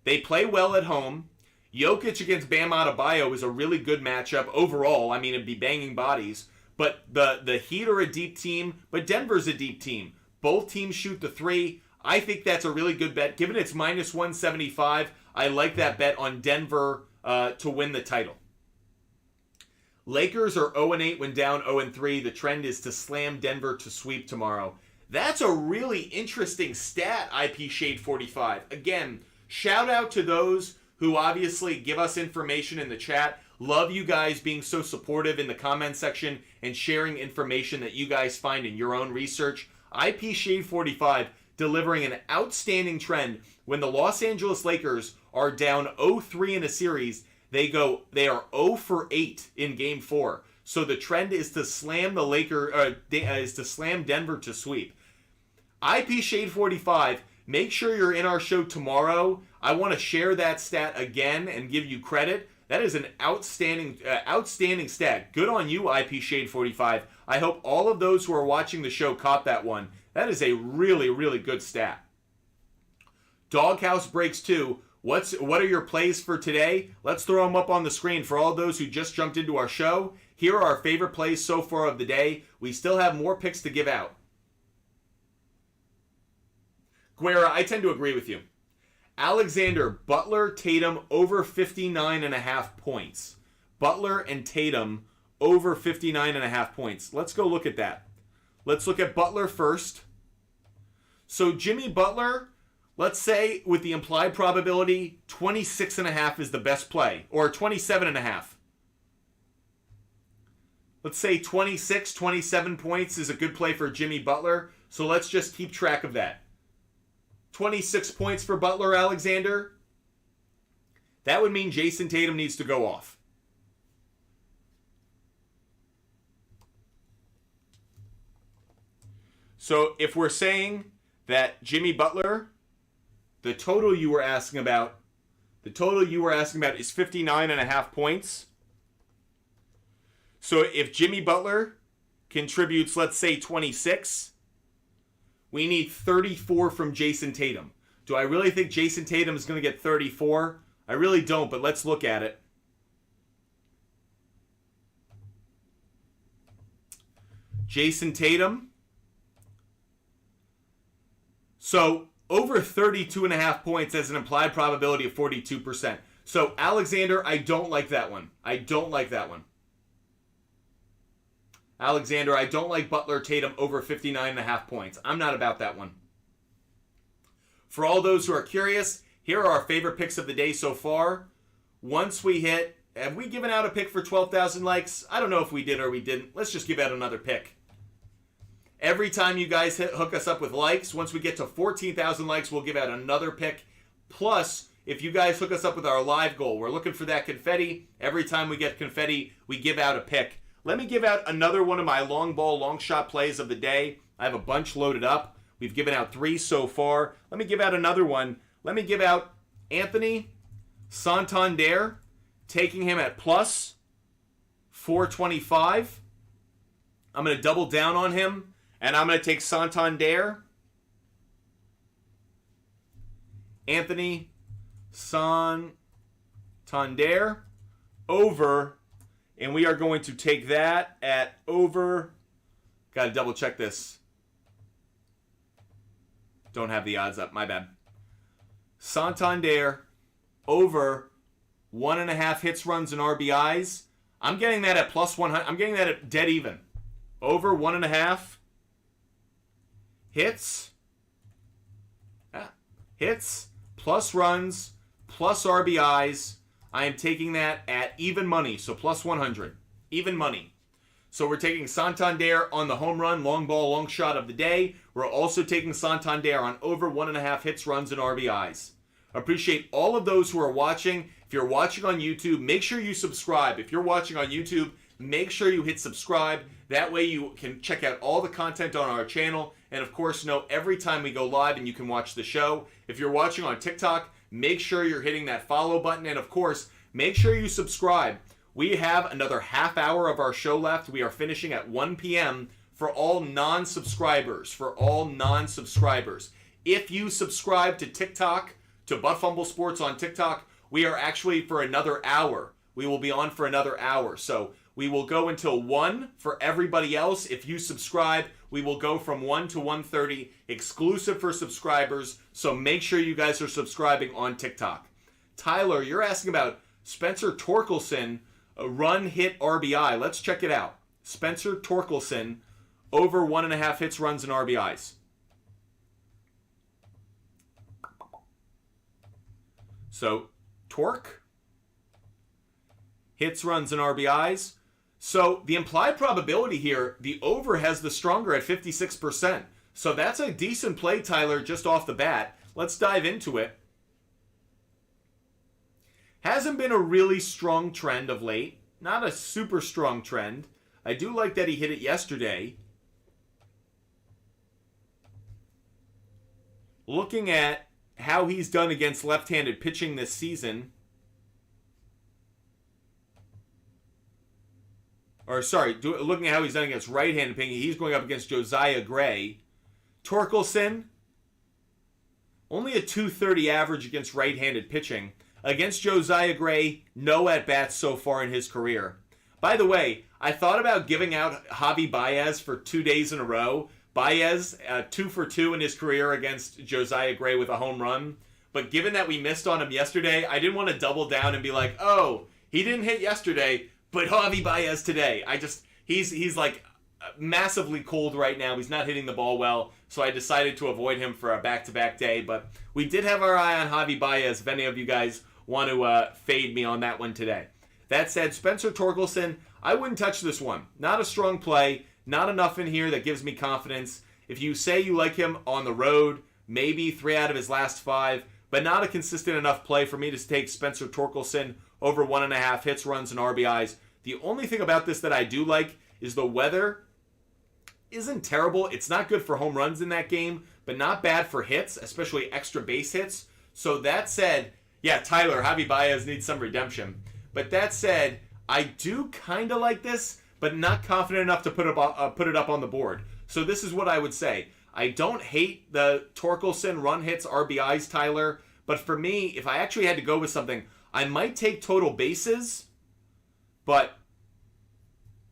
They play well at home. Jokic against Bam Adebayo is a really good matchup overall. I mean, it'd be banging bodies. But the Heat are a deep team, but Denver's a deep team. Both teams shoot the 3. I think that's a really good bet. Given it's minus 175, I like that bet on Denver to win the title. Lakers are 0-8 when down 0-3. The trend is to slam Denver to sweep tomorrow. That's a really interesting stat, IP Shade 45. Again, shout out to those who obviously give us information in the chat. Love you guys being so supportive in the comment section and sharing information that you guys find in your own research. IP Shade 45 delivering an outstanding trend when the Los Angeles Lakers are down 0-3 in a series. They are 0 for 8 in Game 4. So the trend is to slam slam Denver to sweep. IP Shade 45. Make sure you're in our show tomorrow. I want to share that stat again and give you credit. That is an outstanding stat. Good on you, IP Shade 45. I hope all of those who are watching the show caught that one. That is a really, really good stat. Doghouse breaks 2. What are your plays for today? Let's throw them up on the screen for all those who just jumped into our show. Here are our favorite plays so far of the day. We still have more picks to give out. Guerra, I tend to agree with you. Alexander, Butler, Tatum over 59.5 points. Butler and Tatum over 59.5 points. Let's go look at that. Let's look at Butler first. So Jimmy Butler, let's say with the implied probability, 26.5 is the best play, or 27.5. Let's say 26, 27 points is a good play for Jimmy Butler. So let's just keep track of that. 26 points for Butler, Alexander. That would mean Jason Tatum needs to go off. So if we're saying that Jimmy Butler, the total you were asking about is 59.5 points. So if Jimmy Butler contributes, let's say 26, we need 34 from Jason Tatum. Do I really think Jason Tatum is going to get 34? I really don't, but let's look at it. Jason Tatum. So over 32.5 points has an implied probability of 42%. So Alexander, I don't like that one. Alexander, I don't like Butler Tatum over 59.5 points. I'm not about that one. For all those who are curious, here are our favorite picks of the day so far. Once we hit, have we given out a pick for 12,000 likes? I don't know if we did or we didn't. Let's just give out another pick. Every time you guys hook us up with likes, once we get to 14,000 likes, we'll give out another pick. Plus, if you guys hook us up with our live goal, we're looking for that confetti. Every time we get confetti, we give out a pick. Let me give out another one of my long ball, long shot plays of the day. I have a bunch loaded up. We've given out 3 so far. Let me give out another one. Let me give out Anthony Santander, taking him at plus 425. I'm going to double down on him, and I'm going to take Santander. Anthony Santander over, and we are going to take that at over. Got to double check this. Don't have the odds up, my bad. Santander over 1.5 hits, runs, and RBIs. I'm getting that at plus 100. I'm getting that at dead even. Over 1.5 hits. Hits, plus runs, plus RBIs. I am taking that at even money, so plus 100. Even money. So we're taking Santander on the home run, long ball, long shot of the day. We're also taking Santander on over 1.5 hits, runs, and RBIs. Appreciate all of those who are watching. If you're watching on YouTube, make sure you subscribe. If you're watching on YouTube, make sure you hit subscribe. That way you can check out all the content on our channel. And of course, know every time we go live and you can watch the show. If you're watching on TikTok, make sure you're hitting that follow button. And of course, make sure you subscribe. We have another half hour of our show left. We are finishing at 1 p.m. for all non-subscribers. If you subscribe to TikTok, to Butt Fumble Sports on TikTok, we are actually for another hour. We will be on for another hour. So we will go until 1 for everybody else. If you subscribe, we will go from 1 to 1:30, exclusive for subscribers. So make sure you guys are subscribing on TikTok. Tyler, you're asking about Spencer Torkelson, a run hit RBI. Let's check it out. Spencer Torkelson, over 1.5 hits, runs, and RBIs. So, Torque, hits, runs, and RBIs. So, the implied probability here, the over has the stronger at 56%. So, that's a decent play, Tyler, just off the bat. Let's dive into it. Hasn't been a really strong trend of late. Not a super strong trend. I do like that he hit it yesterday. Looking at how he's done against left-handed pitching this season. Looking at how he's done against right-handed pitching, he's going up against Josiah Gray. Torkelson, only a .230 average against right-handed pitching. Against Josiah Gray, no at-bats so far in his career. By the way, I thought about giving out Javi Baez for 2 days in a row. Baez, 2 for 2 in his career against Josiah Gray with a home run. But given that we missed on him yesterday, I didn't want to double down and be like, oh, he didn't hit yesterday, but Javi Baez today. He's like massively cold right now. He's not hitting the ball well. So I decided to avoid him for a back-to-back day. But we did have our eye on Javi Baez, if any of you guys want to fade me on that one today. That said, Spencer Torkelson, I wouldn't touch this one. Not a strong play. Not enough in here that gives me confidence. If you say you like him on the road, maybe 3 out of his last 5, but not a consistent enough play for me to take Spencer Torkelson over 1.5 hits, runs, and RBIs. The only thing about this that I do like is the weather isn't terrible. It's not good for home runs in that game, but not bad for hits, especially extra base hits. So that said, yeah, Tyler, Javi Baez needs some redemption. But that said, I do kind of like this, but not confident enough to put it up on the board. So this is what I would say. I don't hate the Torkelson run hits, RBIs, Tyler, but for me, if I actually had to go with something, I might take total bases, but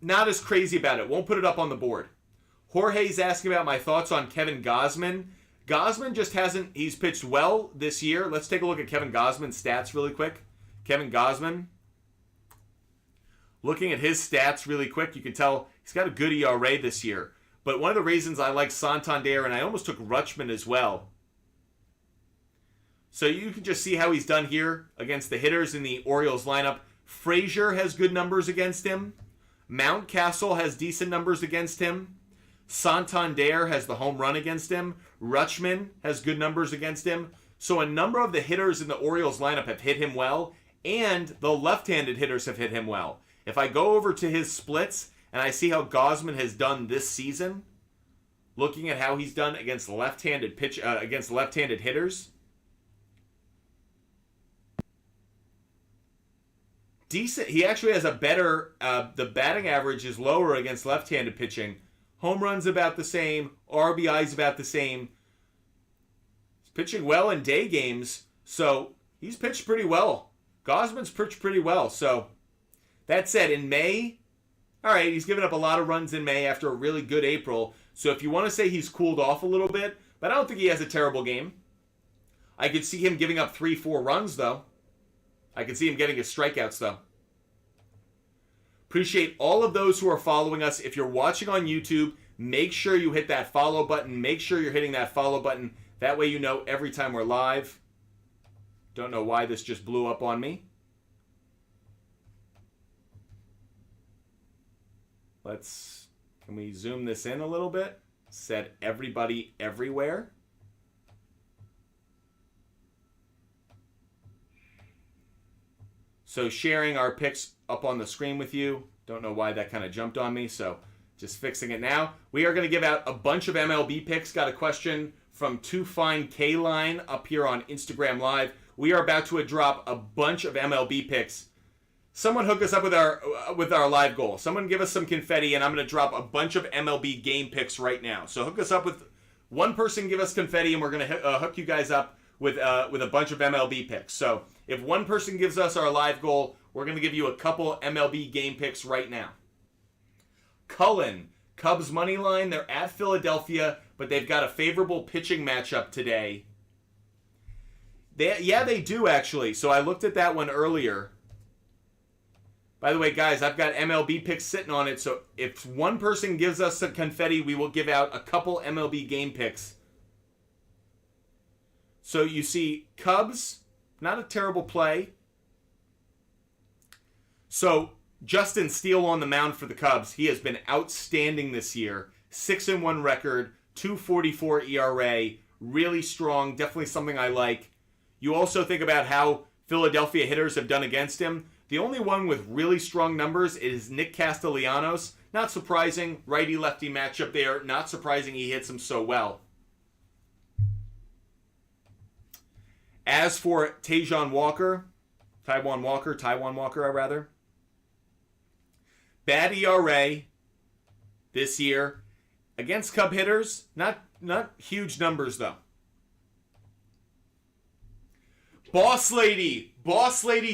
not as crazy about it. Won't put it up on the board. Jorge's asking about my thoughts on Kevin Gausman. Gausman just hasn't, he's pitched well this year. Let's take a look at Kevin Gausman's stats really quick. Kevin Gausman. Looking at his stats really quick, you can tell he's got a good ERA this year. But one of the reasons I like Santander, and I almost took Rutschman as well. So you can just see how he's done here against the hitters in the Orioles lineup. Frazier has good numbers against him. Mountcastle has decent numbers against him. Santander has the home run against him. Rutschman has good numbers against him. So a number of the hitters in the Orioles lineup have hit him well, and the left-handed hitters have hit him well. If I go over to his splits and I see how Gausman has done this season, looking at how he's done against left-handed hitters, decent. He actually has a better. The batting average is lower against left-handed pitching. Home runs about the same. RBIs about the same. He's pitching well in day games, so he's pitched pretty well. Gausman's pitched pretty well. So that said, in May, all right, he's given up a lot of runs in May after a really good April. So if you want to say he's cooled off a little bit, but I don't think he has a terrible game. I could see him giving up 3-4 runs, though. I can see him getting his strikeouts, though. Appreciate all of those who are following us. If you're watching on YouTube, make sure you hit that follow button. Make sure you're hitting that follow button. That way you know every time we're live. Don't know why this just blew up on me. Can we zoom this in a little bit? Set everybody everywhere. So sharing our picks up on the screen with you. Don't know why that kind of jumped on me, so just fixing it now. We are going to give out a bunch of MLB picks. Got a question from Too Fine K-Line up here on Instagram Live. We are about to drop a bunch of MLB picks. Someone hook us up with our live goal. Someone give us some confetti, and I'm going to drop a bunch of MLB game picks right now. So hook us up with one person, give us confetti, and we're going to hook you guys up with a bunch of MLB picks. So if one person gives us our live goal, we're going to give you a couple MLB game picks right now. Cullen, Cubs money line. They're at Philadelphia, but they've got a favorable pitching matchup today. They do actually. So I looked at that one earlier. By the way, guys, I've got MLB picks sitting on it, so if one person gives us some confetti, we will give out a couple MLB game picks. So you see Cubs, not a terrible play. So Justin Steele on the mound for the Cubs. He has been outstanding this year. 6-1 record, 2.44 ERA, really strong, definitely something I like. You also think about how Philadelphia hitters have done against him. The only one with really strong numbers is Nick Castellanos. Not surprising, righty-lefty matchup there. Not surprising he hits him so well. As for Taijuan Walker, Taijuan Walker, bad ERA this year. Against Cub hitters, not huge numbers though. Boss Lady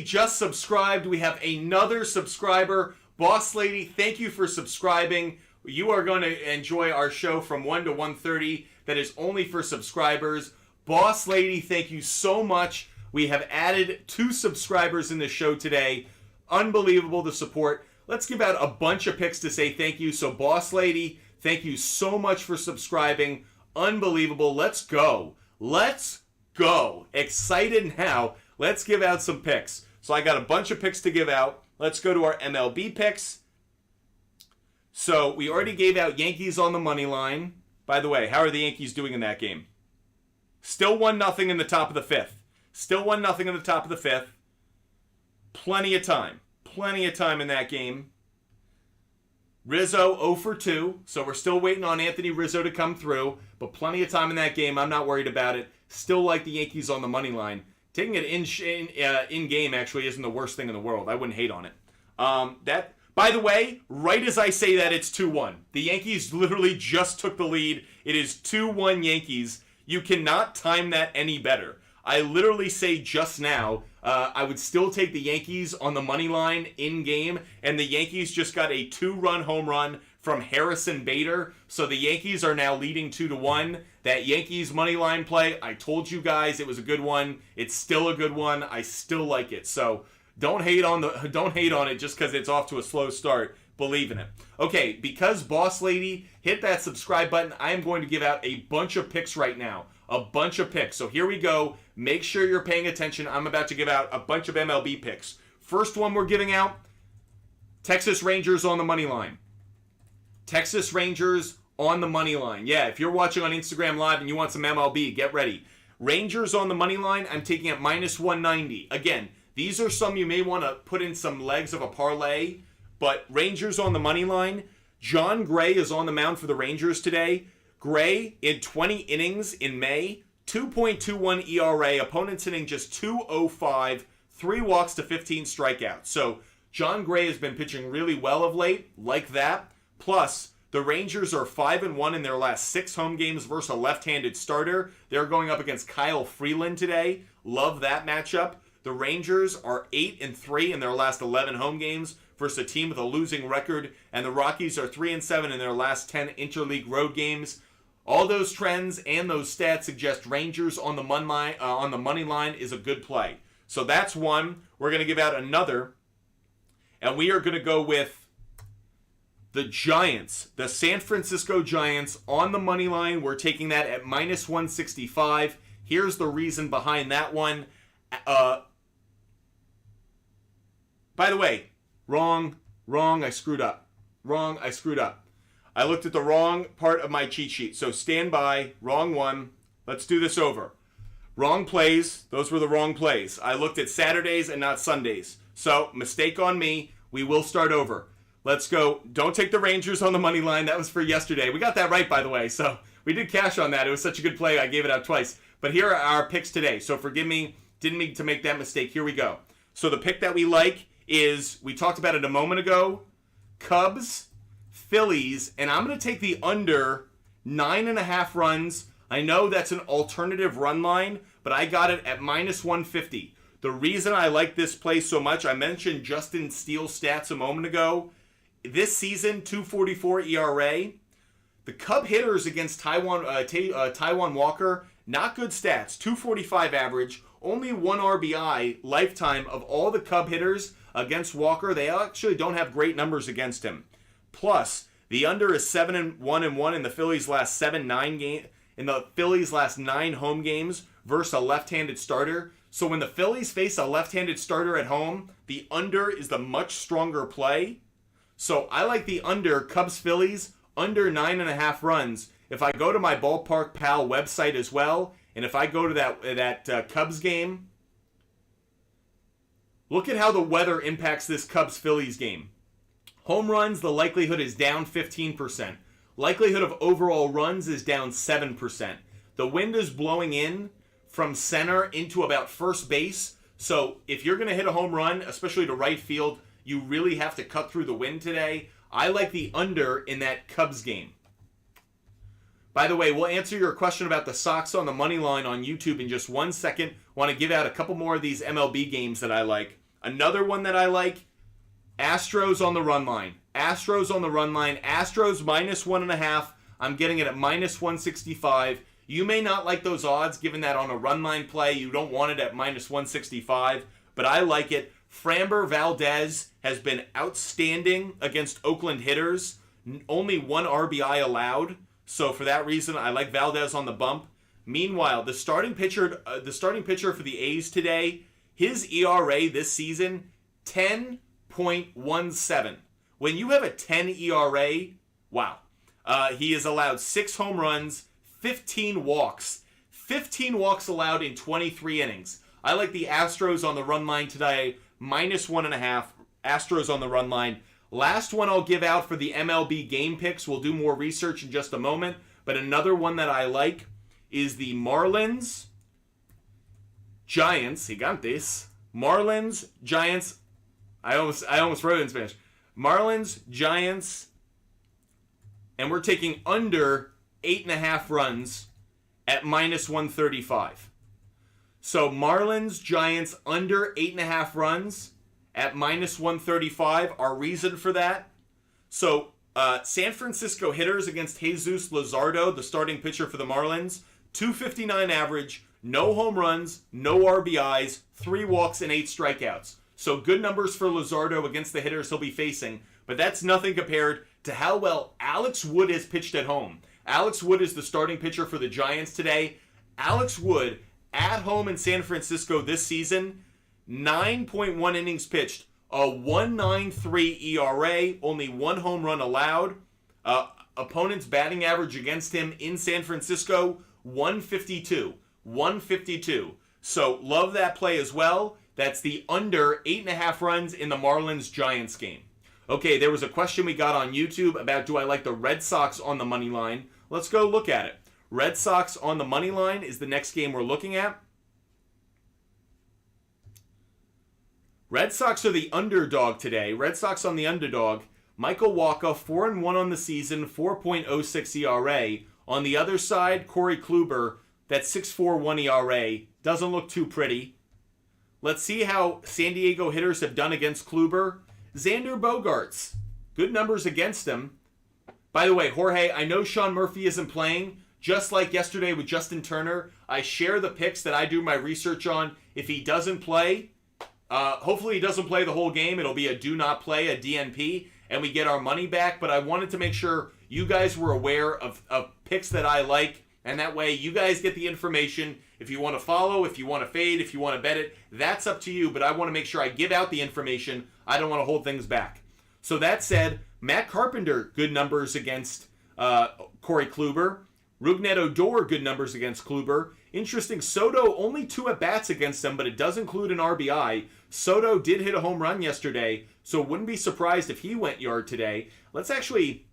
just subscribed. We have another subscriber. Boss Lady, thank you for subscribing. You are going to enjoy our show from 1 to 1:30. That is only for subscribers. Boss Lady, thank you so much. We have added 2 subscribers in the show today. Unbelievable the support. Let's give out a bunch of picks to say thank you. So Boss Lady, thank you so much for subscribing. Unbelievable. Let's go. Excited now. Let's give out some picks. So I got a bunch of picks to give out. Let's go to our MLB picks. So we already gave out Yankees on the money line. By the way, how are the Yankees doing in that game? Still 1-0 in the top of the 5th. Still 1-0 in the top of the 5th. Plenty of time. Plenty of time in that game. Rizzo 0 for 2. So we're still waiting on Anthony Rizzo to come through. But plenty of time in that game. I'm not worried about it. Still like the Yankees on the money line. Taking it in game actually isn't the worst thing in the world. I wouldn't hate on it. That, by the way, right as I say that, it's 2-1. The Yankees literally just took the lead. It is 2-1 Yankees. You cannot time that any better. I literally say just now, I would still take the Yankees on the money line in game, and the Yankees just got a 2-run home run from Harrison Bader, so the Yankees are now leading 2-1. That Yankees money line play, I told you guys it was a good one. It's still a good one. I still like it. So Don't hate on it just because it's off to a slow start. Believe in it. Okay, because Boss Lady hit that subscribe button, I am going to give out a bunch of picks right now. A bunch of picks. So here we go. Make sure you're paying attention. I'm about to give out a bunch of MLB picks. First one we're giving out, Texas Rangers on the money line. Texas Rangers on the money line. Yeah, if you're watching on Instagram Live and you want some MLB, get ready. Rangers on the money line, I'm taking at minus 190. Again, these are some you may want to put in some legs of a parlay, but Rangers on the money line. John Gray is on the mound for the Rangers today. Gray, in 20 innings in May, 2.21 ERA, opponents hitting just 2.05, 3 walks to 15 strikeouts. So John Gray has been pitching really well of late, like that. Plus, the Rangers are 5-1 in their last 6 home games versus a left-handed starter. They're going up against Kyle Freeland today. Love that matchup. The Rangers are 8-3 in their last 11 home games versus a team with a losing record, and the Rockies are 3-7 in their last 10 interleague road games. All those trends and those stats suggest Rangers on the money line is a good play. So that's one. We're going to give out another, and we are going to go with the Giants, the San Francisco Giants on the money line. We're taking that at minus 165. Here's the reason behind that one. By the way, wrong, I screwed up. I looked at the wrong part of my cheat sheet. So stand by, wrong one. Let's do this over. Wrong plays. Those were the wrong plays. I looked at Saturdays and not Sundays. So mistake on me. We will start over. Let's go. Don't take the Rangers on the money line. That was for yesterday. We got that right, by the way. So we did cash on that. It was such a good play. I gave it out twice. But here are our picks today. So forgive me. Didn't mean to make that mistake. Here we go. So the pick that we like is, we talked about it a moment ago, Cubs, Phillies, and I'm going to take the under 9.5 runs. I know that's an alternative run line, but I got it at minus 150. The reason I like this play so much, I mentioned Justin Steele's stats a moment ago. This season, 2.44 ERA. The Cub hitters against Taijuan Walker, not good stats. 2.45 average, only 1 RBI lifetime of all the Cub hitters against Walker. They actually don't have great numbers against him. Plus, the under is 7-1-1 in the Phillies' last 9 home games versus a left-handed starter. So when the Phillies face a left-handed starter at home, the under is the much stronger play. So I like the under, Cubs-Phillies, under 9.5 runs. If I go to my Ballpark Pal website as well, and if I go to that Cubs game, look at how the weather impacts this Cubs-Phillies game. Home runs, the likelihood is down 15%. Likelihood of overall runs is down 7%. The wind is blowing in from center into about first base. So if you're going to hit a home run, especially to right field, you really have to cut through the wind today. I like the under in that Cubs game. By the way, we'll answer your question about the Sox on the money line on YouTube in just 1 second. Want to give out a couple more of these MLB games that I like. Another one that I like, Astros on the run line. Astros on the run line. Astros minus 1.5. I'm getting it at minus 165. You may not like those odds, given that on a run line play, you don't want it at minus 165, but I like it. Framber Valdez has been outstanding against Oakland hitters. Only 1 RBI allowed. So for that reason, I like Valdez on the bump. Meanwhile, the starting pitcher for the A's today, his ERA this season, 10.17. When you have a 10 ERA, wow. He has allowed 6 home runs, 15 walks. 15 walks allowed in 23 innings. I like the Astros on the run line today, minus 1.5. Astros on the run line. Last one I'll give out for the MLB game picks. We'll do more research in just a moment. But another one that I like is the Marlins, Giants, Gigantes. Marlins, Giants. I almost wrote it in Spanish. Marlins, Giants, and we're taking under 8.5 runs at minus 135. So Marlins, Giants, under 8.5 runs at minus 135. Our reason for that, so San Francisco hitters against Jesus Luzardo, the starting pitcher for the Marlins, 259 average, no home runs, no RBIs, 3 walks and 8 strikeouts. So good numbers for Luzardo against the hitters he'll be facing, but that's nothing compared to how well Alex Wood has pitched at home. Alex Wood is the starting pitcher for the Giants today. Alex Wood at home in San Francisco this season, 9.1 innings pitched, a 1.93 ERA, only one home run allowed. Opponent's batting average against him in San Francisco, 152. 152. So love that play as well. That's the under 8.5 runs in the Marlins-Giants game. Okay, there was a question we got on YouTube about do I like the Red Sox on the money line. Let's go look at it. Red Sox on the money line is the next game we're looking at. Red Sox are the underdog today. Red Sox on the underdog. Michael Wacha, 4-1 on the season, 4.06 ERA. On the other side, Corey Kluber, that 6.41 ERA. Doesn't look too pretty. Let's see how San Diego hitters have done against Kluber. Xander Bogaerts, good numbers against him. By the way, Jorge, I know Sean Murphy isn't playing. Just like yesterday with Justin Turner, I share the picks that I do my research on. If he doesn't play, hopefully he doesn't play the whole game. It'll be a do not play, a DNP, and we get our money back. But I wanted to make sure you guys were aware of picks that I like, and that way you guys get the information. If you want to follow, if you want to fade, if you want to bet it, that's up to you. But I want to make sure I give out the information. I don't want to hold things back. So that said, Matt Carpenter, good numbers against Corey Kluber. Rougned Odor, good numbers against Kluber. Interesting, Soto, only 2 at-bats against him, but it does include an RBI. Soto did hit a home run yesterday, so wouldn't be surprised if he went yard today. Let's actually...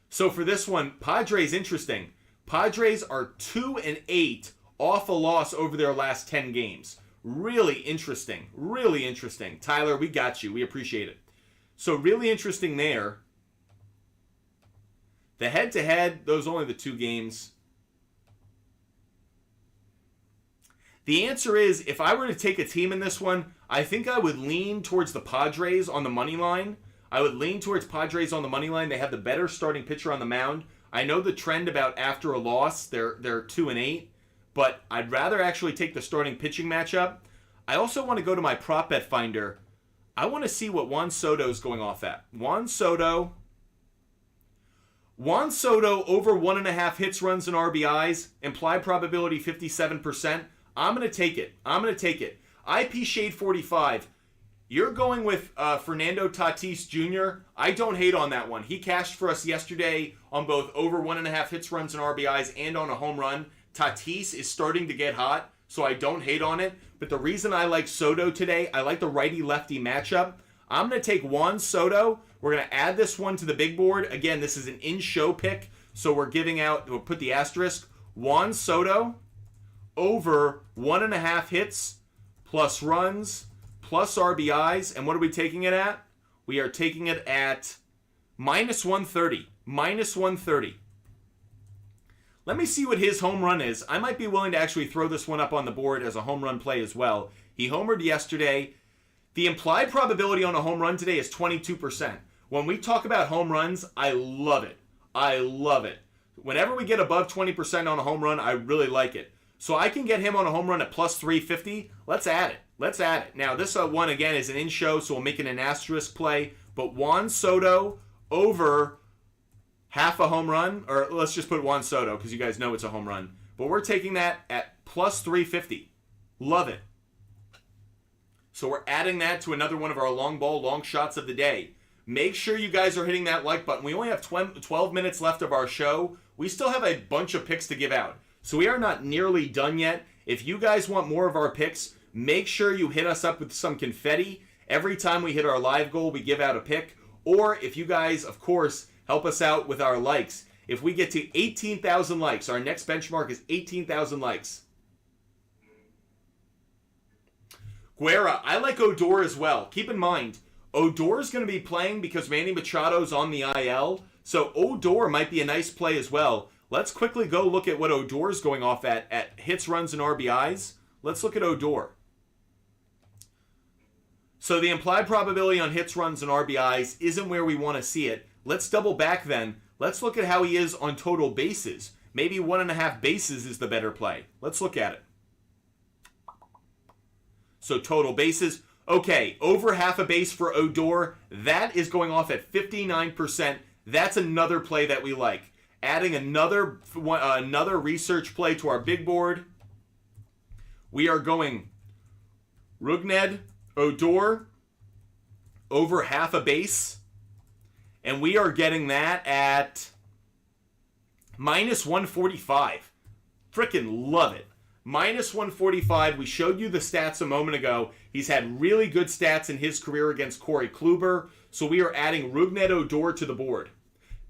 So for this one, Padres, interesting. Padres are 2-8 off a loss over their last 10 games. Really interesting. Really interesting. Tyler, we got you. We appreciate it. So really interesting there. The head-to-head, those are only the 2 games. The answer is, if I were to take a team in this one, I think I would lean towards the Padres on the money line. I would lean towards Padres on the money line. They have the better starting pitcher on the mound. I know the trend about after a loss, they're 2-8, but I'd rather actually take the starting pitching matchup. I also want to go to my prop bet finder. I want to see what Juan Soto's going off at. Juan Soto over 1.5 hits, runs, and RBIs. Implied probability 57%. I'm going to take it. I'm going to take it. IP Shade 45. You're going with Fernando Tatis Jr. I don't hate on that one. He cashed for us yesterday on both over 1.5 hits, runs, and RBIs and on a home run. Tatis is starting to get hot, so I don't hate on it. But the reason I like Soto today, I like the righty-lefty matchup. I'm going to take Juan Soto. We're going to add this one to the big board. Again, this is an in-show pick, so we'll put the asterisk. Juan Soto over 1.5 hits plus runs plus RBIs. And what are we taking it at? We are taking it at minus 130. Minus 130. Let me see what his home run is. I might be willing to actually throw this one up on the board as a home run play as well. He homered yesterday. The implied probability on a home run today is 22%. When we talk about home runs, I love it. I love it. Whenever we get above 20% on a home run, I really like it. So I can get him on a home run at plus 350. Let's add it. Let's add it. Now, this one, again, is an in-show, so we'll make it an asterisk play. But Juan Soto over half a home run, or let's just put Juan Soto because you guys know it's a home run. But we're taking that at plus 350. Love it. So we're adding that to another one of our long ball, long shots of the day. Make sure you guys are hitting that like button. We only have 12 minutes left of our show. We still have a bunch of picks to give out. So we are not nearly done yet. If you guys want more of our picks, make sure you hit us up with some confetti. Every time we hit our live goal, we give out a pick. Or if you guys, of course, help us out with our likes. If we get to 18,000 likes, our next benchmark is 18,000 likes. Guerra, I like Odor as well. Keep in mind, Odor's going to be playing because Manny Machado's on the IL. So Odor might be a nice play as well. Let's quickly go look at what Odor's going off at hits, runs, and RBIs. Let's look at Odor. So the implied probability on hits, runs, and RBIs isn't where we want to see it. Let's double back then. Let's look at how he is on total bases. Maybe 1.5 bases is the better play. Let's look at it. So total bases. Okay, over half a base for Odor. That is going off at 59%. That's another play that we like. Adding another research play to our big board. We are going Rougned Odor over half a base. And we are getting that at minus 145. Frickin' love it. Minus 145. We showed you the stats a moment ago. He's had really good stats in his career against Corey Kluber. So we are adding Rougned Odor to the board.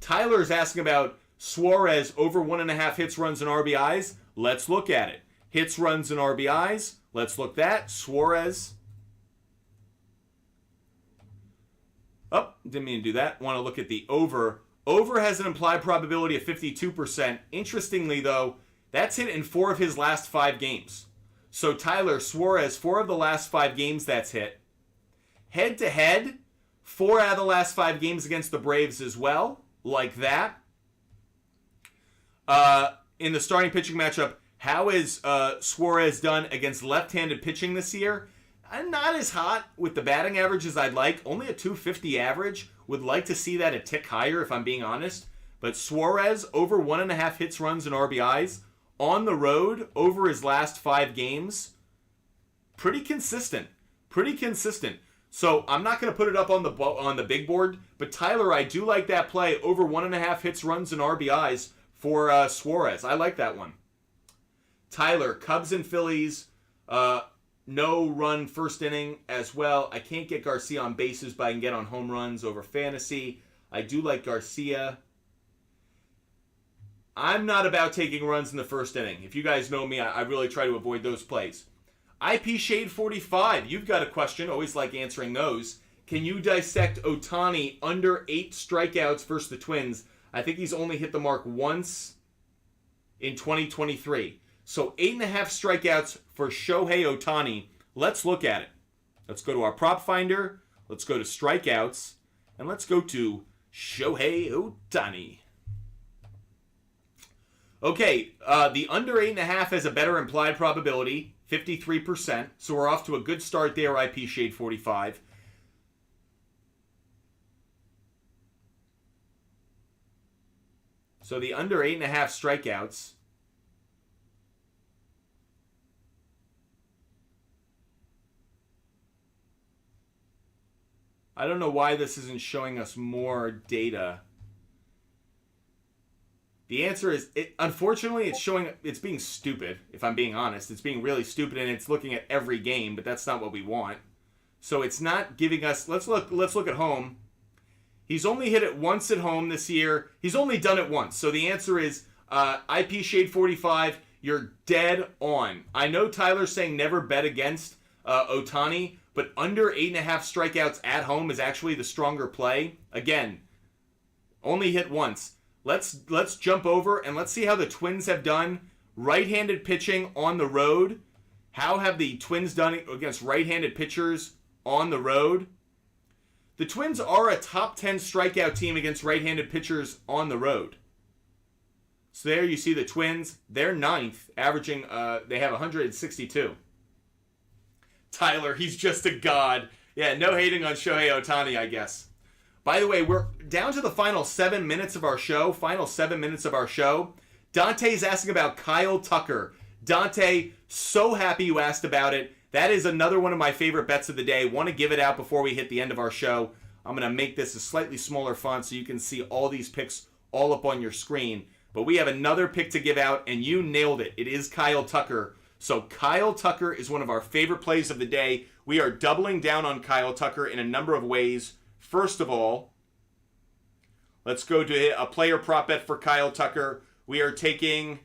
Tyler is asking about Suarez over 1.5 hits, runs, and RBIs. Let's look at it. Hits, runs, and RBIs. Let's look that. Suarez. Oh, didn't mean to do that. Want to look at the over. Over has an implied probability of 52%. Interestingly, though, that's hit in 4 of his last 5 games. So Tyler, Suarez, 4 of the last 5 games that's hit. Head-to-head, 4 out of the last 5 games against the Braves as well. Like that. In the starting pitching matchup, how is Suarez done against left-handed pitching this year? Not as hot with the batting average as I'd like. Only a 250 average. Would like to see that a tick higher if I'm being honest. But Suarez, over 1.5 hits, runs, and RBIs. On the road, over his last 5 games. Pretty consistent. Pretty consistent. So I'm not going to put it up on the big board. But Tyler, I do like that play. Over 1.5 hits, runs, and RBIs for Suarez. I like that one. Tyler, Cubs and Phillies. No run first inning as well. I can't get Garcia on bases, but I can get on home runs over fantasy. I do like Garcia. I'm not about taking runs in the first inning. If you guys know me, I really try to avoid those plays. IP Shade 45, you've got a question. Always like answering those. Can you dissect Ohtani under 8 strikeouts versus the Twins? I think he's only hit the mark once in 2023. So 8.5 strikeouts for Shohei Ohtani. Let's look at it. Let's go to our prop finder. Let's go to strikeouts. And let's go to Shohei Ohtani. Okay, the under 8.5 has a better implied probability, 53%. So we're off to a good start there, IP Shade 45. So the under 8.5 strikeouts. I don't know why this isn't showing us more data. The answer is, unfortunately, it's being stupid, if I'm being honest. It's being really stupid, and it's looking at every game, but that's not what we want. So it's not giving us, let's look at home. He's only hit it once at home this year. He's only done it once. So the answer is, IP Shade 45, you're dead on. I know Tyler's saying never bet against Ohtani, but under 8.5 strikeouts at home is actually the stronger play. Again, only hit once. Let's jump over and let's see how the Twins have done. Right-handed pitching on the road. How have the Twins done against right-handed pitchers on the road? The Twins are a top 10 strikeout team against right-handed pitchers on the road. So there you see the Twins. They're 9th, averaging, they have 162. Tyler, he's just a god. Yeah, no hating on Shohei Ohtani, I guess. By the way, we're down to the final 7 minutes of our show. Dante's asking about Kyle Tucker. Dante, so happy you asked about it. That is another one of my favorite bets of the day. Want to give it out before we hit the end of our show. I'm going to make this a slightly smaller font so you can see all these picks all up on your screen. But we have another pick to give out, and you nailed it. It is Kyle Tucker. So Kyle Tucker is one of our favorite plays of the day. We are doubling down on Kyle Tucker in a number of ways. First of all, let's go to a player prop bet for Kyle Tucker. We are taking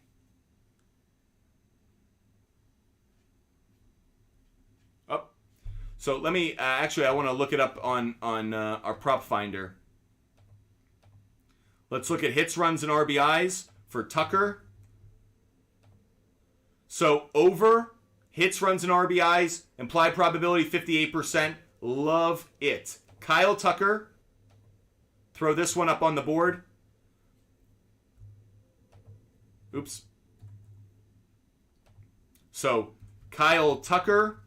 So let me actually I want to look it up on our prop finder. Let's look at hits, runs, and RBIs for Tucker. So over hits, runs, and RBIs, implied probability 58%. Love it. Kyle Tucker. Throw this one up on the board. Oops. So Kyle Tucker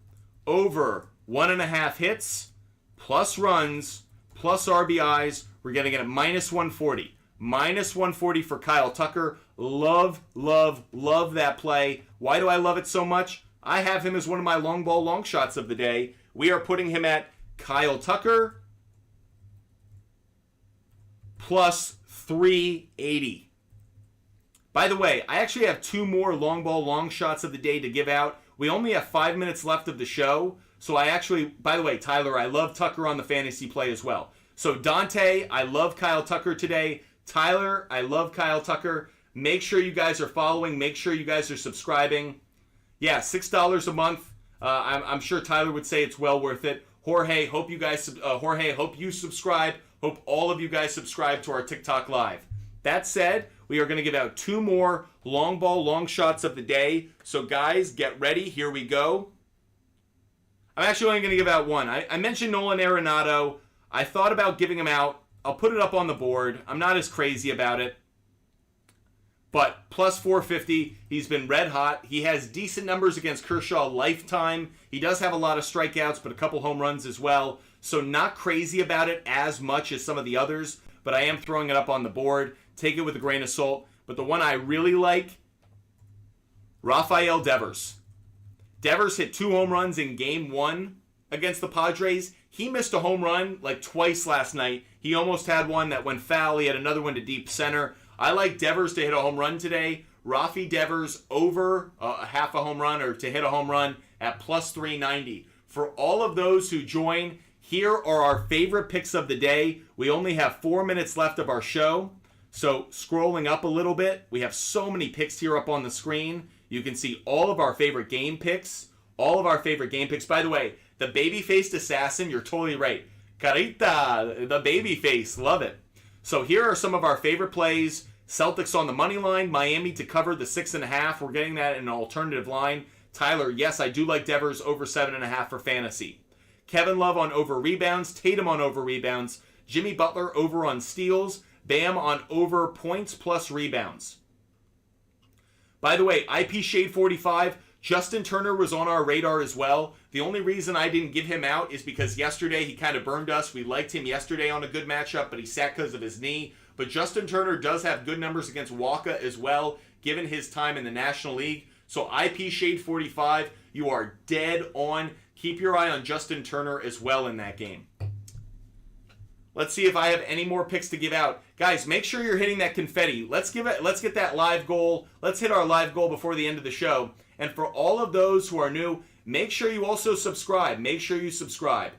over 1.5 hits, plus runs, plus RBIs. We're getting it at minus 140. Minus 140 for Kyle Tucker. Love, love, love that play. Why do I love it so much? I have him as one of my long ball long shots of the day. We are putting him at Kyle Tucker plus 380. By the way, I actually have 2 more long ball long shots of the day to give out. We only have 5 minutes left of the show. So I actually, by the way, Tyler, I love Tucker on the fantasy play as well. So Dante, I love Kyle Tucker today. Tyler, I love Kyle Tucker. Make sure you guys are following. Make sure you guys are subscribing. Yeah, $6 a month. I'm sure Tyler would say it's well worth it. Jorge, hope you guys, hope you subscribe. Hope all of you guys subscribe to our TikTok Live. That said, we are going to give out 2 more long ball long shots of the day. So guys, get ready. Here we go. I'm actually only going to give out 1. I mentioned Nolan Arenado. I thought about giving him out. I'll put it up on the board. I'm not as crazy about it. But plus 450, he's been red hot. He has decent numbers against Kershaw lifetime. He does have a lot of strikeouts, but a couple home runs as well. So not crazy about it as much as some of the others, but I am throwing it up on the board. Take it with a grain of salt. But the one I really like, Rafael Devers. Devers hit 2 home runs in Game 1 against the Padres. He missed a home run like twice last night. He almost had one that went foul. He had another one to deep center. I like Devers to hit a home run today. Rafi Devers over half a home run or to hit a home run at plus 390. For all of those who join, here are our favorite picks of the day. We only have 4 minutes left of our show. So scrolling up a little bit, we have so many picks here up on the screen. You can see all of our favorite game picks. All of our favorite game picks. By the way, the baby-faced assassin, you're totally right. Carita, the baby face, love it. So here are some of our favorite plays. Celtics on the money line, Miami to cover the 6.5. We're getting that in an alternative line. Tyler, yes, I do like Devers over 7.5 for fantasy. Kevin Love on over rebounds, Tatum on over rebounds, Jimmy Butler over on steals, Bam on over points plus rebounds. By the way, IP Shade 45, Justin Turner was on our radar as well. The only reason I didn't give him out is because yesterday he kind of burned us. We liked him yesterday on a good matchup, but he sat because of his knee. But Justin Turner does have good numbers against Waka as well, given his time in the National League. So IP Shade 45, you are dead on. Keep your eye on Justin Turner as well in that game. Let's see if I have any more picks to give out. Guys, make sure you're hitting that confetti. Let's get that live goal. Let's hit our live goal before the end of the show. And for all of those who are new, make sure you also subscribe. Make sure you subscribe.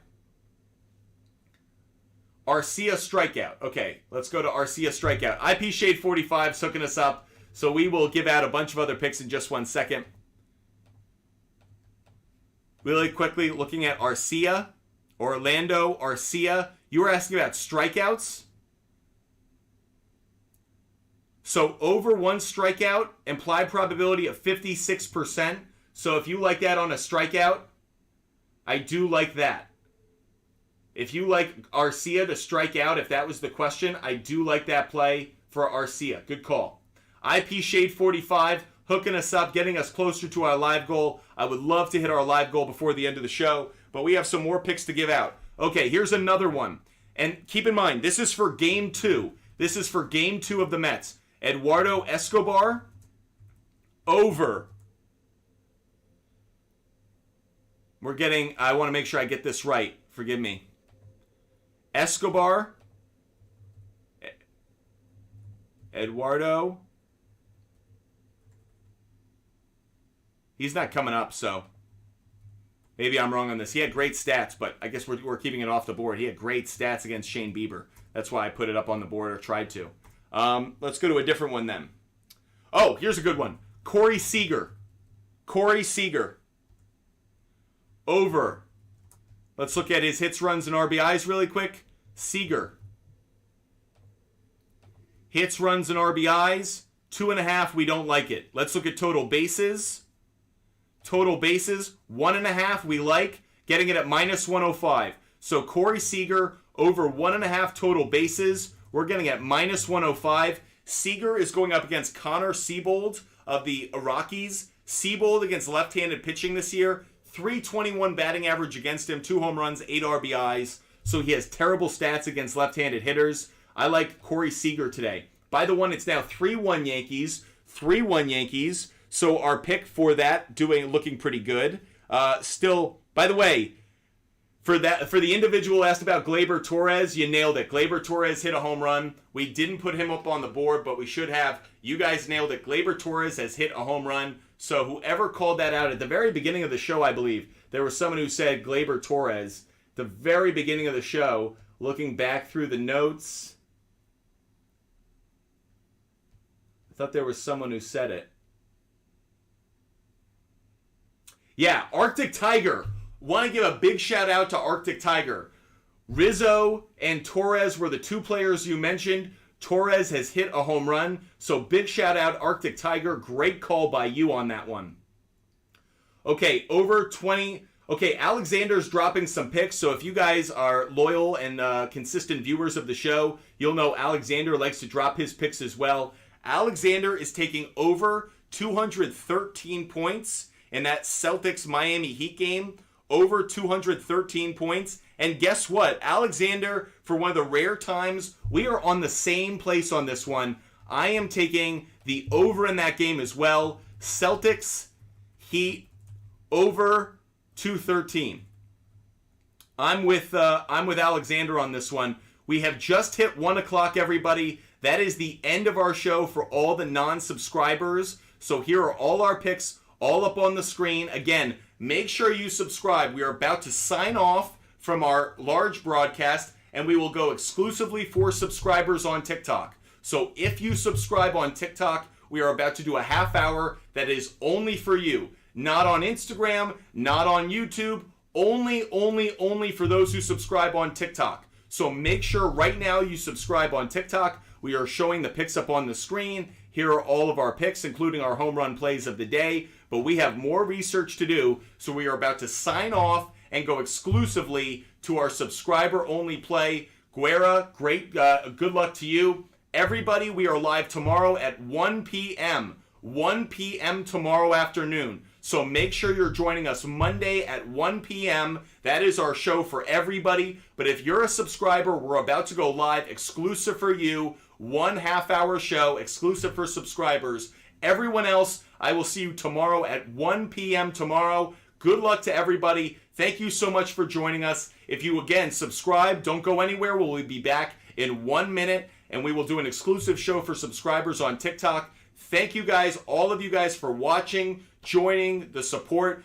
Arcia strikeout. Okay, let's go to Arcia strikeout. IP Shade 45 is hooking us up. So we will give out a bunch of other picks in just 1 second. Really quickly, looking at Arcia. Orlando Arcia. You were asking about strikeouts. So over 1 strikeout, implied probability of 56%. So if you like that on a strikeout, I do like that. If you like Arcia to strike out, if that was the question, I do like that play for Arcia. Good call. IP Shade 45, hooking us up, getting us closer to our live goal. I would love to hit our live goal before the end of the show, but we have some more picks to give out. Okay, here's another one. And keep in mind, this is for Game 2. This is for Game 2 of the Mets. Eduardo Escobar, over. We're getting, I want to make sure I get this right. Forgive me. Escobar, Eduardo. He's not coming up, so maybe I'm wrong on this. He had great stats, but I guess we're keeping it off the board. He had great stats against Shane Bieber. That's why I put it up on the board, or tried to. Let's go to a different one then. Oh, here's a good one. Corey Seager. Corey Seager. Over. Let's look at his hits, runs, and RBIs really quick. Seager. Hits, runs, and RBIs. 2.5, we don't like it. Let's look at total bases. Total bases, 1.5, we like. Getting it at minus 105. So Corey Seager, over 1.5 total bases. We're getting at minus 105. Seager is going up against Connor Siebold of the Rockies. Siebold against left-handed pitching this year, .321 batting average against him, 2 home runs, 8 RBIs. So he has terrible stats against left-handed hitters. I like Corey Seager today. By the one, it's now 3-1 Yankees. 3-1 Yankees. So our pick for that looking pretty good. Still, by the way, for the individual asked about Gleyber Torres, you nailed it. Gleyber Torres hit a home run. We didn't put him up on the board, but we should have. You guys nailed it. Gleyber Torres has hit a home run. So whoever called that out at the very beginning of the show, I believe, there was someone who said Gleyber Torres. The very beginning of the show, looking back through the notes, I thought there was someone who said it. Yeah, Arctic Tiger. Want to give a big shout out to Arctic Tiger. Rizzo and Torres were the 2 players you mentioned. Torres has hit a home run. So big shout out, Arctic Tiger. Great call by you on that one. Okay, over 20. Okay, Alexander's dropping some picks. So if you guys are loyal and consistent viewers of the show, you'll know Alexander likes to drop his picks as well. Alexander is taking over 213 points in that Celtics-Miami Heat game. Over 213 points. And guess what? Alexander, for one of the rare times, we are on the same place on this one. I am taking the over in that game as well. Celtics, Heat, over 213. I'm with Alexander on this one. We have just hit 1 o'clock, everybody. That is the end of our show for all the non-subscribers. So here are all our picks, all up on the screen. Again, make sure you subscribe. We are about to sign off from our large broadcast, and we will go exclusively for subscribers on TikTok. So if you subscribe on TikTok, we are about to do a half hour that is only for you. Not on Instagram, not on YouTube, only for those who subscribe on TikTok. So make sure right now you subscribe on TikTok. We are showing the picks up on the screen. Here are all of our picks, including our home run plays of the day. But we have more research to do, so we are about to sign off and go exclusively to our subscriber-only play. Guerra, great, good luck to you. Everybody, we are live tomorrow at 1 p.m. 1 p.m. tomorrow afternoon. So make sure you're joining us Monday at 1 p.m. That is our show for everybody. But if you're a subscriber, we're about to go live exclusive for you. 1 half-hour show exclusive for subscribers. Everyone else, I will see you tomorrow at 1 p.m. tomorrow. Good luck to everybody. Thank you so much for joining us. If you, again, subscribe, don't go anywhere. We'll be back in 1 minute, and we will do an exclusive show for subscribers on TikTok. Thank you guys, all of you guys, for watching, joining, the support.